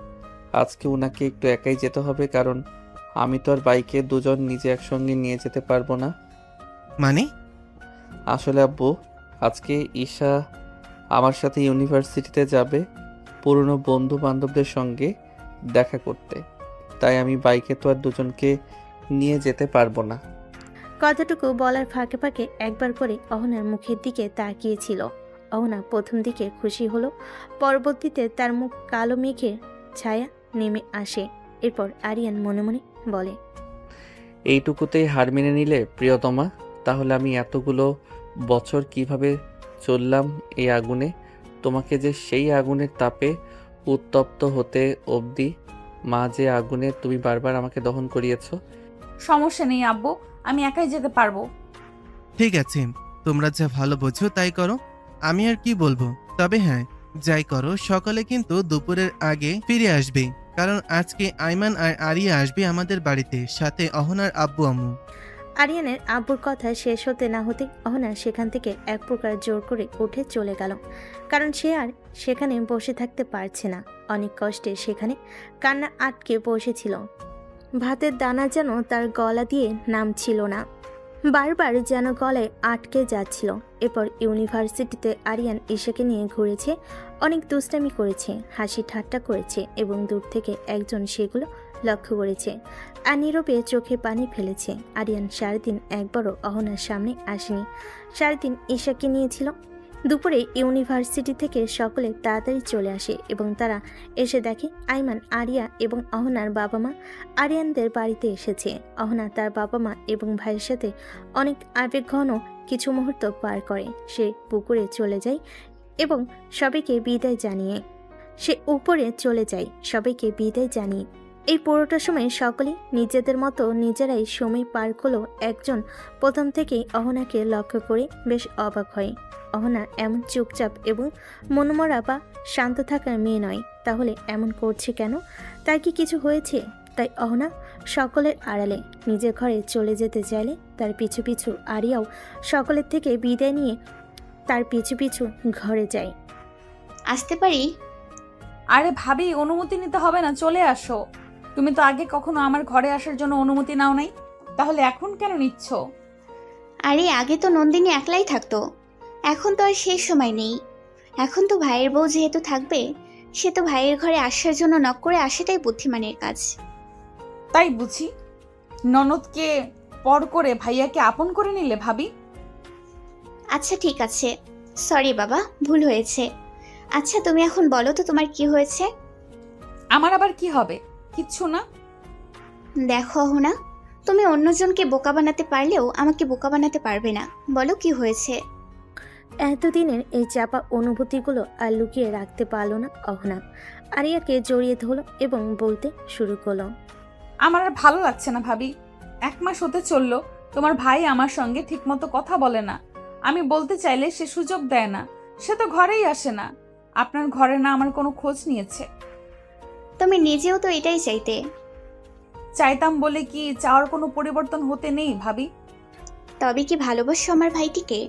আজকে ওনাকে একটু একাই যেতে হবে, কারণ আমি তো আর বাইকে দুজন নিজে একসঙ্গে নিয়ে যেতে পারবো না।
মানে?
আসলে আব্বু, আজকে ঈশা আমার সাথে ইউনিভার্সিটিতে যাবে পুরনো বন্ধু বান্ধবদের সঙ্গে দেখা করতে, তাই আমি বাইকে তো আর দুজনকে নিয়ে যেতে পারবো না।
কথাটুকু বলার ফাঁকে ফাঁকে একবার করে অহনার মুখের দিকে তাকিয়েছিল। অহনা প্রথম দিকে খুশি হলো, পরবর্তীতে তার মুখ কালো মেঘের ছায়া নেমে আসে। এরপর আরিয়ান মনে মনে বলে,
এইটুকুতেই হার মেনে নিলে প্রিয়তমা? তাহলে আমি এতগুলো বছর কিভাবে চললাম এই আগুনে? তোমাকে যে সেই আগুনের তাপে উত্তপ্ত হতে অবধি মা যে আগুনে তুমি বারবার আমাকে দহন করিয়েছো।
সমস্যা নেই আব্বু, আমি একাই যেতে পারবো।
ঠিক আছে, তোমরা যা ভালো বোঝো তাই করো, আমি আর কি বলবো। তবে হ্যাঁ, যাই করো সকালে কিন্তু দুপুরের আগে ফিরে আসবে, কারণ আজকে আইমান আর আরিয়া আসবে আমাদের বাড়িতে, সাথে অহনার আব্বু আম্মু।
আরিয়ানের আব্বুর কথা শেষ হতে না হতে অহনা সেখান থেকে এক প্রকার জোর করে উঠে চলে গেল, কারণ সে আর সেখানে বসে থাকতে পারছে না। অনেক কষ্টে সেখানে কান্না আটকে বসেছিল। ভাতের দানা যেন তার গলা দিয়ে নামছিল না, বারবার যেন গলায় আটকে যাচ্ছিল। এরপর ইউনিভার্সিটিতে আরিয়ান ঈশাকে নিয়ে ঘুরেছে, অনেক দুষ্টামি করেছে, হাসি ঠাট্টা করেছে এবং দূর থেকে একজন সেগুলো লক্ষ্য করেছে আর নীরবে চোখে পানি ফেলেছে। আরিয়ান সারাদিন একবারও অহনার সামনে আসেনি, সারাদিন ঈশাকে নিয়েছিল। দুপুরে ইউনিভার্সিটি থেকে সকলে তাড়াতাড়ি চলে আসে এবং তারা এসে দেখে আইমান, আরিয়া এবং অহনার বাবা মা আরিয়ানদের বাড়িতে এসেছে। অহনা তার বাবা মা এবং ভাইয়ের সাথে অনেক আবেগঘন কিছু মুহূর্ত পার করে। সে পুকুরে চলে যায় এবং সবাইকে বিদায় জানিয়ে এই পুরোটা সময় সকলেই নিজেদের মতো নিজেরাই সময় পার করলেও একজন প্রথম থেকেই অহনাকে লক্ষ্য করে বেশ অবাক হয়। অহনা এমন চুপচাপ এবং মনমরা বা শান্ত থাকার মেয়ে নয়, তাহলে এমন করছে কেন? তার কি কিছু হয়েছে? তাই অহনা সকলের আড়ালে নিজের ঘরে চলে যেতে চাইলে তার পিছু পিছু আরিয়াও সকলের থেকে বিদায় নিয়ে তার পিছু পিছু ঘরে যায়।
আসতে পারি?
আরে ভাবি, অনুমতি নিতে হবে না, চলে আসো। তুমি তো আগে কখনো আমার ঘরে আসার জন্য অনুমতি নাও নাই, তাহলে এখন কেন নিচ্ছ?
আরে আগে তো নন্দিনী একলাই থাকতো, এখন তো আর সেই সময় নেই। এখন তো ভাইয়ের বউ যেহেতু থাকবে, সে তো ভাইয়ের ঘরে আসার জন্য নক করে আসাটাই বুদ্ধিমানের কাজ।
তাই বুঝি ননদকে পর করে ভাইয়াকে আপন করে নিলে ভাবি?
আচ্ছা ঠিক আছে, সরি বাবা, ভুল হয়েছে। আচ্ছা তুমি এখন বলো তো তোমার কি হয়েছে?
আমার আবার কি হবে? কিচ্ছু না।
দেখো অহনা, তুমি অন্যজনকে বোকা বানাতে পারলেও আমাকে বোকা বানাতে পারবে না। বলো কি হয়েছে?
এতদিনের এই চাপা অনুভূতিগুলো আর লুকিয়ে রাখতে পারল না অহনা। আরিয়াকে জড়িয়ে ধরল এবং বলতে শুরু করলো,
আমার আর ভালো লাগছে না ভাবি। 1 মাস হতে চললো তোমার ভাই আমার সঙ্গে ঠিকমতো কথা বলে না, আমি বলতে চাইলে সে সুযোগ দেয় না, সে তো ঘরেই আসে না। আপনার ঘরে না আমার কোনো খোঁজ নিয়েছে।
তুমি নিজেও তো এটাই চাইতে।
চাইতাম বলে কি চাওয়ার কোনো পরিবর্তন হতে নেই ভাবি?
তবে কি ভালোবাসো আমার ভাইটিকে?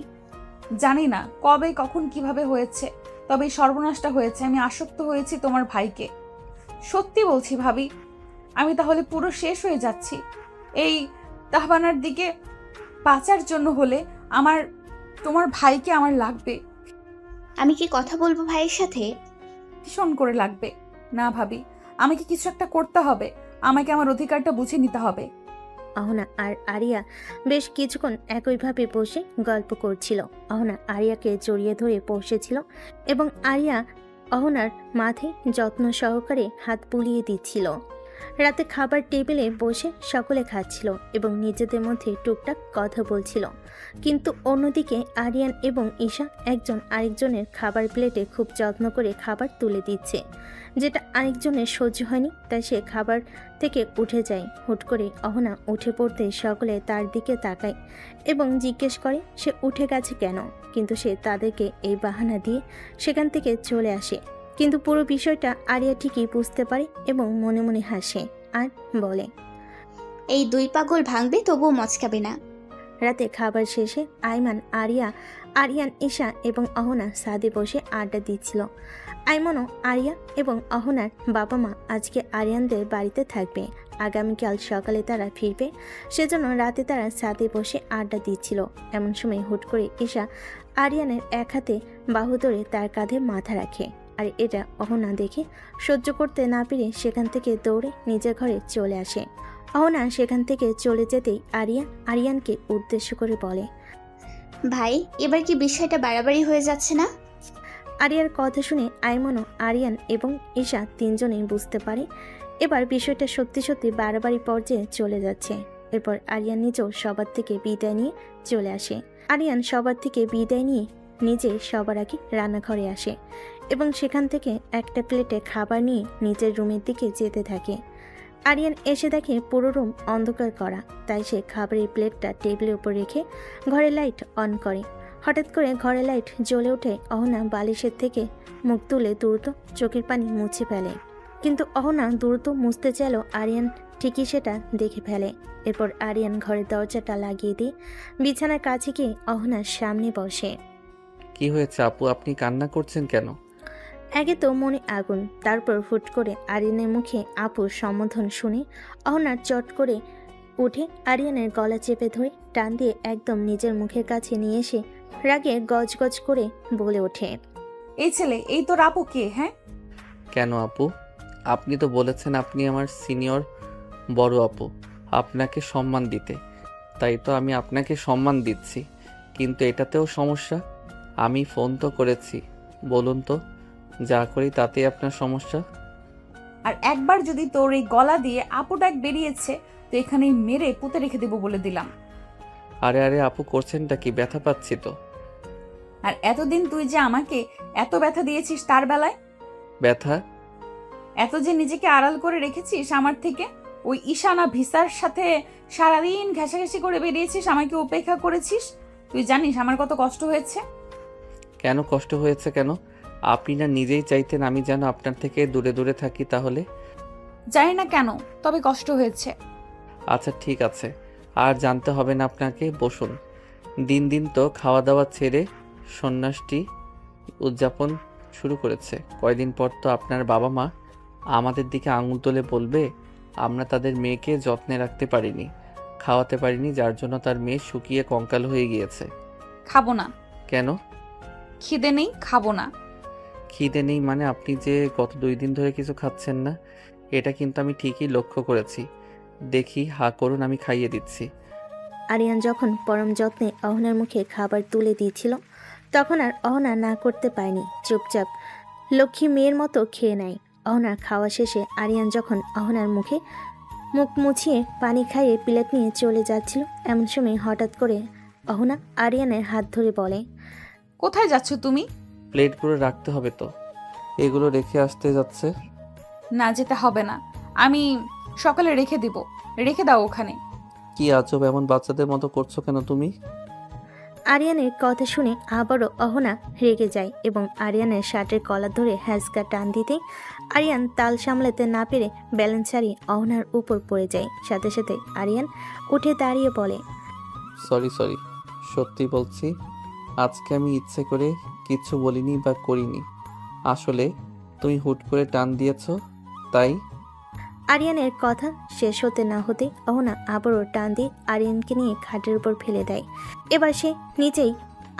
জানি না কবে কখন কিভাবে হয়েছে, তবে এই সর্বনাশটা হয়েছে। আমি আসক্ত হয়েছি তোমার ভাইকে, সত্যি বলছি ভাবি। আমি তাহলে পুরো শেষ হয়ে যাচ্ছি। এই তাহবানার দিকে বাঁচার জন্য হলে তোমার ভাইকে আমার লাগবে।
আমি কি কথা বলবো ভাইয়ের সাথে?
ভীষণ করে লাগবে। না ভাবি, আমাকে কিছু একটা করতে হবে, আমাকে আমার অধিকারটা বুঝে নিতে হবে।
অহনা আর আরিয়া বেশ কিছুক্ষণ একইভাবে বসে গল্প করছিল। অহনা আরিয়াকে জড়িয়ে ধরে বসেছিল এবং আরিয়া অহনার মাথায় যত্ন সহকারে হাত বুলিয়ে দিচ্ছিল। রাতে খাবার টেবিলে বসে সকলে খাচ্ছিল এবং নিজেদের মধ্যে টুকটাক কথা বলছিল। কিন্তু অন্যদিকে আরিয়ান এবং ঈশা একজন আরেকজনের খাবার প্লেটে খুব যত্ন করে খাবার তুলে দিচ্ছে, যেটা আরেকজনের সহ্য হয়নি। তাই সে খাবার থেকে উঠে যায়। হুট করে অহনা উঠে পড়তে সকলে তার দিকে তাকায় এবং জিজ্ঞেস করে সে উঠে গেছে কেন, কিন্তু সে তাদেরকে এই বাহানা দিয়ে সেখান থেকে চলে আসে। কিন্তু পুরো বিষয়টা আরিয়া ঠিকই বুঝতে পারে এবং মনে মনে হাসে আর বলে,
এই দুই পাগল ভাঙবে তবুও মচকাবে না।
রাতে খাবার শেষে আইমান, আরিয়ান, ঈশা এবং অহনা ছাদে বসে আড্ডা দিচ্ছিল। আইমনও আরিয়া এবং অহনার বাবা মা আজকে আরিয়ানদের বাড়িতে থাকবে। আগামীকাল সকালে তারা ফিরবে, সেজন্য রাতে তারা ছাদে বসে আড্ডা দিচ্ছিল। এমন সময় হুট করে ঈশা আরিয়ানের এক হাতে বাহু ধরে তার কাঁধে মাথা রাখে। আর এটা অহনা দেখে সহ্য করতে না পেরে সেখান থেকে দৌড়ে নিজের ঘরে চলে আসে। অহনা সেখান থেকে চলে যেতেই আরিয়ানকে উদ্দেশ্য করে বলে,
ভাই, এবার কি বিষয়টা বাড়াবাড়ি হয়ে যাচ্ছে না?
আরিয়ার কথা শুনে আইমনও, আরিয়ান এবং ঈশা তিনজনেই বুঝতে পারে এবার বিষয়টা সত্যি সত্যি বাড়াবাড়ি পর্যায়ে চলে যাচ্ছে। এরপর আরিয়ান নিজেও সবার থেকে বিদায় নিয়ে চলে আসে। আরিয়ান সবার থেকে বিদায় নিয়ে নিজে সবার আগে রান্নাঘরে আসে এবং সেখান থেকে একটা প্লেটে খাবার নিয়ে নিজের রুমের দিকে যেতে থাকে। আরিয়ান এসে দেখে পুরো রুম অন্ধকার করা, তাই সে খাবারের প্লেটটা টেবিলের উপর রেখে ঘরে লাইট অন করে। হঠাৎ করে ঘরে লাইট জ্বলে ওঠে। অহনা বালিশের থেকে মুখ তুলে দ্রুত চোখের পানি মুছে ফেলে, কিন্তু অহনা দ্রুত মুছতে চাইল, আরিয়ান ঠিকই সেটা দেখে ফেলে। এরপর আরিয়ান ঘরের দরজাটা লাগিয়ে দিয়ে বিছানার কাছে গিয়ে অহনার সামনে বসে।
কি হয়েছে আপু, আপনি কান্না করছেন কেন?
আগে তো মনে আগুন, তারপর হুট করে আরিয়ানের মুখে আপুর সম্বোধন শুনে অহনার চট করে উঠে আরিয়ানের গলা চেপে ধরে টান দিয়ে একদম নিজের মুখের কাছে নিয়ে এসে রাগে গজগজ করে বলে ওঠে,
এই ছেলে, এই তোর আপু কে? হ্যাঁ,
কেন আপু? আপনি তো বলেছেন আপনি আমার সিনিয়র বড় আপু, আপনাকে সম্মান দিতে, তাই তো আমি আপনাকে সম্মান দিচ্ছি। কিন্তু এটাতেও সমস্যা? আমি ফোন তো করেছি, বলুন তো যা করি তাতেই আপনার সমস্যা?
আর একবার যদি তোর এই গলা দিয়ে আপু ডাক বেরিয়েছে তো এখানেই মেরে পুঁতে রেখে দেবো বলে দিলাম।
আরে আপু করছেনটা কি? ব্যথা পাচ্ছি তো।
আর এতদিন তুই যে আমাকে এত ব্যথা দিয়েছিস তার বেলায়,
ব্যথা?
এত যে নিজেকে আড়াল করে রেখেছিস আমার থেকে, ওই ঈশানা ভিসার সাথে সারাদিন ঘেঁষাঘেঁষি করে বেরিয়েছিস, আমাকে উপেক্ষা করেছিস। তুই জানিস আমার কত কষ্ট হয়েছে?
কেন কষ্ট হয়েছে কেন? আপনি না নিজেই চাইতেন আমি যেন আপনার থেকে দূরে দূরে থাকি? তাহলে
জানি না কেন, তবে কষ্ট হয়েছে।
আচ্ছা ঠিক আছে, আর জানতে হবে না আপনাকে। বসুন। দিন দিন তো খাওয়া দাওয়া ছেড়ে সন্ন্যাসটি উদযাপন শুরু করেছে। কয়দিন পর তো আপনার বাবা মা আমাদের দিকে আঙুল তুলে বলবে আমরা তাদের মেয়েকে যত্নে রাখতে পারিনি, খাওয়াতে পারিনি, যার জন্য তার মেয়ে শুকিয়ে কঙ্কাল হয়ে গিয়েছে।
খাবো না।
কেন?
খিদে নেই, খাবো না।
খিদে নেই মানে? আপনি যে গত 2 দিন ধরে কিছু খাচ্ছেন না, এটা কিন্তু আমি ঠিকই লক্ষ্য করেছি। দেখি, হা করুন, আমি খাইয়ে দিচ্ছি।
আরিয়ান যখন পরম যত্নে অহনার মুখে খাবার তুলে দিয়েছিল তখন আর অহনা না করতে পারেনি, চুপচাপ লক্ষ্মী মেয়ের মতো খেয়ে নেয়। অহনার খাওয়া শেষে আরিয়ান যখন অহনার মুখে মুখ মুছিয়ে পানি খাইয়ে প্লেট নিয়ে চলে যাচ্ছিল, এমন সময় হঠাৎ করে অহনা আরিয়ানের হাত ধরে বলে,
কোথায় যাচ্ছ তুমি?
প্লেটগুলো রাখতে হবে তো, এগুলো রেখে আসতে যাচ্ছে।
না, যেতে হবে না, আমি সকালে রেখে দিব। রেখে দাও ওখানে।
কি আজব, এমন বাচ্চাদের মতো করছো কেন তুমি?
আরিয়ানের কথা শুনে আবারও অহনা রেগে যায় এবং আরিয়ানের শার্টের কলার ধরে হ্যাঁচকা টান দিতে আরিয়ান তাল সামলাতে না পেরে ব্যালেন্স হারিয়ে অহনার উপর পড়ে যায়। সাথে সাথে আরিয়ান উঠে দাঁড়িয়ে বলে,
সরি, সত্যি বলছি, আজকে আমি ইচ্ছে করে কিচ্ছু বলিনি বা করিনি। আসলে তুমি হুট করে টান দিয়েছো তাই।
আরিয়ানের কথা শেষ হতে না হতে অহনা আবারও টান দিয়ে আরিয়ানকে নিয়ে খাটের উপর ফেলে দেয়। এবার সে নিজেই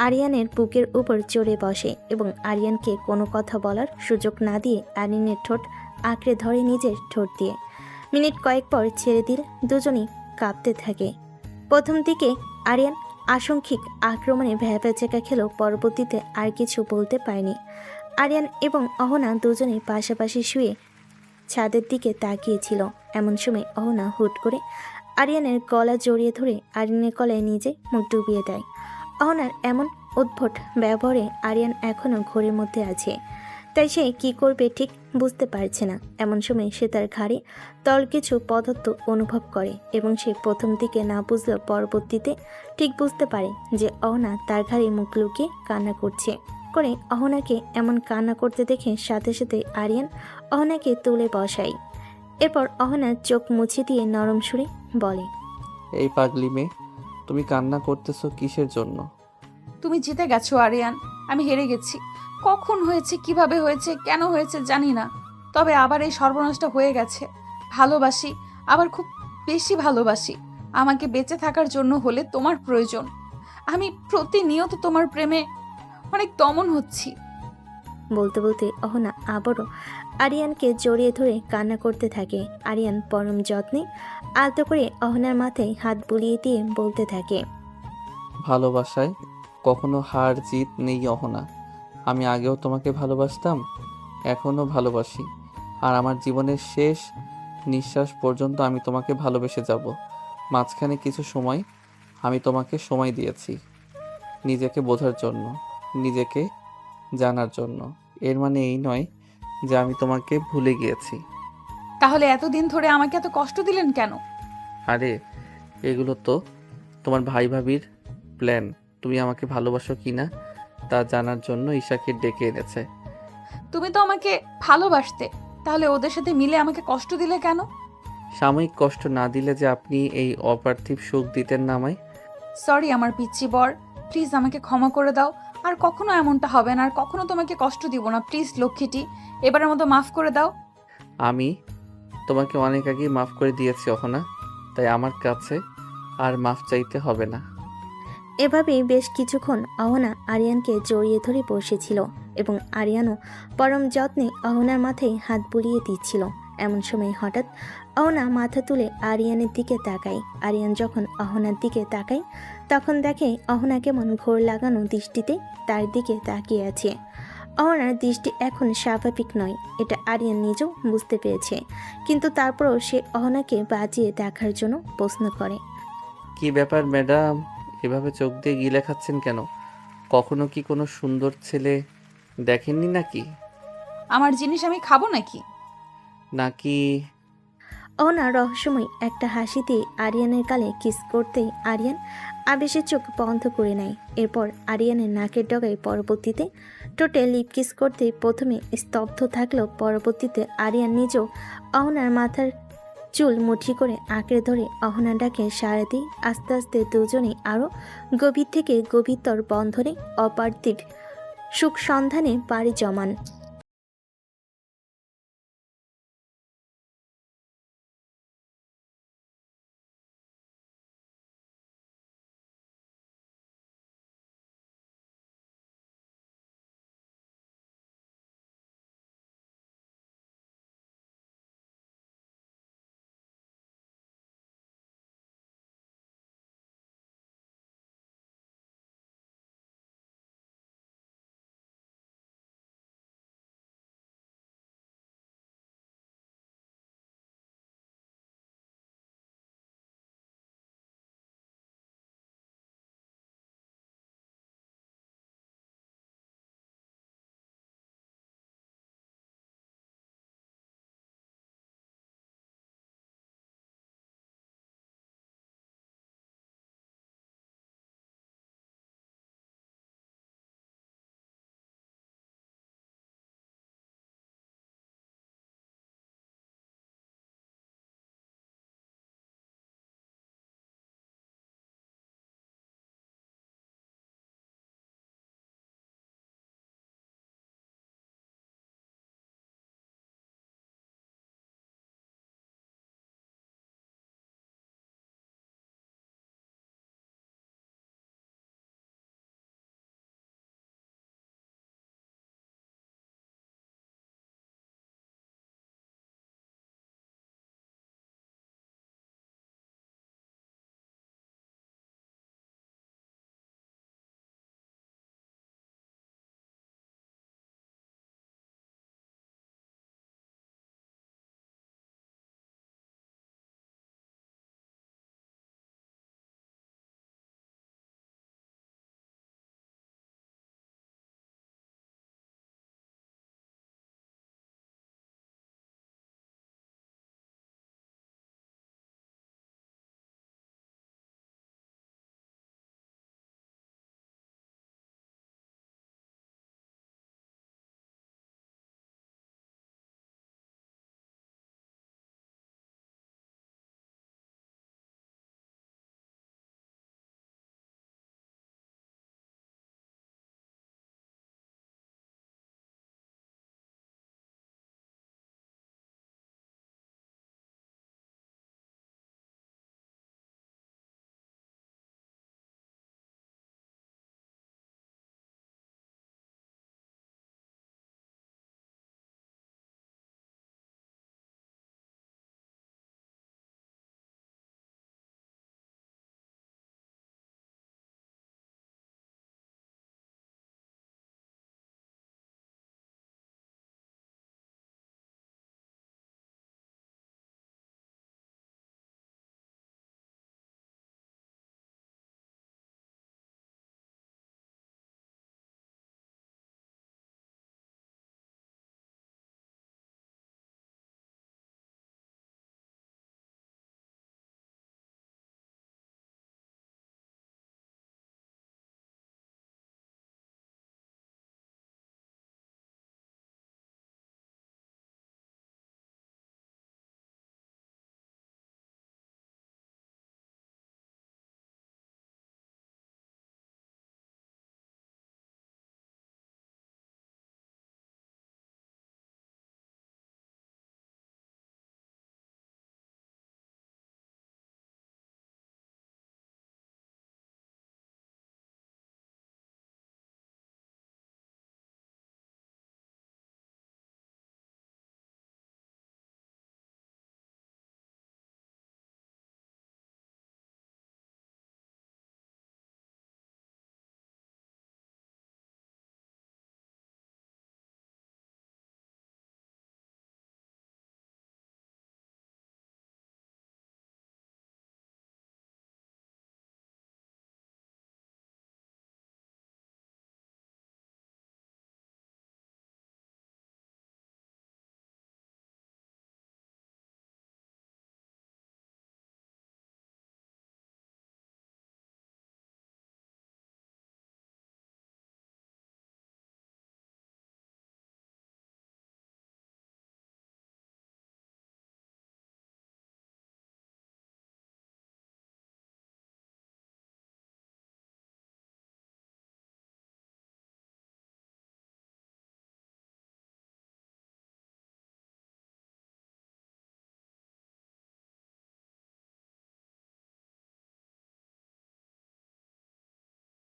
আরিয়ানের বুকের উপর চড়ে বসে এবং আরিয়ানকে কোনো কথা বলার সুযোগ না দিয়ে আরিয়ানের ঠোঁট আঁকড়ে ধরে নিজের ঠোঁট দিয়ে। মিনিট কয়েক পর ছেড়ে দিলে দুজনেই কাঁপতে থাকে। প্রথম দিকে আরিয়ান আশঙ্কিক আক্রমণে ভ্যাপেচেকা খেলেও পরবর্তীতে আর কিছু বলতে পারেনি। আরিয়ান এবং অহনা দুজনেই পাশাপাশি শুয়ে ছাদের দিকে তাকিয়েছিল। এমন সময় অহনা হুট করে আরিয়ানের গলা জড়িয়ে ধরে আরিয়ানের গলায় নিজে মুখ ডুবিয়ে দেয়। অহনার এমন উদ্ভট ব্যবহারে আরিয়ান এখনও ঘোরের মধ্যে আছে, তাই সে কী করবে ঠিক বুঝতে পারছে না। এমন সময় সে তার ঘাড়ে তল কিছু পদার্থ অনুভব করে এবং সে প্রথম দিকে না বুঝলেও পরবর্তীতে ঠিক বুঝতে পারে যে অহনা তার ঘাড়ে মুখ লুকিয়ে কান্না করছে। অহনাকে এমন কান্না করতে দেখে সাথে সাথে আরিয়ান অহনাকে তুলে বসায়। এরপর অহনার চোখ মুছে দিয়ে নরম সুরে বলে,
এই পাগলি মেয়ে, তুমি কান্না করতেছো কিসের জন্য?
তুমি জিতে গেছো আরিয়ান, আমি হেরে গেছি। কখন হয়েছে, কিভাবে হয়েছে, কেন হয়েছে জানি না, তবে আবার এই সর্বনাশটা হয়ে গেছে। ভালোবাসি, আবার খুব বেশি ভালোবাসি। আমাকে বেঁচে থাকার জন্য হলে তোমার প্রয়োজন। আমি প্রতিনিয়ত তোমার প্রেমে অনেক দমন হচ্ছি।
বলতে বলতে অহনা আবারও আরিয়ানকে জড়িয়ে ধরে কান্না করতে থাকে। আরিয়ান পরম যত্নে আলতো করে অহনার মাথায় হাত বুলিয়ে দিয়ে বলতে থাকে,
ভালোবাসায় কখনো হার জিত নেই অহনা। আমি আগেও তোমাকে ভালোবাসতাম, এখনও ভালোবাসি, আর আমার জীবনের শেষ নিঃশ্বাস পর্যন্ত আমি তোমাকে ভালোবেসে যাব। মাঝখানে কিছু সময় আমি তোমাকে সময় দিয়েছি নিজেকে বোঝার জন্য, নিজেকে জানার জন্য। এর মানে এই নয় যে আমি তোমাকে ভুলে গিয়েছি।
তাহলে এতদিন ধরে আমাকে এত কষ্ট দিলেন কেন?
আরে এগুলো তো তোমার ভাই ভাবির প্ল্যান। তুমি আমাকে ভালোবাসো কিনা তা জানার জন্য ঈশাকে ডেকে এনেছে।
তুমি তো আমাকে ভালোবাসতে, তাহলে ওদের সাথে মিলে আমাকে কষ্ট দিলে কেন?
সাময়িক কষ্ট না দিলে যে আপনি এই অপার্থিব সুখ দিতেন না আমায়।
সরি আমার পিচ্চি বর, প্লিজ আমাকে ক্ষমা করে দাও। আর কখনো এমনটা হবে না, আর কখনো তোমাকে কষ্ট দিব না। প্লিজ লক্ষ্মীটি, এবারের মতো মাফ করে দাও।
আমি তোমাকে অনেক আগেই মাফ করে দিয়েছি অহনা, তাই আমার কাছে আর মাফ চাইতে হবে না।
এভাবেই বেশ কিছুক্ষণ অহনা আরিয়ানকে জড়িয়ে ধরে বসেছিল এবং আরিয়ানও পরম যত্নে অহনার মাথায় হাত বুলিয়ে দিচ্ছিল। এমন সময় হঠাৎ অহনা মাথা তুলে আরিয়ানের দিকে তাকায়। আরিয়ান যখন অহনার দিকে তাকায় তখন দেখে অহনা কেমন ঘোর লাগানো দৃষ্টিতে তার দিকে তাকিয়ে আছে। অহনার দৃষ্টি এখন স্বাভাবিক নয়, এটা আরিয়ান নিজেও বুঝতে পেরেছে, কিন্তু তারপরও সে অহনাকে বাজিয়ে দেখার জন্য প্রশ্ন করে,
কি ব্যাপার ম্যাডাম, এভাবে চোখ দিয়ে গিলে খাচ্ছেন কেন? কখনো কি কোনো সুন্দর ছেলে দেখেননি নাকি?
আমার জিনিস আমি খাবো নাকি?
নাকি
অহনা রহস্যময় একটা হাসি দিয়ে আরিয়ানের গালে কিস করতেই আরিয়ান আবেশের চোখ বন্ধ করে নেয়। এরপর আরিয়ানের নাকের ডগায় পরবর্তীতে টোটে লিপ কিস করতে প্রথমে স্তব্ধ থাকলেও পরবর্তীতে আরিয়ান নিজেও অহনার মাথার চুল মুঠি করে আঁকড়ে ধরে অহনা ডাকে সাড়া দিয়ে আস্তে আস্তে দুজনেই আরও গভীর থেকে গভীরতর বন্ধনে অপার্থিব সুখ সন্ধানে পাড়ি জমান।